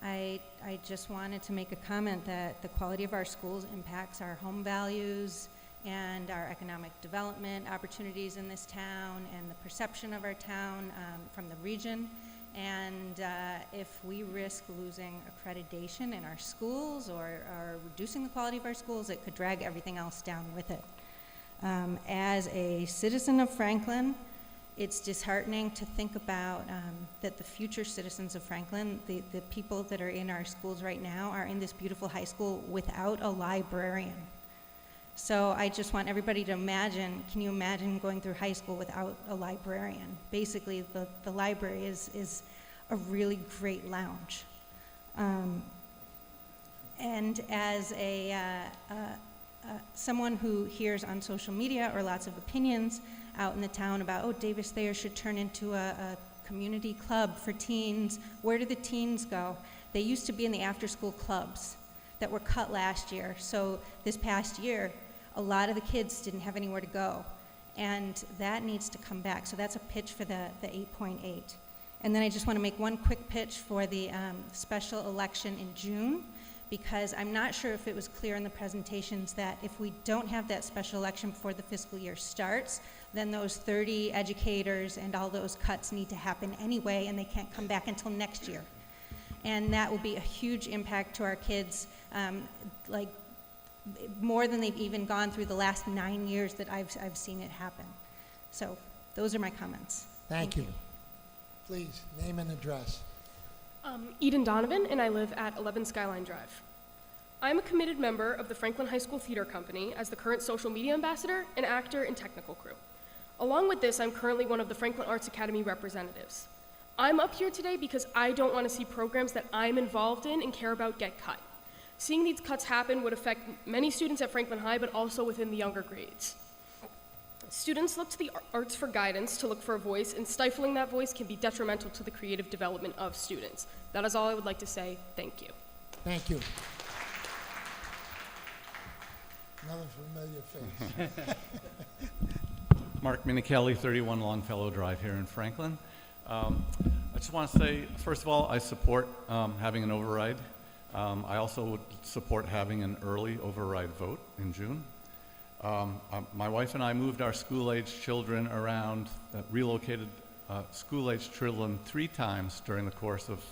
I just wanted to make a comment that the quality of our schools impacts our home values and our economic development opportunities in this town and the perception of our town from the region. And if we risk losing accreditation in our schools or reducing the quality of our schools, it could drag everything else down with it. As a citizen of Franklin, it's disheartening to think about that the future citizens of Franklin, the people that are in our schools right now, are in this beautiful high school without a librarian. So I just want everybody to imagine, can you imagine going through high school without a librarian? Basically, the library is a really great lounge. And as someone who hears on social media or lots of opinions out in the town about, oh, Davis Thayer should turn into a community club for teens. Where do the teens go? They used to be in the after-school clubs that were cut last year. So this past year, a lot of the kids didn't have anywhere to go. And that needs to come back. So that's a pitch for the 8.8. And then I just want to make one quick pitch for the special election in June, because I'm not sure if it was clear in the presentations that if we don't have that special election before the fiscal year starts, then those 30 educators and all those cuts need to happen anyway, and they can't come back until next year. And that will be a huge impact to our kids, like more than they've even gone through the last 9 years that I've seen it happen. So those are my comments. Thank you. Please, name and address. Eden Donovan, and I live at 11 Skyline Drive. I'm a committed member of the Franklin High School Theater Company as the current social media ambassador, an actor, and technical crew. Along with this, I'm currently one of the Franklin Arts Academy representatives. I'm up here today because I don't want to see programs that I'm involved in and care about get cut. Seeing these cuts happen would affect many students at Franklin High, but also within the younger grades. Students look to the arts for guidance, to look for a voice, and stifling that voice can be detrimental to the creative development of students. That is all I would like to say. Thank you. Thank you. Another familiar face. Mark Minichelli, 31 Longfellow Drive here in Franklin. I just want to say, first of all, I support having an override. I also would support having an early override vote in June. My wife and I moved our school-aged children around, relocated school-aged children 3 times during the course of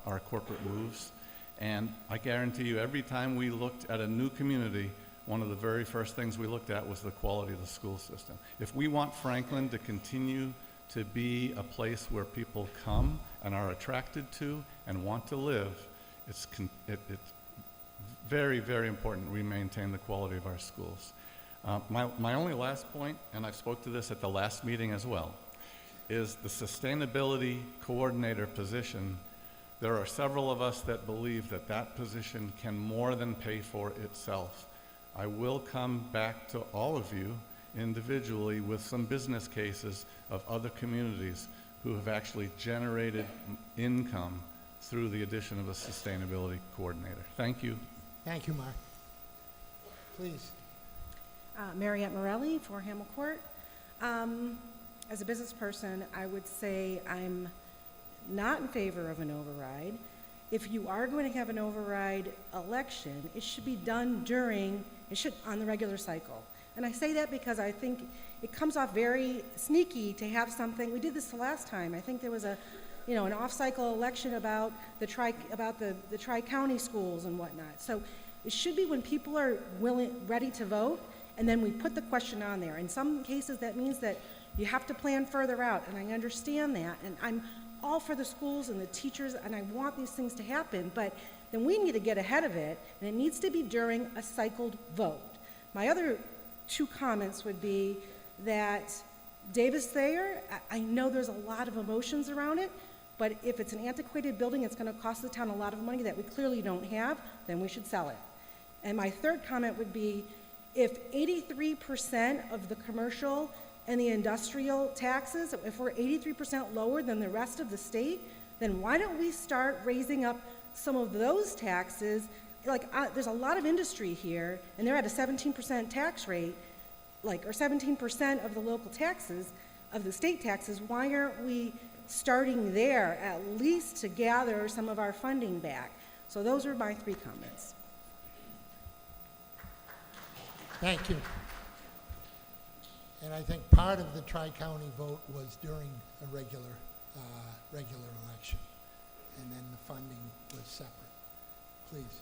our corporate moves. And I guarantee you, every time we looked at a new community, one of the very first things we looked at was the quality of the school system. If we want Franklin to continue to be a place where people come and are attracted to and want to live, it's very, very important we maintain the quality of our schools. My only last point, and I spoke to this at the last meeting as well, is the sustainability coordinator position. There are several of us that believe that that position can more than pay for itself. I will come back to all of you individually with some business cases of other communities who have actually generated income through the addition of a sustainability coordinator. Thank you. Thank you, Mark. Please. Mariette Morelli for Hamel Court. As a business person, I would say I'm not in favor of an override. If you are going to have an override election, it should be done on the regular cycle. And I say that because I think it comes off very sneaky to have something, we did this the last time, I think there was an off-cycle election about the tri-county schools and whatnot. So it should be when people are ready to vote, and then we put the question on there. In some cases, that means that you have to plan further out, and I understand that, and I'm all for the schools and the teachers, and I want these things to happen, but then we need to get ahead of it, and it needs to be during a cycled vote. My other two comments would be that Davis Thayer, I know there's a lot of emotions around it, but if it's an antiquated building, it's going to cost the town a lot of money that we clearly don't have, then we should sell it. And my third comment would be, if 83% of the commercial and the industrial taxes, if we're 83% lower than the rest of the state, then why don't we start raising up some of those taxes? There's a lot of industry here, and they're at a 17% tax rate, or 17% of the local taxes, of the state taxes. Why aren't we starting there at least to gather some of our funding back? So those are my three comments. Thank you. And I think part of the tri-county vote was during a regular election, and then the funding was separate. Please.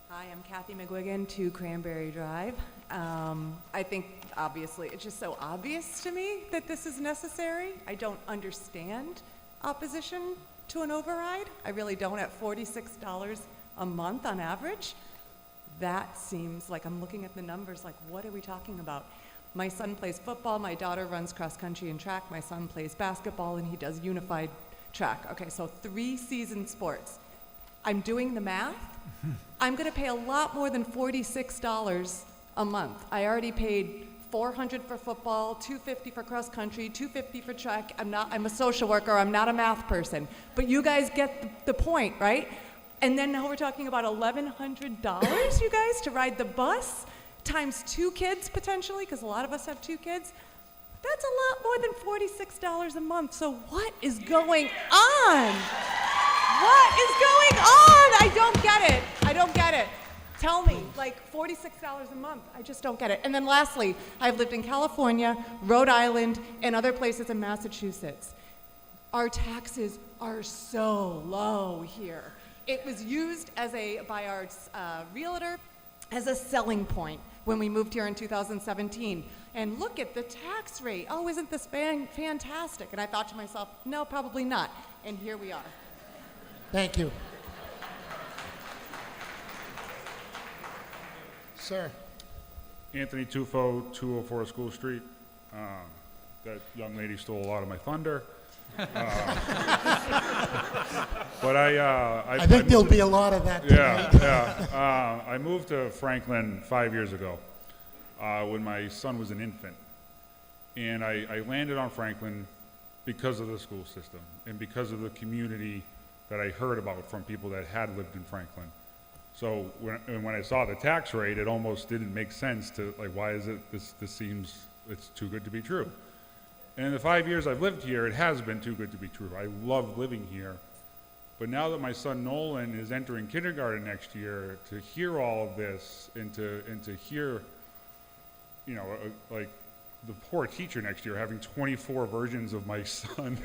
Hi, I'm Kathy McGuigan, 2 Cranberry Drive. I think, obviously, it's just so obvious to me that this is necessary. I don't understand opposition to an override. I really don't. At $46 a month on average, that seems like, I'm looking at the numbers, like, what are we talking about? My son plays football, my daughter runs cross country and track, my son plays basketball, and he does unified track. Okay, so 3 season sports. I'm doing the math. I'm going to pay a lot more than $46 a month. I already paid $400 for football, $250 for cross country, $250 for track. I'm a social worker, I'm not a math person. But you guys get the point, right? And then now we're talking about $1,100, you guys, to ride the bus, times 2 kids potentially, because a lot of us have 2 kids. That's a lot more than $46 a month. So what is going on? What is going on? I don't get it. I don't get it. Tell me, like $46 a month. I just don't get it. And then lastly, I've lived in California, Rhode Island, and other places in Massachusetts. Our taxes are so low here. It was used by our realtor as a selling point when we moved here in 2017. And look at the tax rate. Oh, isn't this fantastic? And I thought to myself, no, probably not. And here we are. Thank you. Sir. Anthony Tufo, 204 School Street. That young lady stole a lot of my thunder. But I think there'll be a lot of that tonight. Yeah. I moved to Franklin 5 years ago when my son was an infant. And I landed on Franklin because of the school system and because of the community that I heard about from people that had lived in Franklin. So when I saw the tax rate, it almost didn't make sense to, like, why is it, this seems, it's too good to be true. And in the 5 years I've lived here, it has been too good to be true. I love living here. But now that my son Nolan is entering kindergarten next year, to hear all of this and to hear, like the poor teacher next year having 24 versions of my son,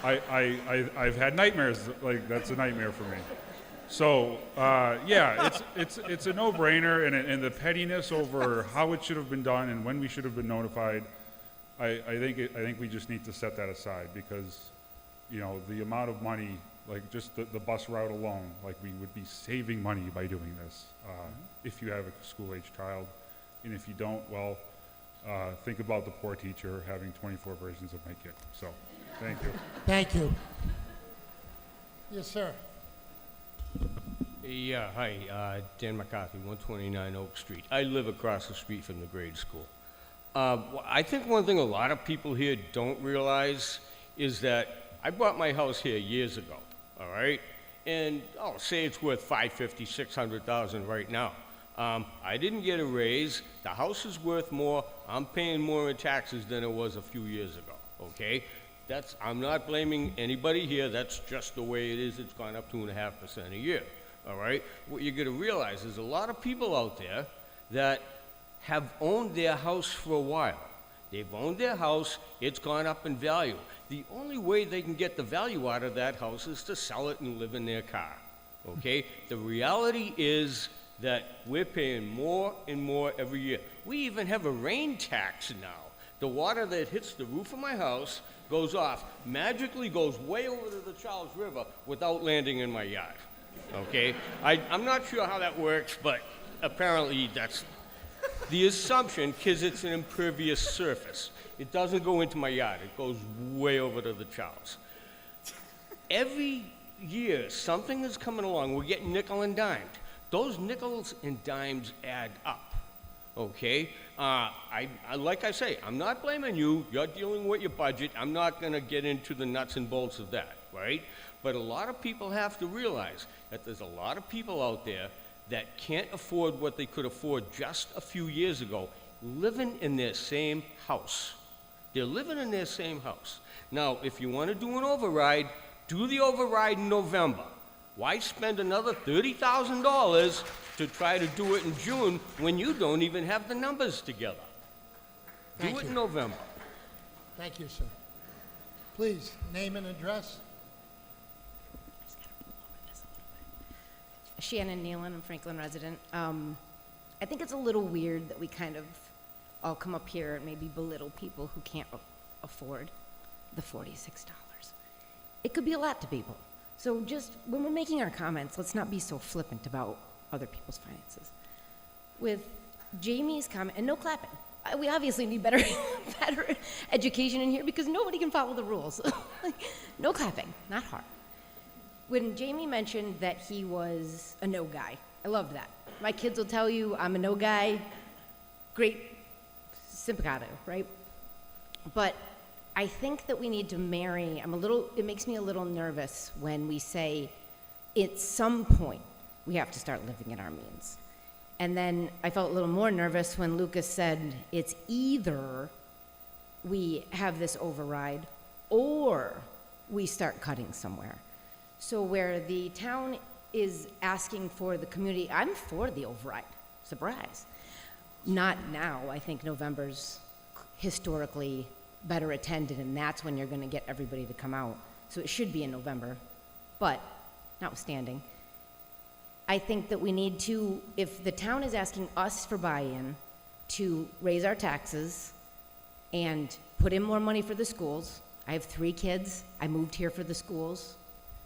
I've had nightmares. Like, that's a nightmare for me. So yeah, it's a no-brainer, and the pettiness over how it should have been done and when we should have been notified, I think we just need to set that aside, because the amount of money, like just the bus route alone, like we would be saving money by doing this if you have a school-age child, and if you don't, well, think about the poor teacher having 24 versions of my kid. So thank you. Thank you. Yes, sir. Yeah, hi, Dan McCarthy, 129 Oak Street. I live across the street from the grade school. I think one thing a lot of people here don't realize is that I bought my house here years ago, all right? And I'll say it's worth $550,000, $600,000 right now. I didn't get a raise. The house is worth more. I'm paying more in taxes than it was a few years ago, okay? I'm not blaming anybody here. That's just the way it is. It's gone up 2.5% a year, all right? What you're gonna realize is a lot of people out there, that have owned their house for a while. They've owned their house, it's gone up in value. The only way they can get the value out of that house is to sell it and live in their car, okay? The reality is that we're paying more and more every year. We even have a rain tax now. The water that hits the roof of my house goes off, magically goes way over to the Charles River without landing in my yard, okay? I'm not sure how that works, but apparently that's the assumption, because it's an impervious surface. It doesn't go into my yard, it goes way over to the Charles. Every year, something is coming along, we're getting nickel and dimed. Those nickels and dimes add up, okay? Like I say, I'm not blaming you, you're dealing with your budget, I'm not gonna get into the nuts and bolts of that, right? But a lot of people have to realize that there's a lot of people out there that can't afford what they could afford just a few years ago, living in their same house. They're living in their same house. Now, if you want to do an override, do the override in November. Why spend another $30,000 to try to do it in June when you don't even have the numbers together? Do Thank it you. in November. Thank you, sir. Please, name and address. Shannon Nealon, I'm a Franklin resident. I think it's a little weird that we kind of all come up here and maybe belittle people who can't afford the $46. It could be a lot to people. So just when we're making our comments, let's not be so flippant about other people's finances. With Jamie's comment, and no clapping. We obviously need better education in here because nobody can follow the rules. No clapping, not hard. When Jamie mentioned that he was a no guy, I loved that. My kids will tell you I'm a no guy, great simpatico, right? But I think that we need to marry, it makes me a little nervous when we say at some point we have to start living at our means. And then I felt a little more nervous when Lucas said it's either we have this override or we start cutting somewhere. So where the town is asking for the community, I'm for the override, surprise. Not now, I think November's historically better attended and that's when you're gonna get everybody to come out. So it should be in November, but notwithstanding, I think that we need to, if the town is asking us for buy-in to raise our taxes and put in more money for the schools, I have 3 kids, I moved here for the schools,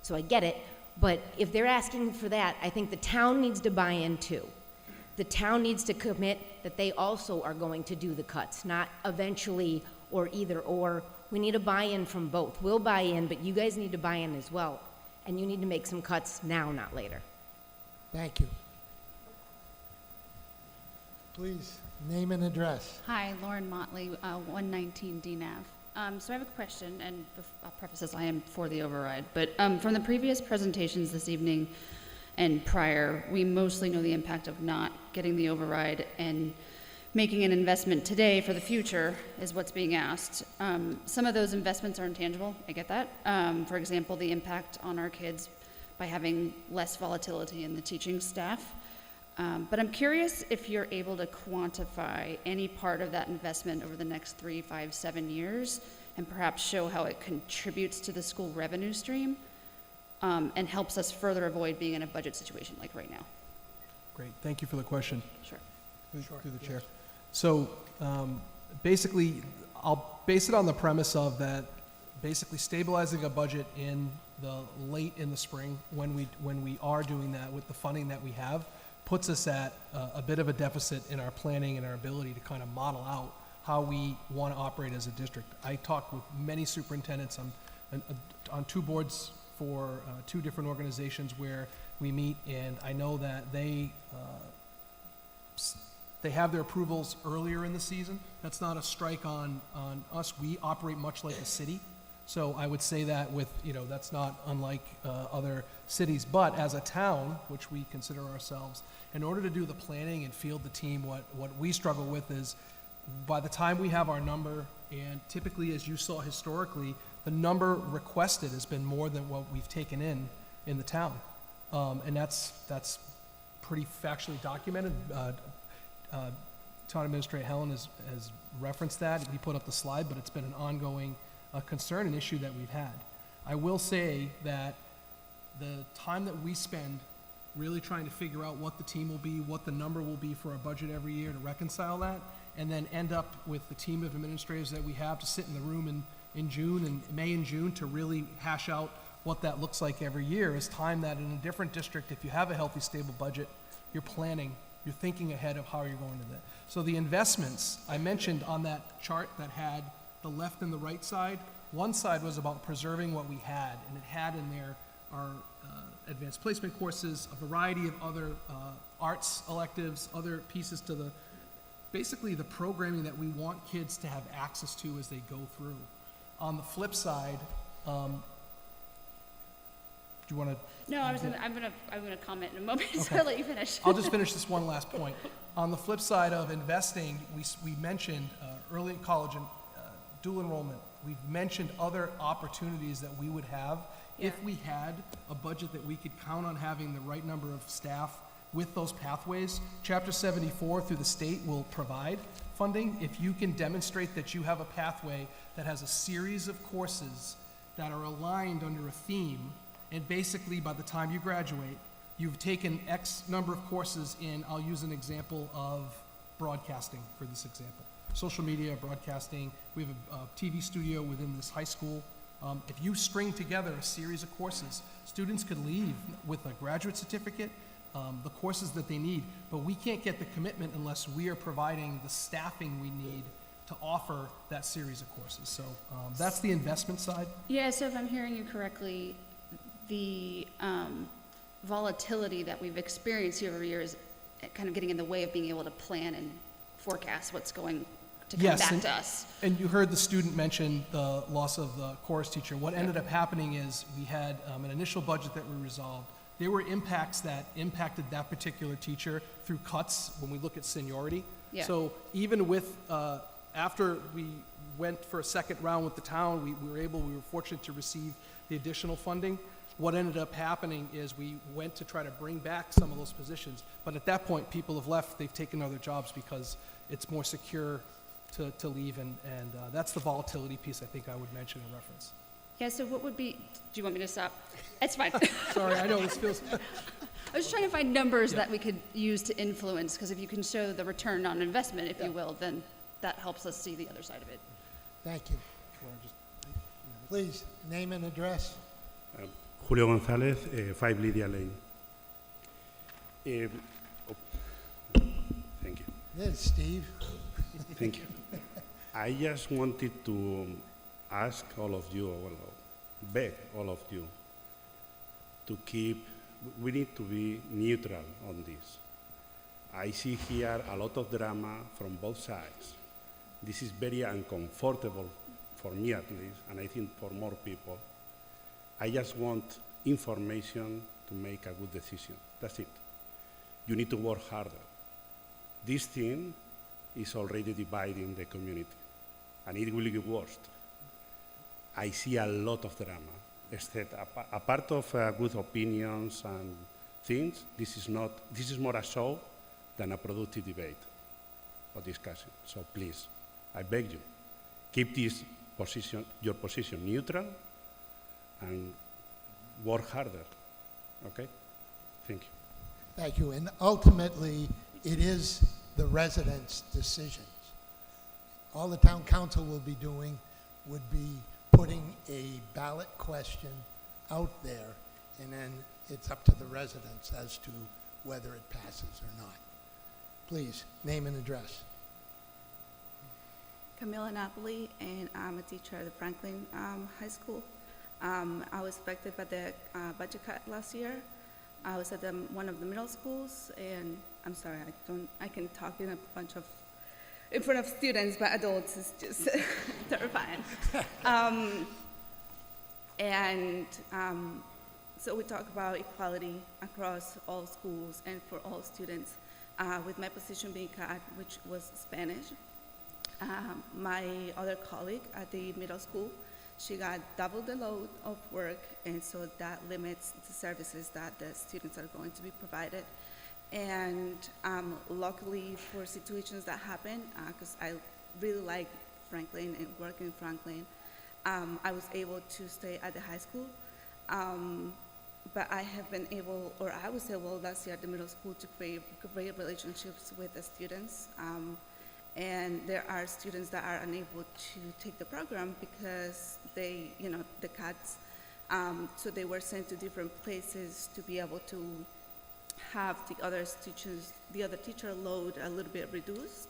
so I get it, but if they're asking for that, I think the town needs to buy in too. The town needs to commit that they also are going to do the cuts, not eventually or either or. We need a buy-in from both. We'll buy in, but you guys need to buy in as well. And you need to make some cuts now, not later. Thank you. Please, name and address. Hi, Lauren Motley, 119 DNAV. So I have a question, and I'll preface this, I am for the override. But from the previous presentations this evening and prior, we mostly know the impact of not getting the override, and making an investment today for the future is what's being asked. Some of those investments are intangible, I get that. For example, the impact on our kids by having less volatility in the teaching staff. But I'm curious if you're able to quantify any part of that investment over the next 3, 5, 7 years, and perhaps show how it contributes to the school revenue stream, and helps us further avoid being in a budget situation like right now. Great, thank you for the question. Sure. Through the chair. So basically, I'll base it on the premise of that basically stabilizing a budget in the late in the spring when we are doing that with the funding that we have puts us at a bit of a deficit in our planning and our ability to kind of model out how we want to operate as a district. I talked with many superintendents on 2 boards for 2 different organizations where we meet, and I know that they have their approvals earlier in the season. That's not a strike on us. We operate much like a city. So I would say that with, that's not unlike other cities. But as a town, which we consider ourselves, in order to do the planning and field the team, what we struggle with is by the time we have our number, and typically, as you saw historically, the number requested has been more than what we've taken in the town. And that's pretty factually documented. Town Administrator Helen has referenced that. He put up the slide, but it's been an ongoing concern and issue that we've had. I will say that the time that we spend really trying to figure out what the team will be, what the number will be for our budget every year to reconcile that, and then end up with the team of administrators that we have to sit in the room in June and May and June to really hash out what that looks like every year is time that in a different district, if you have a healthy, stable budget, you're planning, you're thinking ahead of how you're going to that. So the investments, I mentioned on that chart that had the left and the right side, one side was about preserving what we had, and it had in there our advanced placement courses, a variety of other arts electives, other pieces to the, basically the programming that we want kids to have access to as they go through. On the flip side, do you want to? No, I'm gonna comment in a moment, so Okay. I'll let you finish. I'll just finish this one last point. On the flip side of investing, we mentioned early college and dual enrollment. We've mentioned other opportunities that we would have if we had a budget that we could count on having the right number of staff with those pathways. Chapter 74 through the state will provide funding. If you can demonstrate that you have a pathway that has a series of courses that are aligned under a theme, and basically by the time you graduate, you've taken X number of courses in, I'll use an example of broadcasting for this example. Social media, broadcasting, we have a TV studio within this high school. If you string together a series of courses, students could leave with a graduate certificate, the courses that they need, but we can't get the commitment unless we are providing the staffing we need to offer that series of courses. So that's the investment side. Yeah, so if I'm hearing you correctly, the volatility that we've experienced year over year is kind of getting in the way of being able to plan and forecast what's going to come back to us. And you heard the student mention the loss of the chorus teacher. What ended up happening is we had an initial budget that we resolved. There were impacts that impacted that particular teacher through cuts when we look at seniority. Yeah. So even with, after we went for a second round with the town, we were fortunate to receive the additional funding. What ended up happening is we went to try to bring back some of those positions, but at that point, people have left, they've taken other jobs because it's more secure to leave, and that's the volatility piece I think I would mention in reference. Yeah, so what would be, do you want me to stop? It's fine. Sorry, I know this feels... I was just trying to find numbers that we could use to influence, because if you can show the return on investment, if you will, then that helps us see the other side of it. Thank you. Please, name and address. Julio González, 5 Lydia Lane. Thank you. There's Steve. Thank you. I just wanted to ask all of you, well, beg all of you, to keep, we need to be neutral on this. I see here a lot of drama from both sides. This is very uncomfortable for me at least, and I think for more people. I just want information to make a good decision. That's it. You need to work harder. This thing is already dividing the community, and it will get worse. I see a lot of drama. Instead, a part of good opinions and things, this is more a show than a productive debate or discussion. So please, I beg you, keep this position, your position neutral, and work harder, okay? Thank you. Thank you. And ultimately, it is the residents' decisions. All the town council will be doing would be putting a ballot question out there, and then it's up to the residents as to whether it passes or not. Please, name and address. Camila Napoli, and I'm a teacher at the Franklin High School. I was affected by the budget cut last year. I was at one of the middle schools, and I'm sorry, I can talk in front of students, but adults is just terrifying. So we talk about equality across all schools and for all students. With my position being cut, which was Spanish, my other colleague at the middle school, she got double the load of work, and so that limits the services that the students are going to be provided. And luckily for situations that happen, because I really like Franklin and work in Franklin, I was able to stay at the high school. But I was able last year at the middle school to create great relationships with the students. And there are students that are unable to take the program because they, the cuts, so they were sent to different places to be able to have the other teacher load a little bit reduced.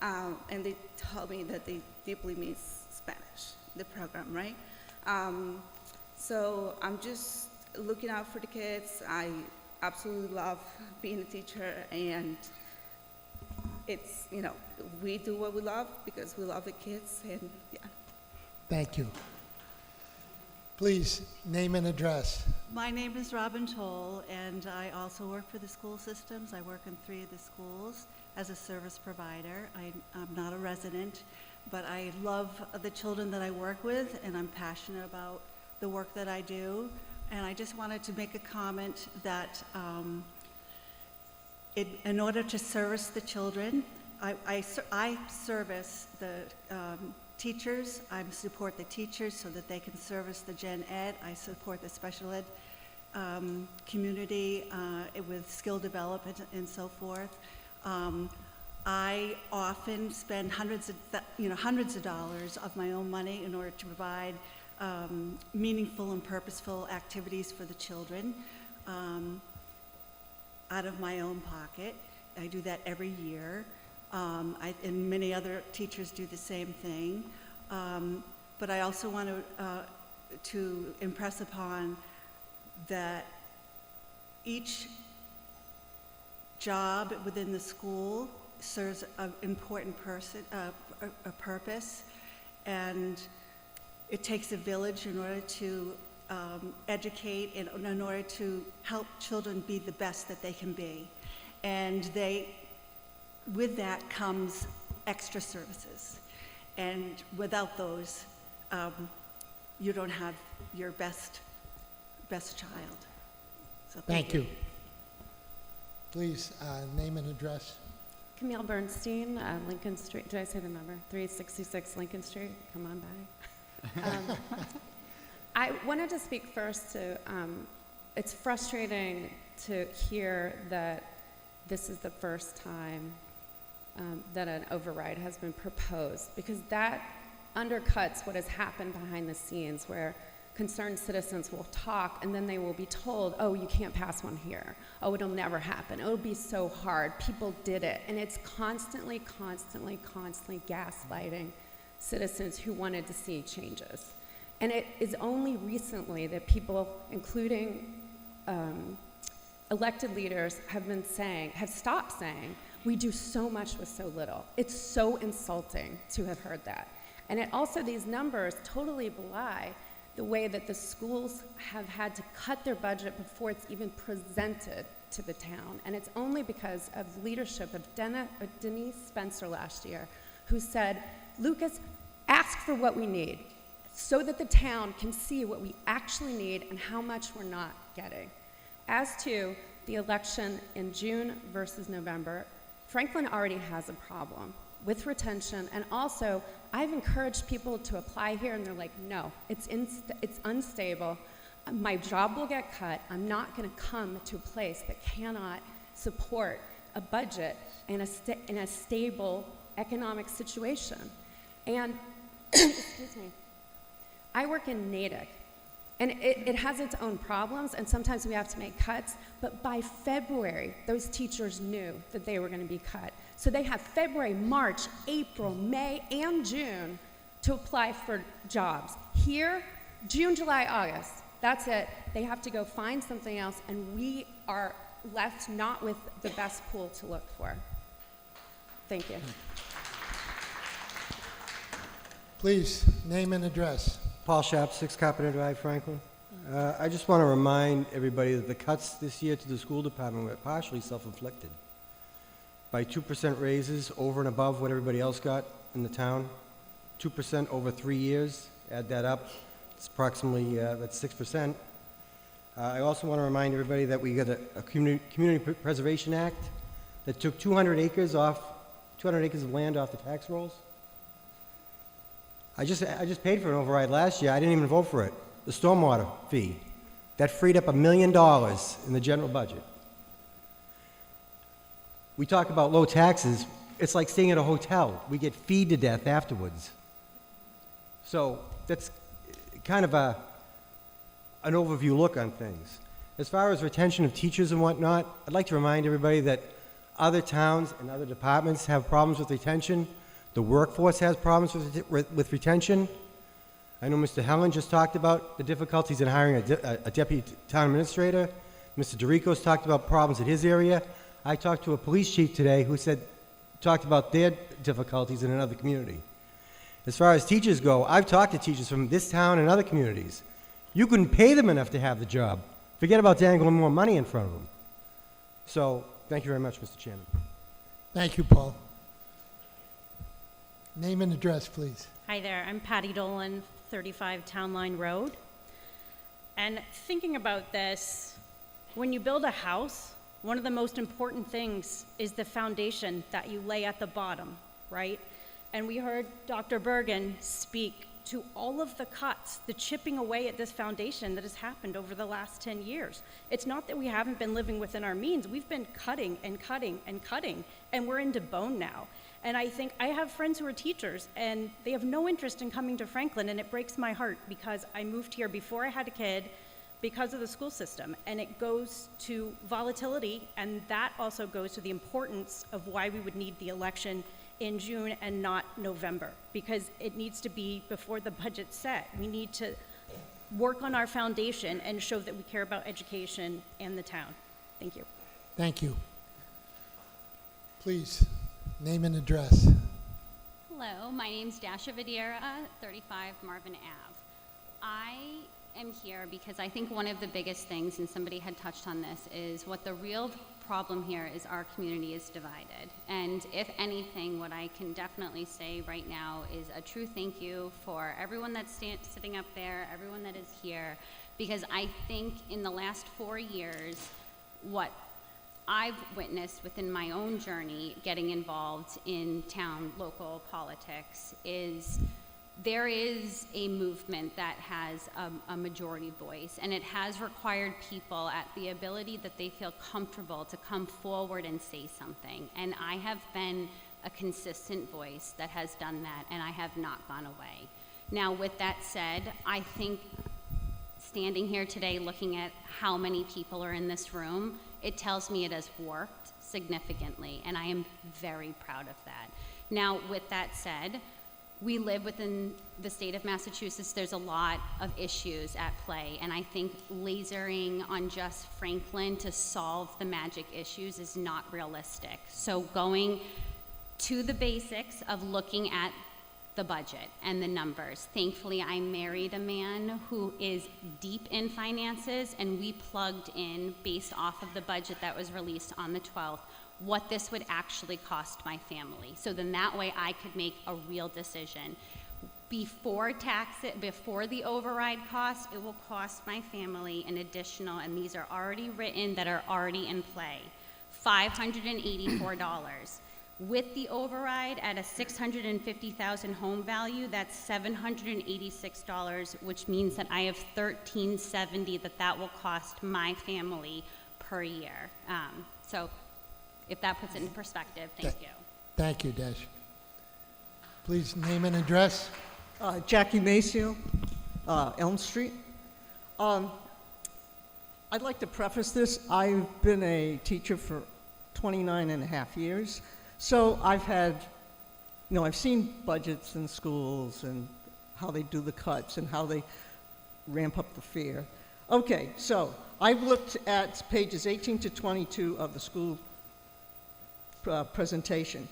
And they told me that they deeply miss Spanish, the program, right? So I'm just looking out for the kids. I absolutely love being a teacher, and it's, we do what we love because we love the kids, and yeah. Thank you. Please, name and address. My name is Robin Toll, and I also work for the school systems. I work in 3 of the schools as a service provider. I'm not a resident, but I love the children that I work with, and I'm passionate about the work that I do. And I just wanted to make a comment that in order to service the children, I service the teachers. I support the teachers so that they can service the gen ed. I support the special ed community with skill development and so forth. I often spend hundreds of dollars of my own money in order to provide meaningful and purposeful activities for the children out of my own pocket. I do that every year. And many other teachers do the same thing. But I also want to impress upon that each job within the school serves an important a purpose, and it takes a village in order to educate and in order to help children be the best that they can be. And with that comes extra services. And without those, you don't have your best child. So Thank you. Please, name and address. Camille Bernstein, Lincoln Street. Did I say the number? 366 Lincoln Street. Come on by. I wanted to speak first to, it's frustrating to hear that this is the first time that an override has been proposed, because that undercuts what has happened behind the scenes, where concerned citizens will talk and then they will be told, oh, you can't pass one here. Oh, it'll never happen. It'll be so hard. People did it. And it's constantly gaslighting citizens who wanted to see changes. And it is only recently that people, including elected leaders, have stopped saying, we do so much with so little. It's so insulting to have heard that. And it also, these numbers totally belie the way that the schools have had to cut their budget before it's even presented to the town. And it's only because of leadership of Denise Spencer last year, who said, Lucas, ask for what we need so that the town can see what we actually need and how much we're not getting. As to the election in June versus November, Franklin already has a problem with retention, and also I've encouraged people to apply here and they're like, no, it's unstable. My job will get cut. I'm not going to come to a place that cannot support a budget in a stable economic situation. And excuse me, I work in Natick, and it has its own problems, and sometimes we have to make cuts, but by February, those teachers knew that they were going to be cut. So they have February, March, April, May, and June to apply for jobs. Here, June, July, August, that's it. They have to go find something else, and we are left not with the best pool to look for. Thank you. Please, name and address. Paul Schaap, 6 Carpenter Drive, Franklin. I just want to remind everybody that the cuts this year to the school department were partially self-inflicted. By 2% raises over and above what everybody else got in the town. 2% over 3 years, add that up, it's approximately, that's 6%. I also want to remind everybody that we got a Community Preservation Act that took 200 acres of land off the tax rolls. I just paid for an override last year. I didn't even vote for it. The stormwater fee. That freed up $1 million in the general budget. We talk about low taxes. It's like staying at a hotel. We get feed to death afterwards. So that's kind of an overview look on things. As far as retention of teachers and whatnot, I'd like to remind everybody that other towns and other departments have problems with retention. The workforce has problems with retention. I know Mr. Helen just talked about the difficulties in hiring a deputy town administrator. Mr. DeRico's talked about problems in his area. I talked to a police chief today who talked about their difficulties in another community. As far as teachers go, I've talked to teachers from this town and other communities. You couldn't pay them enough to have the job. Forget about dangling more money in front of them. So, thank you very much, Mr. Chairman. Thank you, Paul. Name and address, please. Hi there, I'm Patty Dolan, 35 Town Line Road. And thinking about this, when you build a house, one of the most important things is the foundation that you lay at the bottom, right? And we heard Dr. Bergen speak to all of the cuts, the chipping away at this foundation that has happened over the last 10 years. It's not that we haven't been living within our means. We've been cutting and cutting and cutting, and we're into bone now. And I think I have friends who are teachers, and they have no interest in coming to Franklin, and it breaks my heart because I moved here before I had a kid because of the school system, and it goes to volatility, and that also goes to the importance of why we would need the election in June and not November, because it needs to be before the budget's set. We need to work on our foundation and show that we care about education and the town. Thank you. Thank you. Please, name and address. Hello, my name's Dasha Vidiera, 35 Marvin Ave. I am here because I think one of the biggest things, and somebody had touched on this, is what the real problem here is our community is divided. And if anything, what I can definitely say right now is a true thank you for everyone that's sitting up there, everyone that is here, because I think in the last 4 years, what I've witnessed within my own journey getting involved in town, local politics is there is a movement that has a majority voice, and it has required people at the ability that they feel comfortable to come forward and say something. And I have been a consistent voice that has done that, and I have not gone away. Now, with that said, I think standing here today looking at how many people are in this room, it tells me it has worked significantly, and I am very proud of that. Now, with that said, we live within the state of Massachusetts. There's a lot of issues at play, and I think lasering on just Franklin to solve the magic issues is not realistic. So going to the basics of looking at the budget and the numbers. Thankfully, I married a man who is deep in finances, and we plugged in, based off of the budget that was released on the 12th, what this would actually cost my family. So then that way I could make a real decision. Before before the override cost, it will cost my family an additional, and these are already written that are already in play, $584. With the override at a 650,000 home value, that's $786, which means that I have $1,370 that will cost my family per year. So if that puts it in perspective, thank you. Thank you, Dash. Please name and address. Jackie Maceo, Elm Street. I'd like to preface this. I've been a teacher for 29 and a half years. So I've had, I've seen budgets in schools and how they do the cuts and how they ramp up the fare. Okay, so I've looked at pages 18 to 22 of the school presentation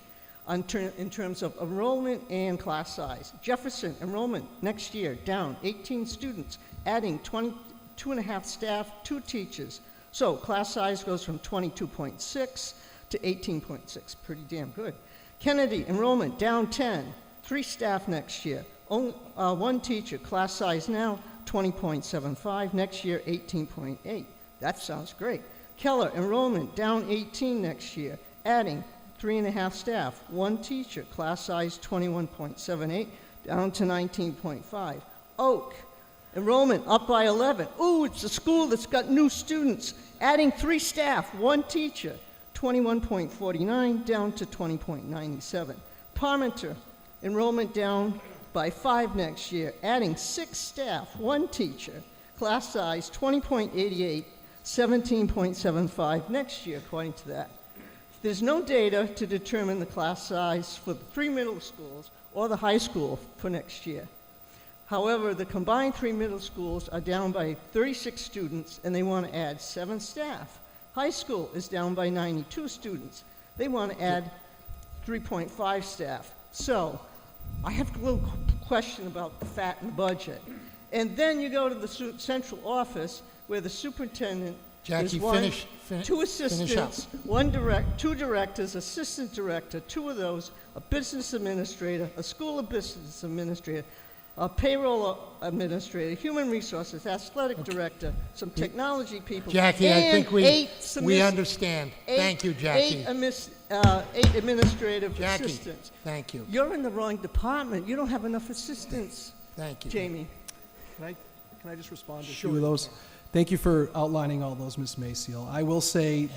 in terms of enrollment and class size. Jefferson enrollment next year down 18 students, adding 22.5 staff, 2 teachers. So class size goes from 22.6 to 18.6, pretty damn good. Kennedy enrollment down 10, 3 staff next year, only, 1 teacher, class size now 20.75, next year 18.8. That sounds great. Keller, enrollment down 18 next year, adding 3.5 staff, 1 teacher, class size 21.78, down to 19.5. Oak, enrollment up by 11. Ooh, it's a school that's got new students, adding 3 staff, 1 teacher, 21.49, down to 20.97. Parmenter, enrollment down by 5 next year, adding 6 staff, 1 teacher, class size 20.88, 17.75 next year, according to that. There's no data to determine the class size for the 3 middle schools or the high school for next year. However, the combined 3 middle schools are down by 36 students, and they want to add 7 staff. High school is down by 92 students. They want to add 3.5 staff. So I have a little question about the fat in the budget. And then you go to the central office where the superintendent Jackie, is one, finish 2 up. assistants, 2 directors, assistant director, 2 of those, a business administrator, a school of business administrator, a payroll administrator, human resources, athletic director, some technology people. Jackie, I think we we understand. Thank you, Jackie. 8 administrative Jackie, assistants. thank you. You're in the wrong department. You don't have enough assistants. Thank you. Jamie. Can I just respond to a Sure, few of you those? Thank you for outlining all those, Ms. Maciel. I will say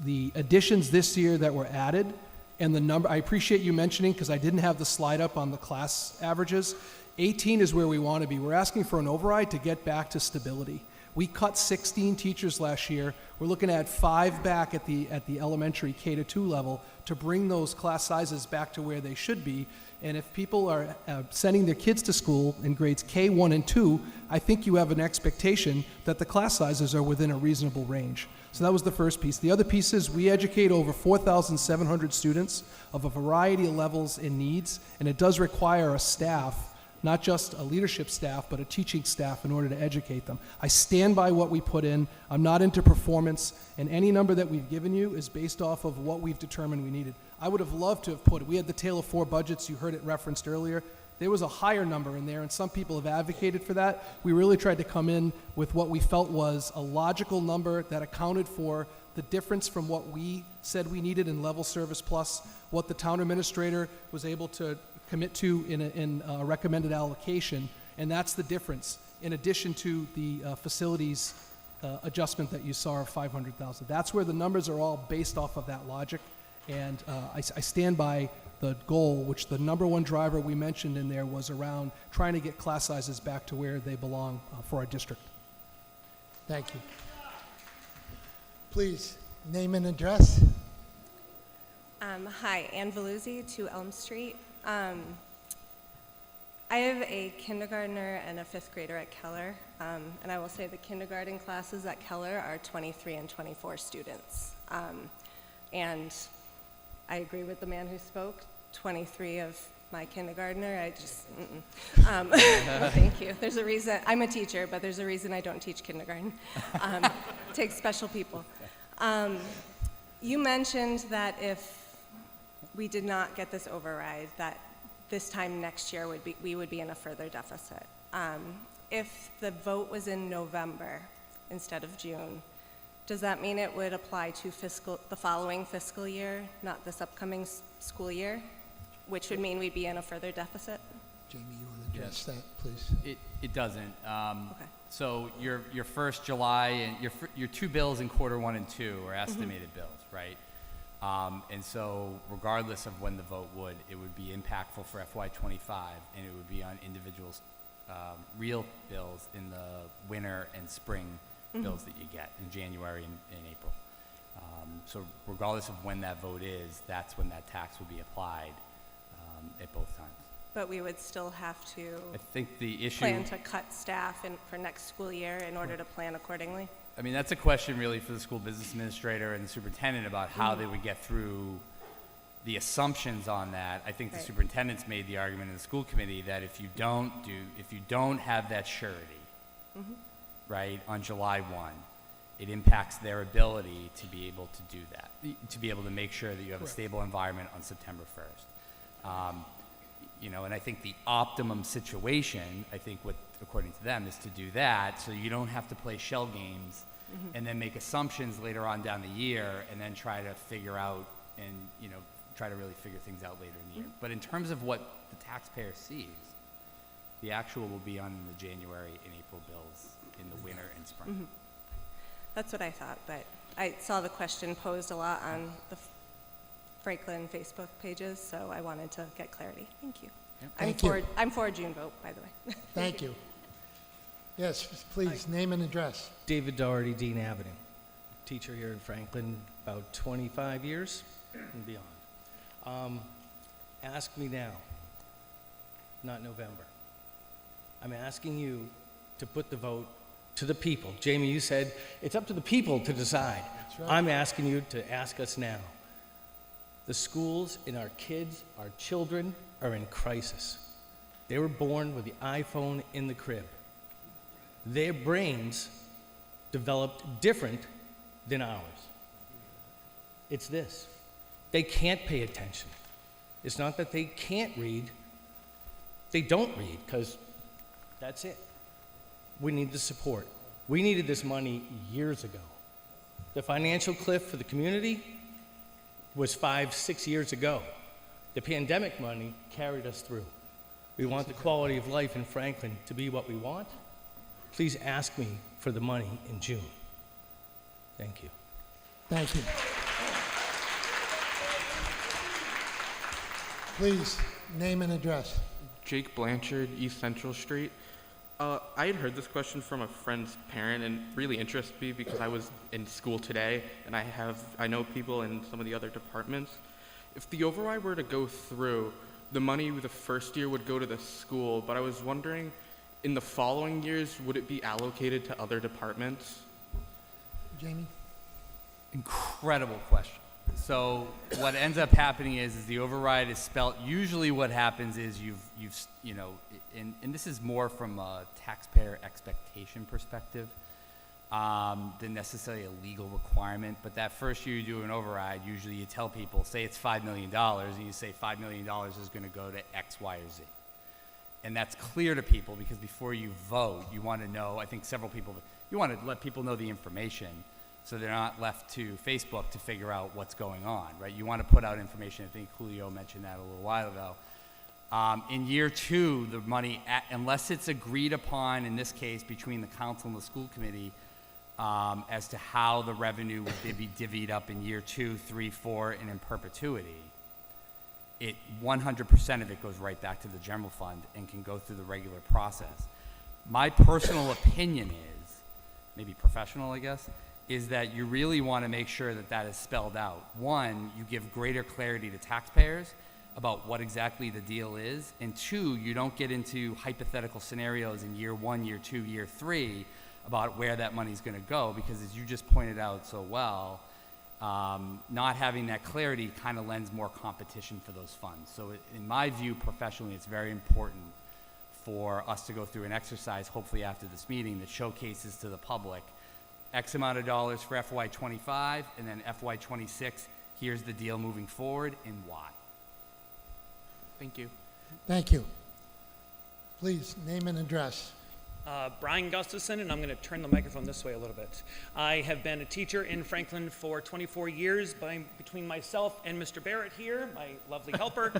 the additions this year that were added and the number, I appreciate you mentioning, because I didn't have the slide up on the class averages. 18 is where we want to be. We're asking for an override to get back to stability. We cut 16 teachers last year. We're looking at 5 back at the elementary K-2 level to bring those class sizes back to where they should be. And if people are sending their kids to school in grades K1 and 2, I think you have an expectation that the class sizes are within a reasonable range. So that was the first piece. The other piece is we educate over 4,700 students of a variety of levels and needs, and it does require a staff, not just a leadership staff, but a teaching staff in order to educate them. I stand by what we put in. I'm not into performance, and any number that we've given you is based off of what we've determined we needed. I would have loved to have put it. We had the Tale of 4 budgets. You heard it referenced earlier. There was a higher number in there, and some people have advocated for that. We really tried to come in with what we felt was a logical number that accounted for the difference from what we said we needed in level service plus what the town administrator was able to commit to in a recommended allocation, and that's the difference, in addition to the facilities adjustment that you saw of $500,000. That's where the numbers are all based off of that logic, and I stand by the goal, which the number one driver we mentioned in there was around trying to get class sizes back to where they belong for our district. Thank you. Please, name and address. Hi, Ann Veluzzi, 2 Elm Street. I have a kindergartner and a 5th grader at Keller, and I will say the kindergarten classes at Keller are 23 and 24 students. And I agree with the man who spoke, 23 of my kindergartner, I just, thank you. There's a reason, I'm a teacher, but there's a reason I don't teach kindergarten. Takes special people. You mentioned that if we did not get this override, that this time next year we would be in a further deficit. If the vote was in November instead of June, does that mean it would apply to the following fiscal year, not this upcoming school year, which would mean we'd be in a further deficit? Jamie, you want to address that, please? It doesn't. Okay. So your first July and your 2 bills in quarter 1 and 2 are estimated bills, right? And so regardless of when the vote would, it would be impactful for FY25, and it would be on individuals' real bills in the winter and spring bills that you get in January and April. So regardless of when that vote is, that's when that tax would be applied at both times. But we would still have to I think the issue... plan to cut staff for next school year in order to plan accordingly? I mean, that's a question really for the school business administrator and the superintendent about how they would get through the assumptions on that. I think the superintendent's made the argument in the school committee that if you don't have that surety, right, on July 1, it impacts their ability to be able to do that, to be able to make sure that you have a stable environment on September 1st. you know, and I think the optimum situation, I think what, according to them, is to do that, so you don't have to play shell games and then make assumptions later on down the year, and then try to figure out and, you know, try to really figure things out later in the year. But in terms of what the taxpayer sees, the actual will be on the January and April bills in the winter and spring. That's what I thought, but I saw the question posed a lot on the Franklin Facebook pages, so I wanted to get clarity. Thank you. Thank you. I'm for a June vote, by the way. Thank you. Yes, please, name and address. David Doherty, Dean Avenue. Teacher here in Franklin, about 25 years and beyond. Ask me now, not November. I'm asking you to put the vote to the people. Jamie, you said it's up to the people to decide. That's right. I'm asking you to ask us now. The schools and our kids, our children, are in crisis. They were born with the iPhone in the crib. Their brains developed different than ours. It's this. They can't pay attention. It's not that they can't read. They don't read, because that's it. We need the support. We needed this money years ago. The financial cliff for the community was 5-6 years ago. The pandemic money carried us through. We want the quality of life in Franklin to be what we want. Please ask me for the money in June. Thank you. Thank you. Please, name and address. Jake Blanchard, East Central Street. I had heard this question from a friend's parent and really interested me because I was in school today and I know people in some of the other departments. If the override were to go through, the money the first year would go to the school, but I was wondering, in the following years, would it be allocated to other departments? Jamie? Incredible question. So what ends up happening is the override is spelt. Usually what happens is you know, and this is more from a taxpayer expectation perspective than necessarily a legal requirement. But that first year you do an override, usually you tell people, say it's $5 million, and you say $5 million is going to go to X, Y, or Z. And that's clear to people because before you vote, you want to know, I think several people, you want to let people know the information so they're not left to Facebook to figure out what's going on, right? You want to put out information. I think Julio mentioned that a little while ago. In year two, the money, unless it's agreed upon, in this case, between the council and the school committee, as to how the revenue would be divvied up in year 2, 3, 4, and in perpetuity, 100% of it goes right back to the general fund and can go through the regular process. My personal opinion is, maybe professional, I guess, is that you really want to make sure that that is spelled out. One, you give greater clarity to taxpayers about what exactly the deal is, and two, you don't get into hypothetical scenarios in year 1, year 2, year 3 about where that money's going to go, because as you just pointed out so well, not having that clarity kind of lends more competition for those funds. So in my view, professionally, it's very important for us to go through an exercise, hopefully after this meeting, that showcases to the public X amount of dollars for FY25, and then FY26, here's the deal moving forward and why. Thank you. Thank you. Please, name and address. Brian Gustafson, and I'm going to turn the microphone this way a little bit. I have been a teacher in Franklin for 24 years. Between myself and Mr. Barrett here, my lovely helper,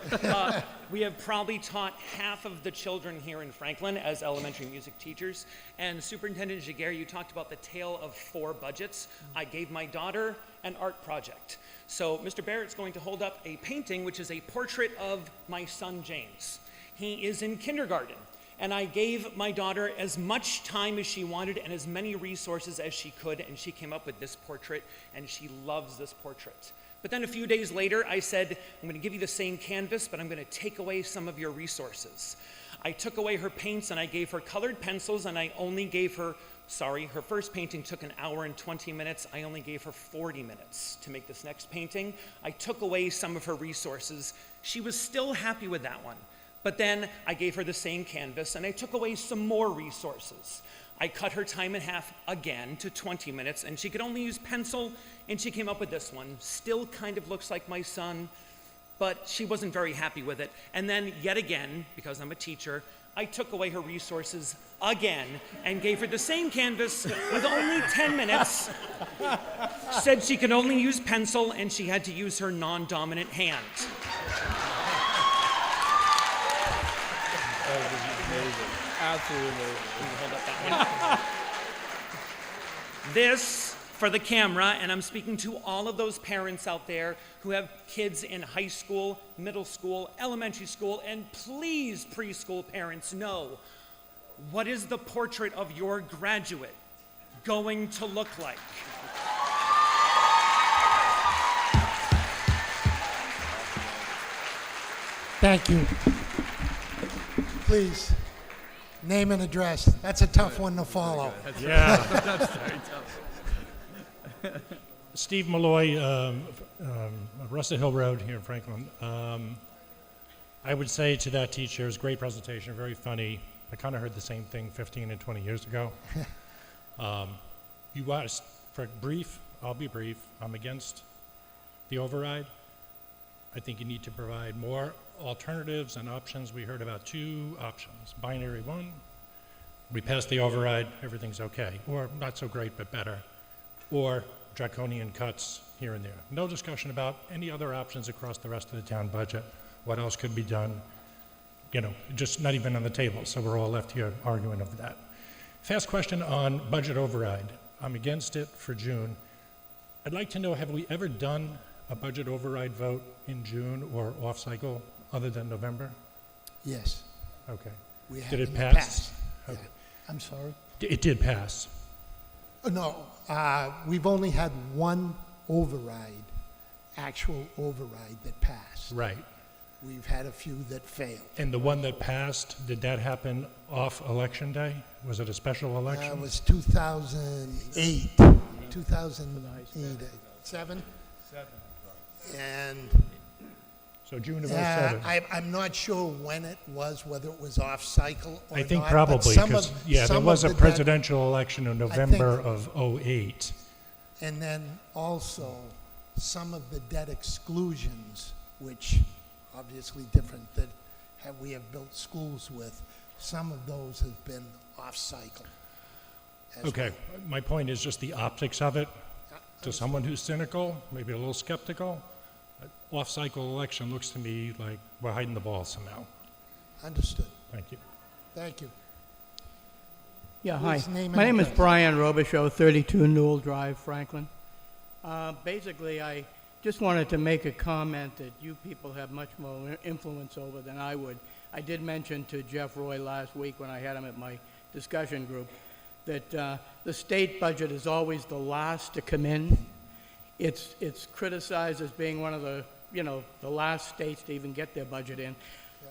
we have probably taught half of the children here in Franklin as elementary music teachers. And Superintendent Giguere, you talked about the tale of 4 budgets. I gave my daughter an art project. So Mr. Barrett's going to hold up a painting, which is a portrait of my son, James. He is in kindergarten. And I gave my daughter as much time as she wanted and as many resources as she could, and she came up with this portrait, and she loves this portrait. But then a few days later, I said, I'm going to give you the same canvas, but I'm going to take away some of your resources. I took away her paints, and I gave her colored pencils, and I only gave her, her first painting took 1 hour and 20 minutes. I only gave her 40 minutes to make this next painting. I took away some of her resources. She was still happy with that one. But then I gave her the same canvas and I took away some more resources. I cut her time in half again to 20 minutes, and she could only use pencil, and she came up with this one. Still kind of looks like my son, but she wasn't very happy with it. And then yet again, because I'm a teacher, I took away her resources again and gave her the same canvas with only 10 minutes, said she could only use pencil and she had to use her non-dominant hand. Absolutely amazing. Hold up that one. This, for the camera, and I'm speaking to all of those parents out there who have kids in high school, middle school, elementary school, and please, preschool parents, know, what is the portrait of your graduate going to look like? Thank you. Please, name and address. That's a tough one to follow. Yeah. That's very tough. Steve Malloy, Russet Hill Road here in Franklin. I would say to that teacher, it was a great presentation, very funny. I kind of heard the same thing 15 and 20 years ago. You asked for brief, I'll be brief. I'm against the override. I think you need to provide more alternatives and options. We heard about 2 options. Binary 1, we pass the override, everything's okay. Or not so great, but better. Or draconian cuts here and there. No discussion about any other options across the rest of the town budget. What else could be done? You know, just not even on the table. So we're all left here arguing over that. Fast question on budget override. I'm against it for June. I'd like to know, have we ever done a budget override vote in June or off cycle other than November? Yes. Okay. We have Did it in the pass? past. Okay. Yeah. I'm sorry? It did pass. No, we've only had one override, actual override that passed. Right. We've had a few that failed. And the one that passed, did that happen off election day? Was it a special election? It was 2008, 2008, 7? And So June of 07. I'm not sure when it was, whether it was off cycle or I think not, but probably, some because, of- yeah, there some was of a the presidential election in November of '08. And then also, some of the debt exclusions, which obviously different that we have built schools with, some of those have been off-cycle. as Okay, well. my point is just the optics of it. To someone who's cynical, maybe a little skeptical, off-cycle election looks to me like we're hiding the ball somehow. Understood. Thank you. Thank you. Yeah, hi. Please name My and name is address. Brian Robichaux, 32 Newell Drive, Franklin. Basically, I just wanted to make a comment that you people have much more influence over than I would. I did mention to Jeff Roy last week when I had him at my discussion group that the state budget is always the last to come in. It's criticized as being one of the, the last states to even get their budget in.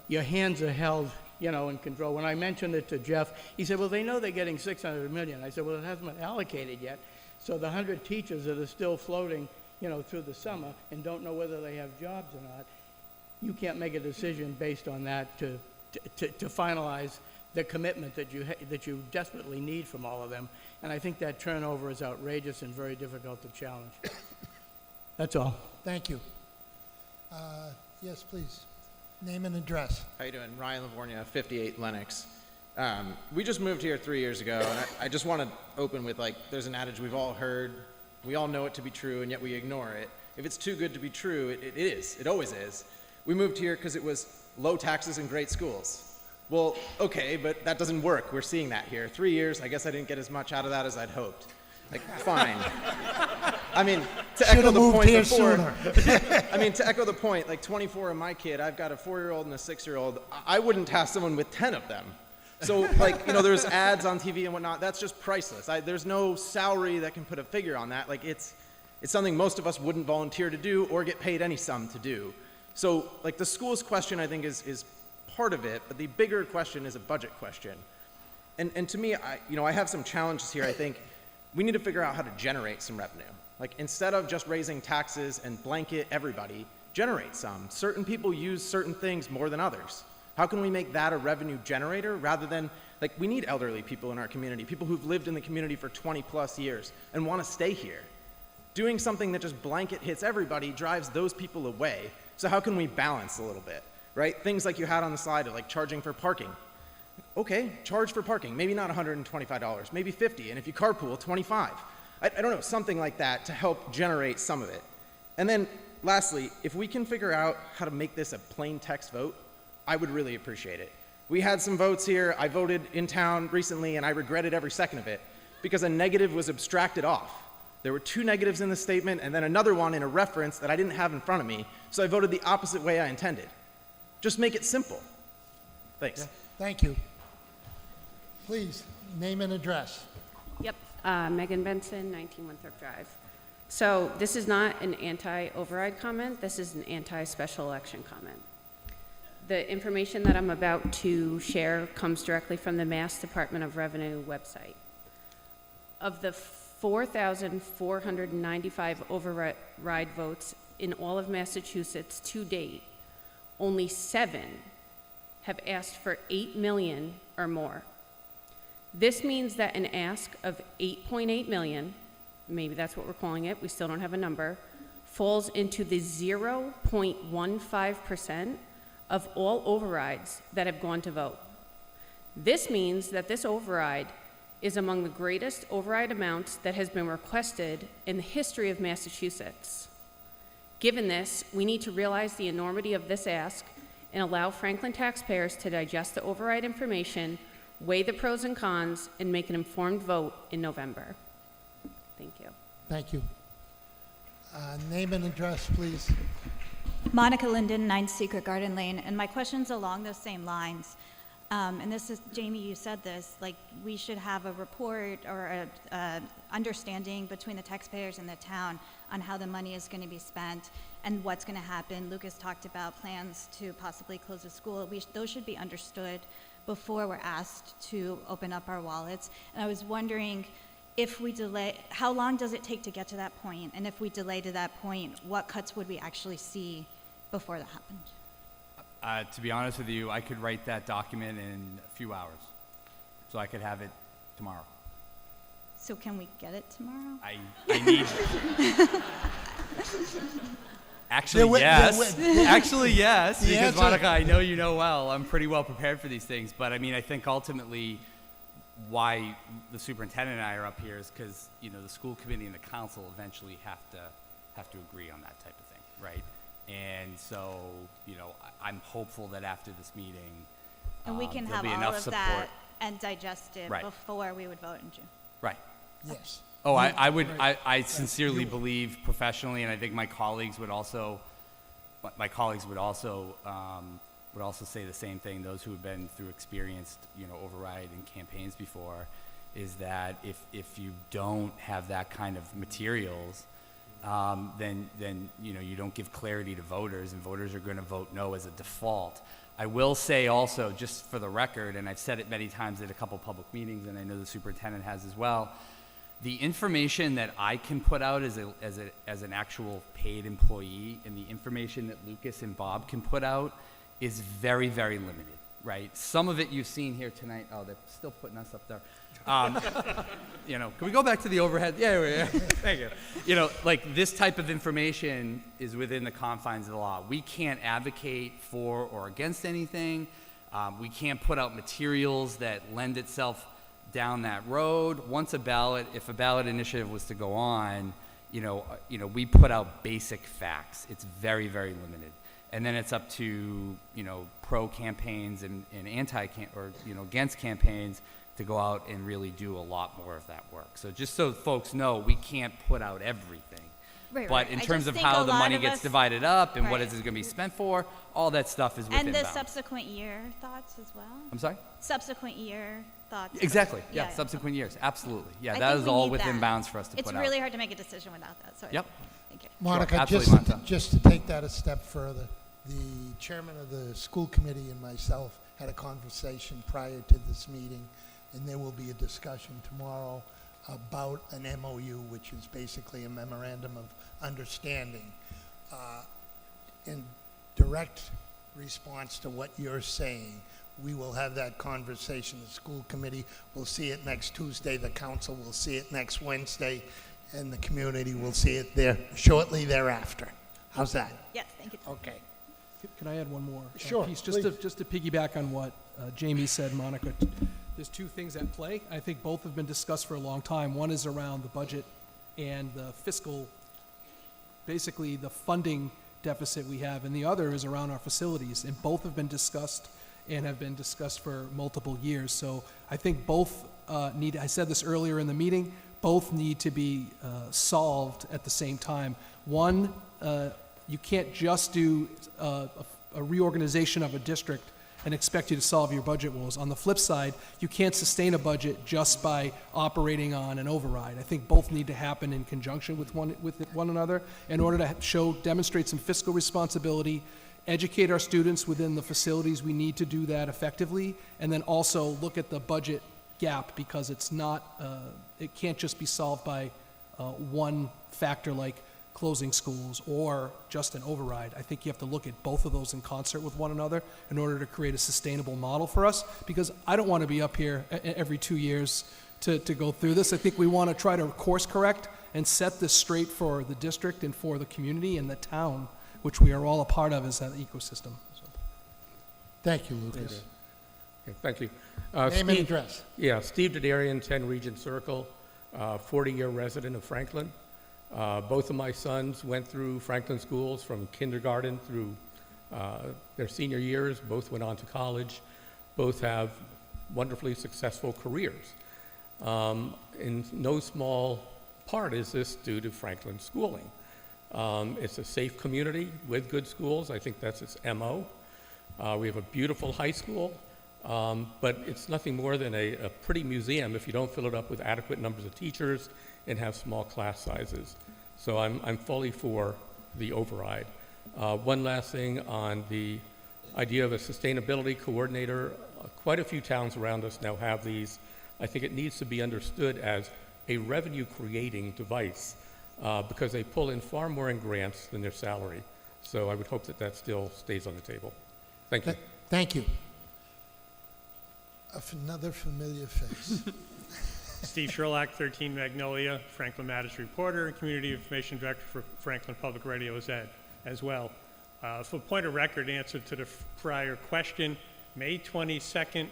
Your hands are held, in control. When I mentioned it to Jeff, he said, well, they know they're getting $600 million. I said, well, it hasn't been allocated yet. So the 100 teachers that are still floating, through the summer and don't know whether they have jobs or not, you can't make a decision based on that to finalize the commitment that you desperately need from all of them. And I think that turnover is outrageous and very difficult to challenge. That's all. Thank you. Yes, please. Name and address. How you doing? Ryan Livornia, 58 Lenox. We just moved here 3 years ago, and I just want to open with, there's an adage we've all heard, we all know it to be true, and yet we ignore it. If it's too good to be true, it is. It always is. We moved here because it was low taxes and great schools. Well, okay, but that doesn't work. We're seeing that here. 3 years, I guess I didn't get as much out of that as I'd hoped. Fine. I mean, to echo the point before, to echo the point, 24 of my kid, I've got a 4-year-old and a 6-year-old. I wouldn't task someone with 10 of them. So, there's ads on TV and whatnot. That's just priceless. There's no salary that can put a figure on that. It's something most of us wouldn't volunteer to do or get paid any sum to do. So, the schools question, I think, is part of it, but the bigger question is a budget question. And to me, I have some challenges here. I think we need to figure out how to generate some revenue. Instead of just raising taxes and blanket everybody, generate some. Certain people use certain things more than others. How can we make that a revenue generator rather than, we need elderly people in our community, people who've lived in the community for 20 plus years and want to stay here. Doing something that just blanket hits everybody drives those people away. So how can we balance a little bit, right? Things like you had on the slide of like charging for parking. Okay, charge for parking, maybe not $125, maybe $50, and if you carpool, $25. I don't know, something like that to help generate some of it. And then lastly, if we can figure out how to make this a plain text vote, I would really appreciate it. We had some votes here. I voted in town recently, and I regretted every second of it because a negative was abstracted off. There were 2 negatives in the statement and then another one in a reference that I didn't have in front of me, so I voted the opposite way I intended. Just make it simple. Thanks. Yeah, thank you. Please, name and address. Yep, Megan Benson, 19 Winthrop Drive. So this is not an anti-override comment, this is an anti-special election comment. The information that I'm about to share comes directly from the Mass Department of Revenue website. Of the 4,495 override votes in all of Massachusetts to date, only 7 have asked for 8 million or more. This means that an ask of 8.8 million, maybe that's what we're calling it, we still don't have a number, falls into the 0.15% of all overrides that have gone to vote. This means that this override is among the greatest override amounts that has been requested in the history of Massachusetts. Given this, we need to realize the enormity of this ask and allow Franklin taxpayers to digest the override information, weigh the pros and cons, and make an informed vote in November. Thank you. Thank you. Name and address, please. Monica Linden, 9 Secret Garden Lane, and my question's along those same lines. And this is, Jamie, you said this, like we should have a report or a understanding between the taxpayers and the town on how the money is going to be spent and what's going to happen. Lucas talked about plans to possibly close the school. Those should be understood before we're asked to open up our wallets. And I was wondering if we delay, how long does it take to get to that point? And if we delay to that point, what cuts would we actually see before that happened? To be honest with you, I could write that document in a few hours, so I could have it tomorrow. So can we get it tomorrow? I need. Actually, yes. Actually, yes. The Because answer- Monica, I know you know well. I'm pretty well prepared for these things, but I mean, I think ultimately, why the superintendent and I are up here is because the school committee and the council eventually have to agree on that type of thing, right? And so, I'm hopeful that after this meeting, And we can there'll have be all enough of support. that and digest it Right. before we would vote in June. Right. Yes. Oh, I sincerely believe professionally, and I think my colleagues would also say the same thing. Those who have been through experienced, override and campaigns before, is that if you don't have that kind of materials, then you don't give clarity to voters, and voters are going to vote no as a default. I will say also, just for the record, and I've said it many times at a couple public meetings, and I know the superintendent has as well, the information that I can put out as an actual paid employee and the information that Lucas and Bob can put out is very, very limited, right? Some of it you've seen here tonight. Oh, they're still putting us up there. Can we go back to the overhead? Yeah. Thank you. Like this type of information is within the confines of the law. We can't advocate for or against anything. We can't put out materials that lend itself down that road. If a ballot initiative was to go on, we put out basic facts. It's very, very limited. And then it's up to, pro campaigns and against campaigns to go out and really do a lot more of that work. So just so folks know, we can't put out everything. Right, But right. in I terms just of think how a the lot money of gets us- divided up and what Right. is it going to be spent for, all that stuff is within And the bounds. subsequent year thoughts as well? I'm sorry? Subsequent year thoughts? Exactly. Yeah, subsequent years. Absolutely. Yeah, I that think is we all need within that. bounds for us to It's put out. really hard to make a decision without that, so. Yep. Thank you. Monica, Absolutely, just to take that a step further, the chairman of the school committee and myself had a conversation prior to this meeting, and there will be a discussion tomorrow about an MOU, which is basically a memorandum of understanding. In direct response to what you're saying, we will have that conversation. The school committee will see it next Tuesday, the council will see it next Wednesday, and the community will see it there shortly thereafter. How's that? Yes, thank you. Okay. Can I add one more Sure, piece? please. Just to piggyback on what Jamie said, Monica, there's two things at play. I think both have been discussed for a long time. One is around the budget and the fiscal, basically the funding deficit we have, and the other is around our facilities, and both have been discussed and have been discussed for multiple years. So I think both need, I said this earlier in the meeting, both need to be solved at the same time. One, you can't just do a reorganization of a district and expect you to solve your budget woes. On the flip side, you can't sustain a budget just by operating on an override. I think both need to happen in conjunction with one another in order to demonstrate some fiscal responsibility, educate our students within the facilities we need to do that effectively, and then also look at the budget gap, because it's not, it can't just be solved by one factor like closing schools or just an override. I think you have to look at both of those in concert with one another in order to create a sustainable model for us, because I don't want to be up here every 2 years to go through this. I think we want to try to course correct and set this straight for the district and for the community and the town, which we are all a part of as an ecosystem. So. Thank you, Lucas. Okay, thank you. Name and address. Yeah, Steve Dadarian, 10 Regent Circle, 40-year resident of Franklin. Both of my sons went through Franklin schools from kindergarten through their senior years. Both went on to college. Both have wonderfully successful careers. In no small part is this due to Franklin schooling. It's a safe community with good schools. I think that's its MO. We have a beautiful high school, but it's nothing more than a pretty museum if you don't fill it up with adequate numbers of teachers and have small class sizes. So I'm fully for the override. One last thing on the idea of a sustainability coordinator. Quite a few towns around us now have these. I think it needs to be understood as a revenue-creating device because they pull in far more in grants than their salary. So I would hope that that still stays on the table. Thank you. Thank you. Another familiar face. Steve Sherlock, 13 Magnolia, Franklin Matters reporter, and Community Information Director for Franklin Public Radio as well. For point of record, answer to the prior question, May 22nd,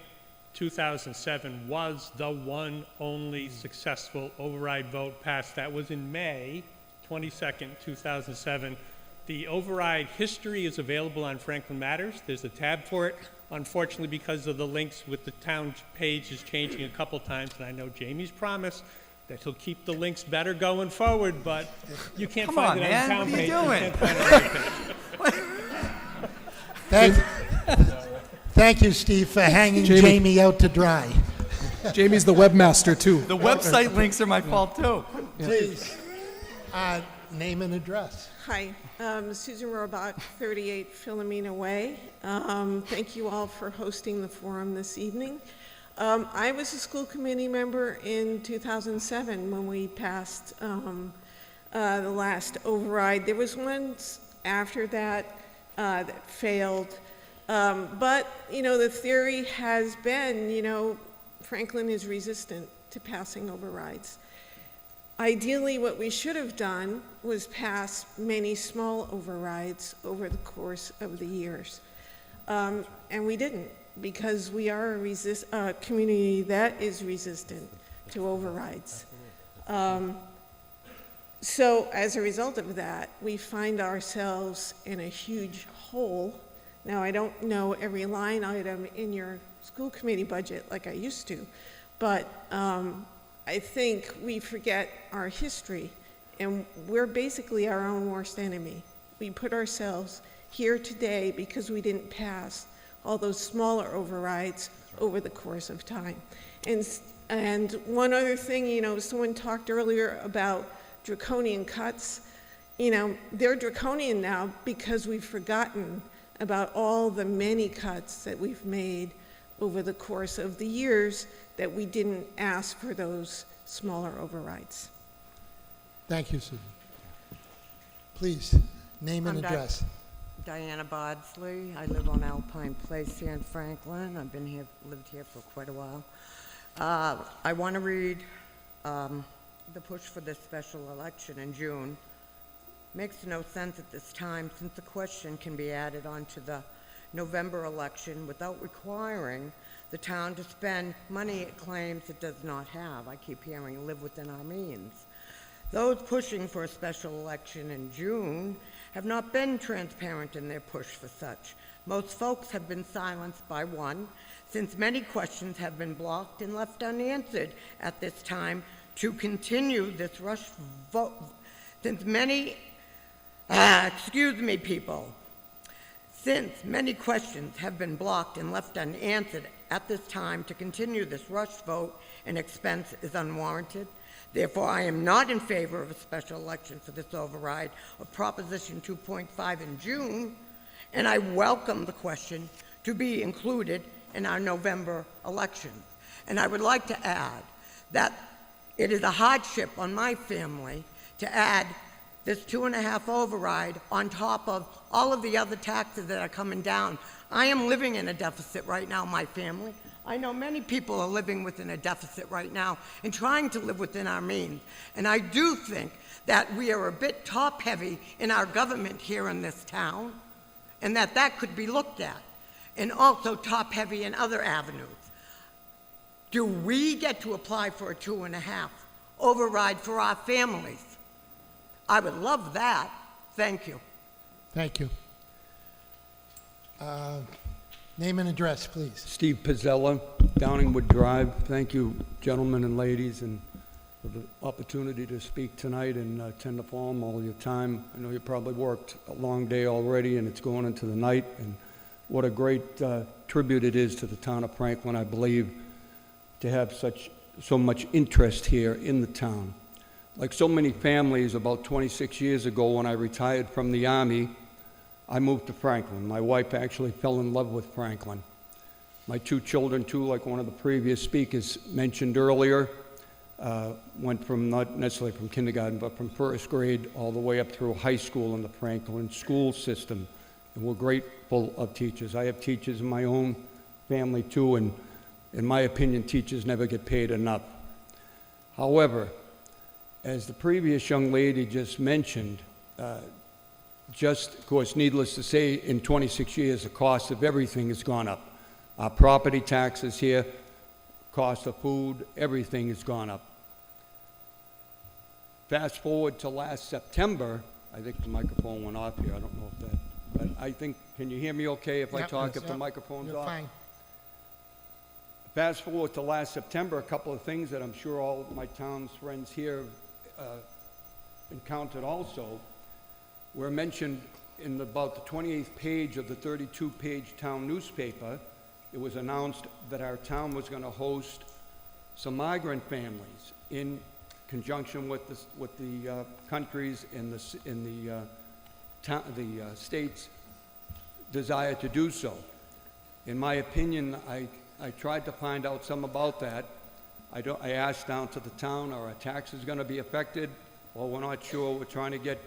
2007 was the one only successful override vote passed. That was in May 22nd, 2007. The override history is available on Franklin Matters. There's a tab for it. Unfortunately, because of the links with the town page is changing a couple times, and I know Jamie's promised that he'll keep the links better going forward, but you can't find it on the town page. What are you doing? You can't find it on the page. Thank you, Steve, for hanging Jamie out to dry. Jamie's the webmaster, too. The website links are my fault, too. Please, name and address. Hi, Susan Robach, 38 Philomena Way. Thank you all for hosting the forum this evening. I was a school committee member in 2007 when we passed the last override. There was one after that that failed. But, you know, the theory has been, you know, Franklin is resistant to passing overrides. Ideally, what we should have done was pass many small overrides over the course of the years. And we didn't, because we are a community that is resistant to overrides. So as a result of that, we find ourselves in a huge hole. Now, I don't know every line item in your school committee budget like I used to, but I think we forget our history, and we're basically our own worst enemy. We put ourselves here today because we didn't pass all those smaller overrides over the course of time. And one other thing, you know, someone talked earlier about draconian cuts. You know, they're draconian now because we've forgotten about all the many cuts that we've made over the course of the years that we didn't ask for those smaller overrides. Thank you, Susan. Please, name and address. Diana Bodsley. I live on Alpine Place here in Franklin. I've lived here for quite a while. I want to read the push for the special election in June. makes no sense at this time since the question can be added onto the November election without requiring the town to spend money it claims it does not have. I keep hearing live within our means. Those pushing for a special election in June have not been transparent in their push for such. Most folks have been silenced by one, since many questions have been blocked and left unanswered at this time to continue this rush vote. Since many, excuse me, people, since many questions have been blocked and left unanswered at this time to continue this rush vote and expense is unwarranted. Therefore, I am not in favor of a special election for this override of Proposition 2.5 in June, and I welcome the question to be included in our November election. And I would like to add that it is a hardship on my family to add this 2.5 override on top of all of the other taxes that are coming down. I am living in a deficit right now, my family. I know many people are living within a deficit right now and trying to live within our means. And I do think that we are a bit top-heavy in our government here in this town, and that could be looked at, and also top-heavy in other avenues. Do we get to apply for a 2.5 override for our families? I would love that. Thank you. Thank you. Name and address, please. Steve Pizzella, Downingwood Drive. Thank you, gentlemen and ladies, and for the opportunity to speak tonight and tend to farm all your time. I know you probably worked a long day already, and it's going into the night, and what a great tribute it is to the town of Franklin, I believe, to have so much interest here in the town. Like so many families, about 26 years ago when I retired from the Army, I moved to Franklin. My wife actually fell in love with Franklin. My 2 children, too, like one of the previous speakers mentioned earlier, went from not necessarily from kindergarten, but from first grade all the way up through high school in the Franklin school system. And we're grateful of teachers. I have teachers in my own family, too, and in my opinion, teachers never get paid enough. However, as the previous young lady just mentioned, of course, needless to say, in 26 years, the cost of everything has gone up. Our property taxes here, cost of food, everything has gone up. Fast forward to last September, I think the microphone went off here, I don't know if that, but I think, can you hear me okay if I talk, if the microphone's You're off? fine. Fast forward to last September, a couple of things that I'm sure all of my town's friends here encountered also were mentioned in about the 28th page of the 32-page town newspaper. It was announced that our town was going to host some migrant families in conjunction with the countries in the state's desire to do so. In my opinion, I tried to find out some about that. I asked down to the town, are our taxes going to be affected? Well, we're not sure. We're trying to get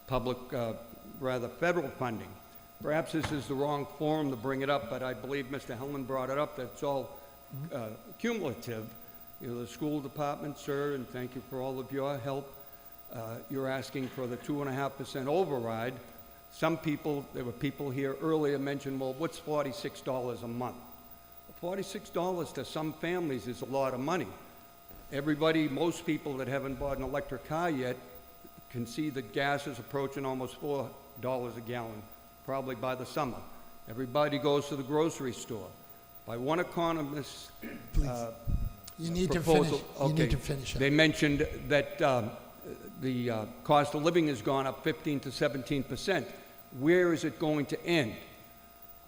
federal funding. Perhaps this is the wrong forum to bring it up, but I believe Mr. Hellman brought it up. That's all cumulative. You know, the school department, sir, and thank you for all of your help. You're asking for the 2.5% override. Some people, there were people here earlier mentioned, well, what's $46 a month? $46 to some families is a lot of money. Most people that haven't bought an electric car yet can see that gas is approaching almost $4 a gallon, probably by the summer. Everybody goes to the grocery store. By one economist, You need to proposal, finish. You need to finish. they mentioned that the cost of living has gone up 15 to 17%. Where is it going to end?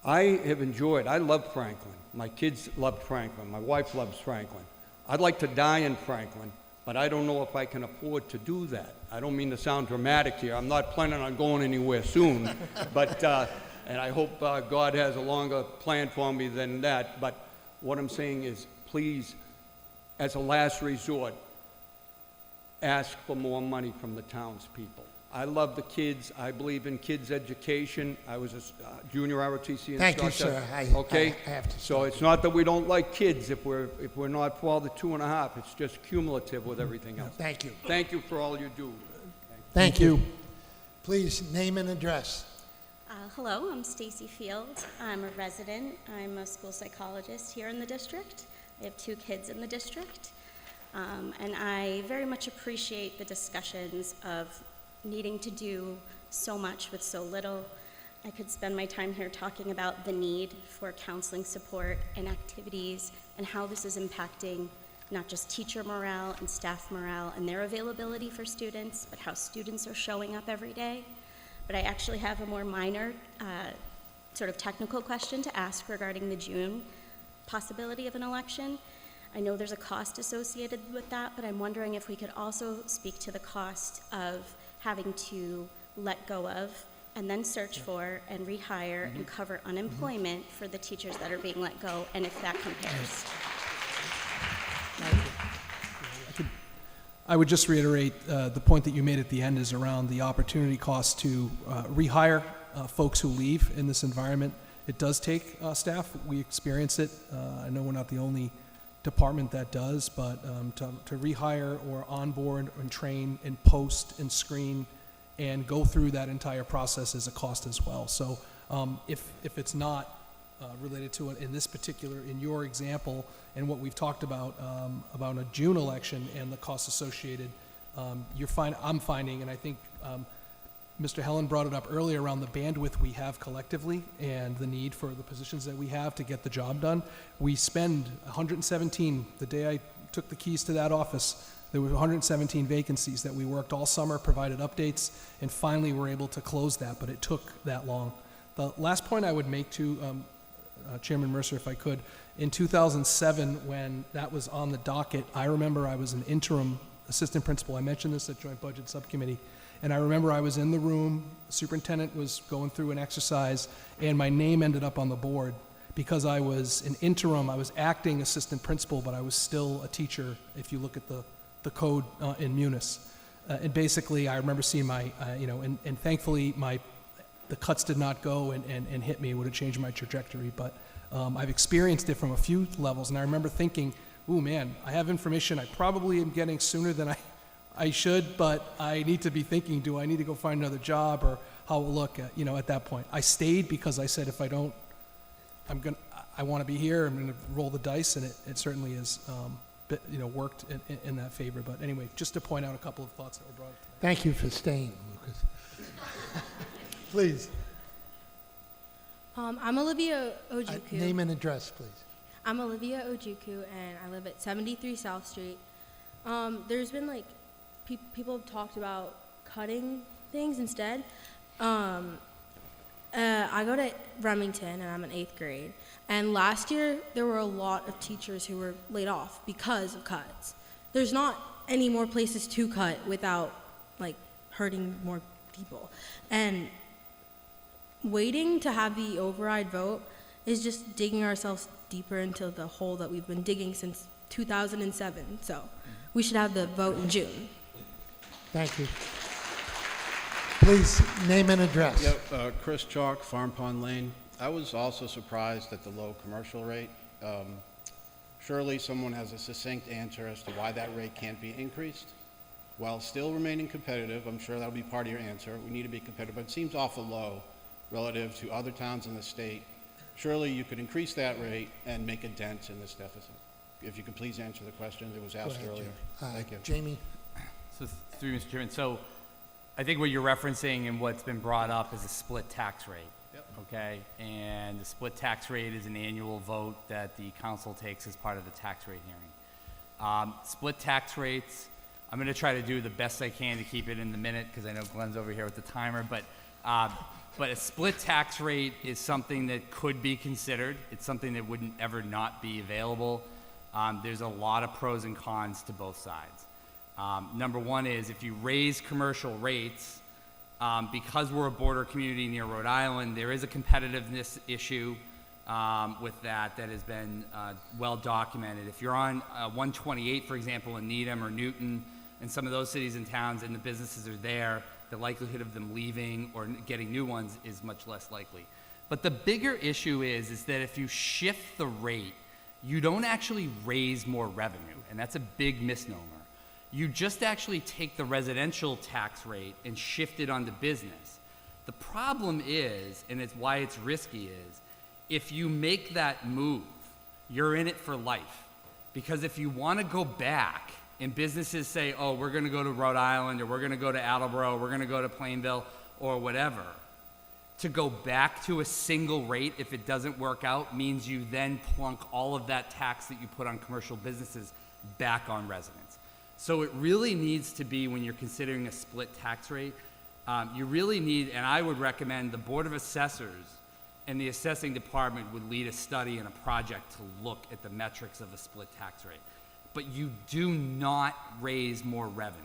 I love Franklin. My kids love Franklin. My wife loves Franklin. I'd like to die in Franklin, but I don't know if I can afford to do that. I don't mean to sound dramatic here. I'm not planning on going anywhere soon, but, and I hope God has a longer plan for me than that. But what I'm saying is, please, as a last resort, ask for more money from the townspeople. I love the kids. I believe in kids' education. I was a junior ROTC instructor. Thank you, sir. Okay? I have to So it's not that we don't like kids if we're not for the 2.5. It's just cumulative with everything else. Thank you. Thank you for all you do. Thank you. Please, name and address. Hello, I'm Stacy Field. I'm a resident. I'm a school psychologist here in the district. I have 2 kids in the district. And I very much appreciate the discussions of needing to do so much with so little. I could spend my time here talking about the need for counseling support and activities and how this is impacting not just teacher morale and staff morale and their availability for students, but how students are showing up every day. But I actually have a more minor sort of technical question to ask regarding the June possibility of an election. I know there's a cost associated with that, but I'm wondering if we could also speak to the cost of having to let go of and then search for and rehire and cover unemployment for the teachers that are being let go, and if that compares. I would just reiterate the point that you made at the end is around the opportunity cost to rehire folks who leave in this environment. It does take staff. We experience it. I know we're not the only department that does, but to rehire or onboard and train and post and screen and go through that entire process is a cost as well. So if it's not related to it in this particular, in your example, and what we've talked about a June election and the costs associated, I'm finding, and I think Mr. Helen brought it up earlier around the bandwidth we have collectively and the need for the positions that we have to get the job done. We spend 117, the day I took the keys to that office, there were 117 vacancies that we worked all summer, provided updates, and finally were able to close that, but it took that long. The last point I would make to Chairman Mercer, if I could, in 2007, when that was on the docket, I remember I was an interim assistant principal. I mentioned this at Joint Budget Subcommittee. And I remember I was in the room, the superintendent was going through an exercise, and my name ended up on the board because I was an interim, I was acting assistant principal, but I was still a teacher if you look at the code in Munis. And basically, I remember seeing my, and thankfully the cuts did not go and hit me. It would have changed my trajectory, but I've experienced it from a few levels, and I remember thinking, ooh man, I have information I probably am getting sooner than I should, but I need to be thinking, do I need to go find another job, or how it will look at that point. I stayed because I said, if I don't, I want to be here, I'm going to roll the dice, and it certainly has worked in that favor. But anyway, just to point out a couple of thoughts that were brought up today. Thank you for staying, Lucas. Please. I'm Olivia Ojuku. Name and address, please. I'm Olivia Ojuku, and I live at 73 South Street. There's been people have talked about cutting things instead. I go to Remington, and I'm in 8th grade. And last year, there were a lot of teachers who were laid off because of cuts. There's not any more places to cut without, hurting more people. And waiting to have the override vote is just digging ourselves deeper into the hole that we've been digging since 2007. So we should have the vote in June. Thank you. Please, name and address. Yep, Chris Chalk, Farm Pond Lane. I was also surprised at the low commercial rate. Surely someone has a succinct answer as to why that rate can't be increased. While still remaining competitive, I'm sure that'll be part of your answer. We need to be competitive, but it seems awful low relative to other towns in the state. Surely you could increase that rate and make a dent in this deficit. If you could please answer the question that was asked earlier. Thank you. Jamie. So through Mr. Chairman, so I think what you're referencing and what's been brought up is a split tax rate. Yep. Okay, and the split tax rate is an annual vote that the council takes as part of the tax rate hearing. Split tax rates, I'm going to try to do the best I can to keep it in the minute because I know Glenn's over here with the timer, but a split tax rate is something that could be considered. It's something that wouldn't ever not be available. There's a lot of pros and cons to both sides. Number one is if you raise commercial rates, because we're a border community near Rhode Island, there is a competitiveness issue with that has been well documented. If you're on 128, for example, in Needham or Newton, and some of those cities and towns and the businesses are there, the likelihood of them leaving or getting new ones is much less likely. But the bigger issue is that if you shift the rate, you don't actually raise more revenue, and that's a big misnomer. You just actually take the residential tax rate and shift it onto business. The problem is, and it's why it's risky, is if you make that move, you're in it for life. Because if you want to go back and businesses say, oh, we're going to go to Rhode Island, or we're going to go to Attleboro, or we're going to go to Plainville, or whatever, to go back to a single rate if it doesn't work out means you then plunk all of that tax that you put on commercial businesses back on residents. So it really needs to be, when you're considering a split tax rate, you really need, and I would recommend the Board of Assessors and the assessing department would lead a study and a project to look at the metrics of a split tax rate. But you do not raise more revenue.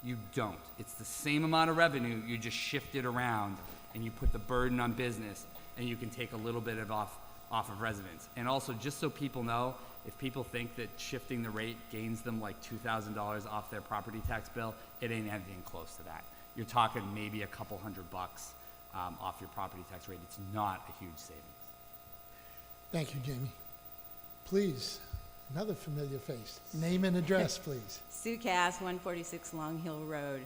You don't. It's the same amount of revenue, you just shift it around and you put the burden on business, and you can take a little bit of off of residents. And also, just so people know, if people think that shifting the rate gains them like $2,000 off their property tax bill, it ain't anything close to that. You're talking maybe a couple $100 off your property tax rate. It's not a huge savings. Thank you, Jamie. Please, another familiar face. Name and address, please. Sue Cass, 146 Long Hill Road.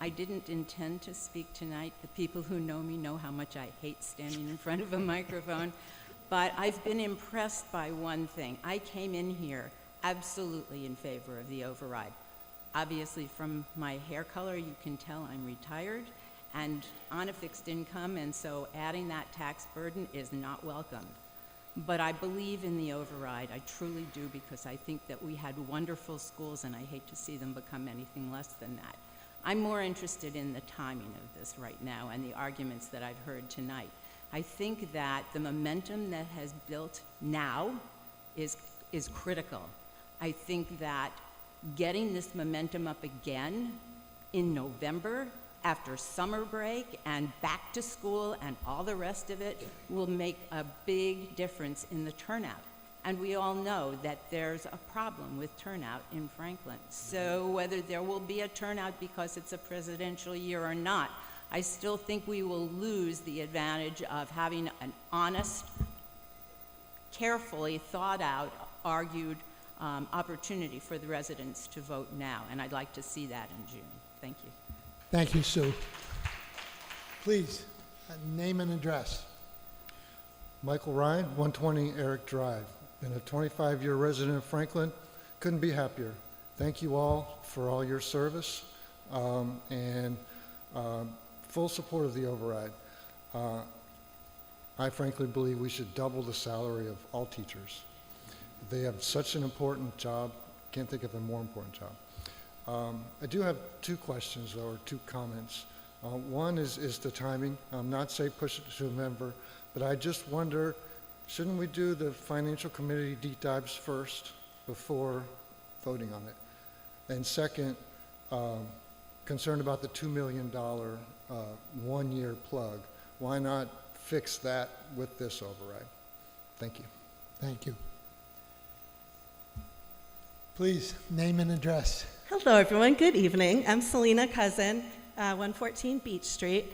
I didn't intend to speak tonight. The people who know me know how much I hate standing in front of a microphone. But I've been impressed by one thing. I came in here absolutely in favor of the override. Obviously, from my hair color, you can tell I'm retired and on a fixed income, and so adding that tax burden is not welcome. But I believe in the override. I truly do, because I think that we had wonderful schools, and I hate to see them become anything less than that. I'm more interested in the timing of this right now and the arguments that I've heard tonight. I think that the momentum that has built now is critical. I think that getting this momentum up again in November, after summer break and back to school and all the rest of it, will make a big difference in the turnout. And we all know that there's a problem with turnout in Franklin. So whether there will be a turnout because it's a presidential year or not, I still think we will lose the advantage of having an honest, carefully thought out, argued opportunity for the residents to vote now. And I'd like to see that in June. Thank you. Thank you, Sue. Please, name and address. Michael Ryan, 120 Eric Drive. Been a 25-year resident of Franklin. Couldn't be happier. Thank you all for all your service and full support of the override. I frankly believe we should double the salary of all teachers. They have such an important job. Can't think of a more important job. I do have two questions, or two comments. One is the timing. I'm not saying push it to November, but I just wonder, shouldn't we do the financial committee deep dives first before voting on it? And second, concerned about the $2 million one-year plug. Why not fix that with this override? Thank you. Thank you. Please, name and address. Hello, everyone. Good evening. I'm Selena Cousin, 114 Beach Street.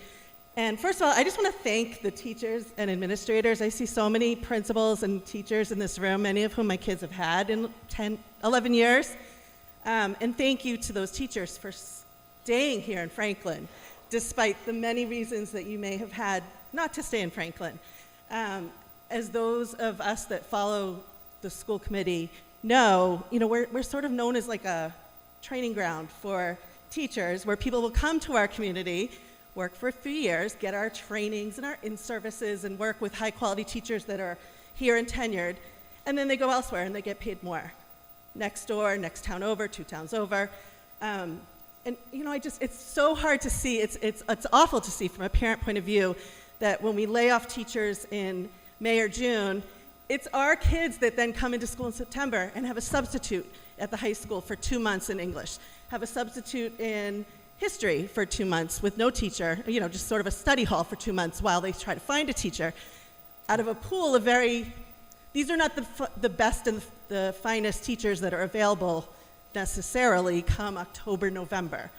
And first of all, I just want to thank the teachers and administrators. I see so many principals and teachers in this room, many of whom my kids have had in 11 years. And thank you to those teachers for staying here in Franklin, despite the many reasons that you may have had not to stay in Franklin. As those of us that follow the school committee know, we're sort of known as like a training ground for teachers, where people will come to our community, work for a few years, get our trainings and our in-services, and work with high-quality teachers that are here and tenured, and then they go elsewhere and they get paid more. Next door, next town over, 2 towns over. And it's so hard to see, it's awful to see from a parent point of view that when we lay off teachers in May or June, it's our kids that then come into school in September and have a substitute at the high school for 2 months in English, have a substitute in history for 2 months with no teacher, just sort of a study hall for 2 months while they try to find a teacher out of a pool of these are not the best and the finest teachers that are available necessarily come October, November.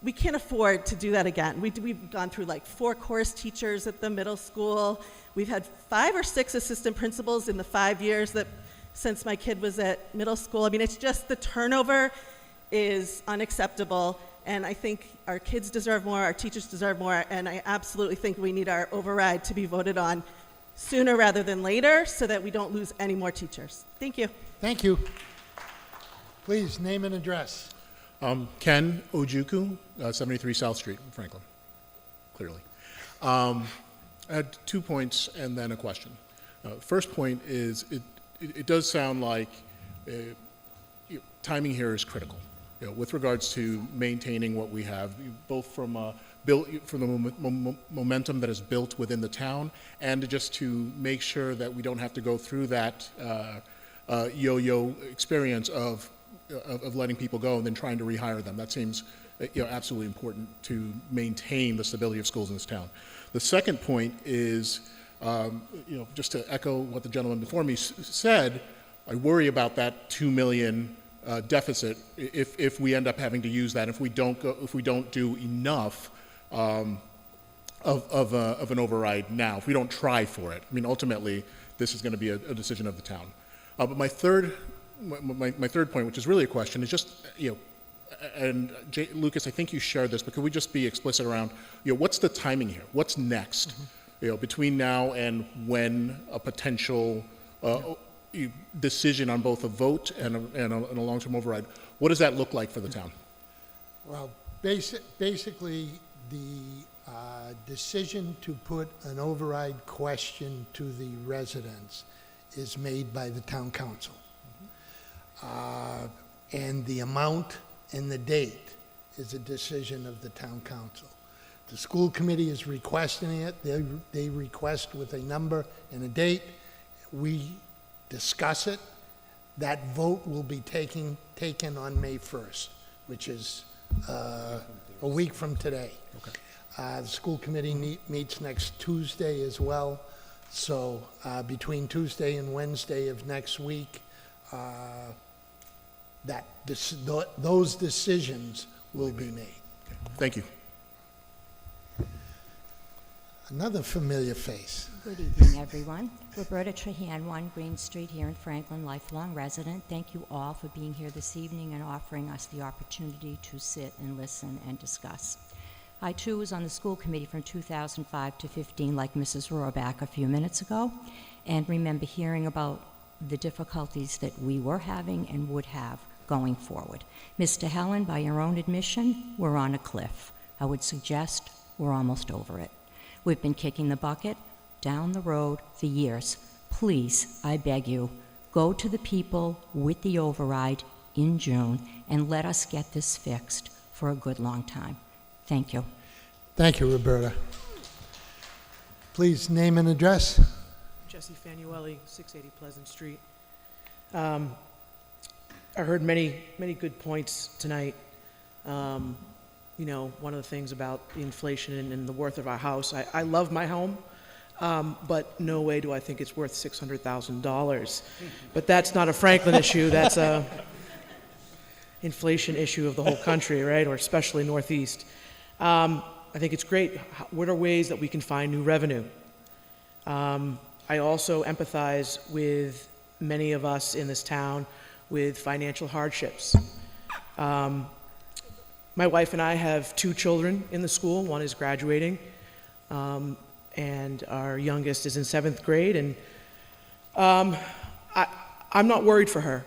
We can't afford to do that again. We've gone through like 4 chorus teachers at the middle school. We've had 5 or 6 assistant principals in the 5 years since my kid was at middle school. I mean, it's just the turnover is unacceptable, and I think our kids deserve more, our teachers deserve more, and I absolutely think we need our override to be voted on sooner rather than later so that we don't lose any more teachers. Thank you. Thank you. Please, name and address. Ken Ojuku, 73 South Street, Franklin, clearly. I had 2 points and then a question. First point is it does sound like timing here is critical, with regards to maintaining what we have, both from the momentum that is built within the town, and just to make sure that we don't have to go through that yo-yo experience of letting people go and then trying to rehire them. That seems absolutely important to maintain the stability of schools in this town. The second point is, just to echo what the gentleman before me said, I worry about that 2 million deficit if we end up having to use that, if we don't do enough of an override now, if we don't try for it. I mean, ultimately, this is going to be a decision of the town. But my third point, which is really a question, is just, and Lucas, I think you shared this, but could we just be explicit around, what's the timing here? What's next? Between now and when a potential decision on both a vote and a long-term override, what does that look like for the town? Well, basically, the decision to put an override question to the residents is made by the town council. And the amount and the date is a decision of the town council. The school committee is requesting it. They request with a number and a date. We discuss it. That vote will be taken on May 1st, which is a week from today. Okay. The school committee meets next Tuesday as well. So between Tuesday and Wednesday of next week, those decisions will be made. Okay. Thank you. Another familiar face. Good evening, everyone. Roberta Trahan, 1 Green Street here in Franklin, lifelong resident. Thank you all for being here this evening and offering us the opportunity to sit and listen and discuss. I, too, was on the school committee from 2005 to 15, like Mrs. Rohrbach a few minutes ago, and remember hearing about the difficulties that we were having and would have going forward. Mr. Helen, by your own admission, we're on a cliff. I would suggest we're almost over it. We've been kicking the bucket down the road for years. Please, I beg you, go to the people with the override in June and let us get this fixed for a good long time. Thank you. Thank you, Roberta. Please name and address. Jesse Fanuelli, 680 Pleasant Street. I heard many good points tonight. One of the things about the inflation and the worth of our house, I love my home, but no way do I think it's worth $600,000. But that's not a Franklin issue, that's a inflation issue of the whole country, right, or especially Northeast. I think it's great. What are ways that we can find new revenue? I also empathize with many of us in this town with financial hardships. My wife and I have 2 children in the school. One is graduating, and our youngest is in 7th grade. And I'm not worried for her.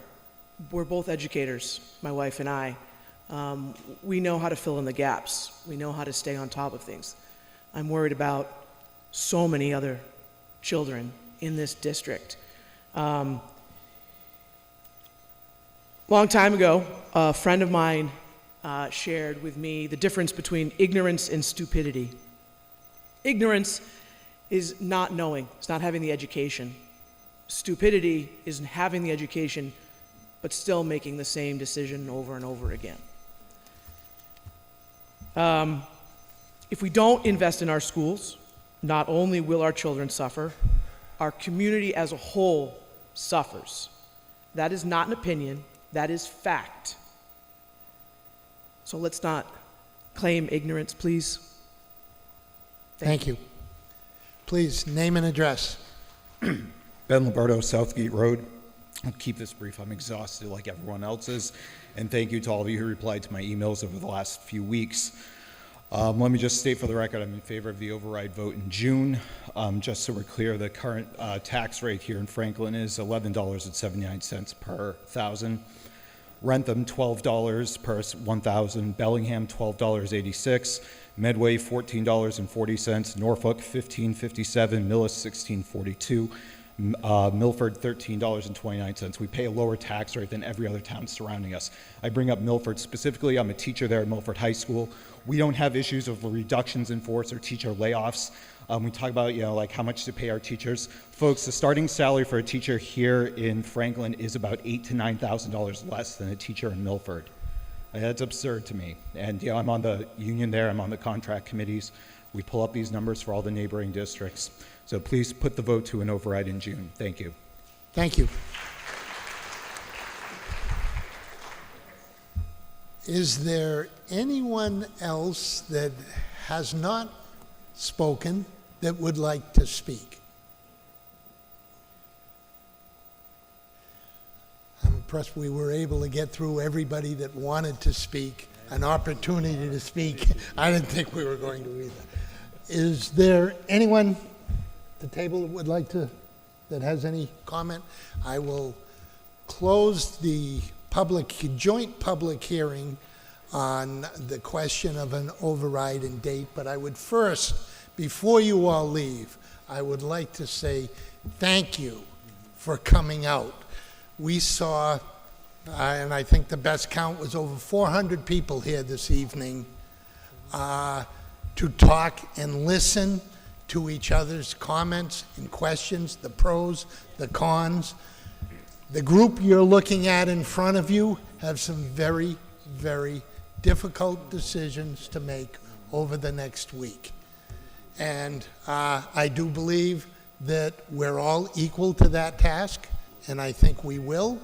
We're both educators, my wife and I. We know how to fill in the gaps. We know how to stay on top of things. I'm worried about so many other children in this district. Long time ago, a friend of mine shared with me the difference between ignorance and stupidity. Ignorance is not knowing, it's not having the education. Stupidity is having the education, but still making the same decision over and over again. If we don't invest in our schools, not only will our children suffer, our community as a whole suffers. That is not an opinion, that is fact. So let's not claim ignorance, please. Thank you. Please, name and address. Ben Lombardo, Southgate Road. I'll keep this brief. I'm exhausted like everyone else is. And thank you to all of you who replied to my emails over the last few weeks. Let me just state for the record, I'm in favor of the override vote in June. Just so we're clear, the current tax rate here in Franklin is $11.79 per thousand. Rentham, $12 per 1,000. Bellingham, $12.86. Medway, $14.40. Norfolk, $15.57. Millis, $16.42. Milford, $13.29. We pay a lower tax rate than every other town surrounding us. I bring up Milford specifically. I'm a teacher there at Milford High School. We don't have issues of reductions in force or teacher layoffs. We talk about, like how much to pay our teachers. Folks, the starting salary for a teacher here in Franklin is about $8,000 to $9,000 less than a teacher in Milford. That's absurd to me. And I'm on the union there. I'm on the contract committees. We pull up these numbers for all the neighboring districts. So please put the vote to an override in June. Thank you. Thank you. Is there anyone else that has not spoken that would like to speak? I'm impressed we were able to get through everybody that wanted to speak, an opportunity to speak. I didn't think we were going to either. Is there anyone at the table that would like to, that has any comment? I will close the joint public hearing on the question of an override and date, but I would first, before you all leave, I would like to say thank you for coming out. We saw, and I think the best count was over 400 people here this evening to talk and listen to each other's comments and questions, the pros, the cons. The group you're looking at in front of you have some very, very difficult decisions to make over the next week. And I do believe that we're all equal to that task, and I think we will.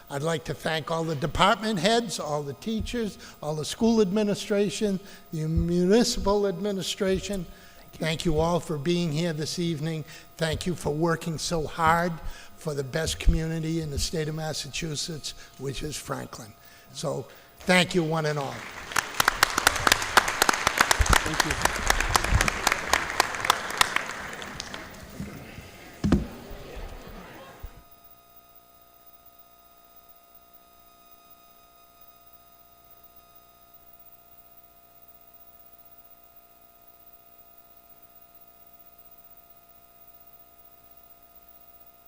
I'd like to thank all the department heads, all the teachers, all the school administration, the municipal administration. Thank you all for being here this evening. Thank you for working so hard for the best community in the state of Massachusetts, which is Franklin. So thank you, one and all. Thank you.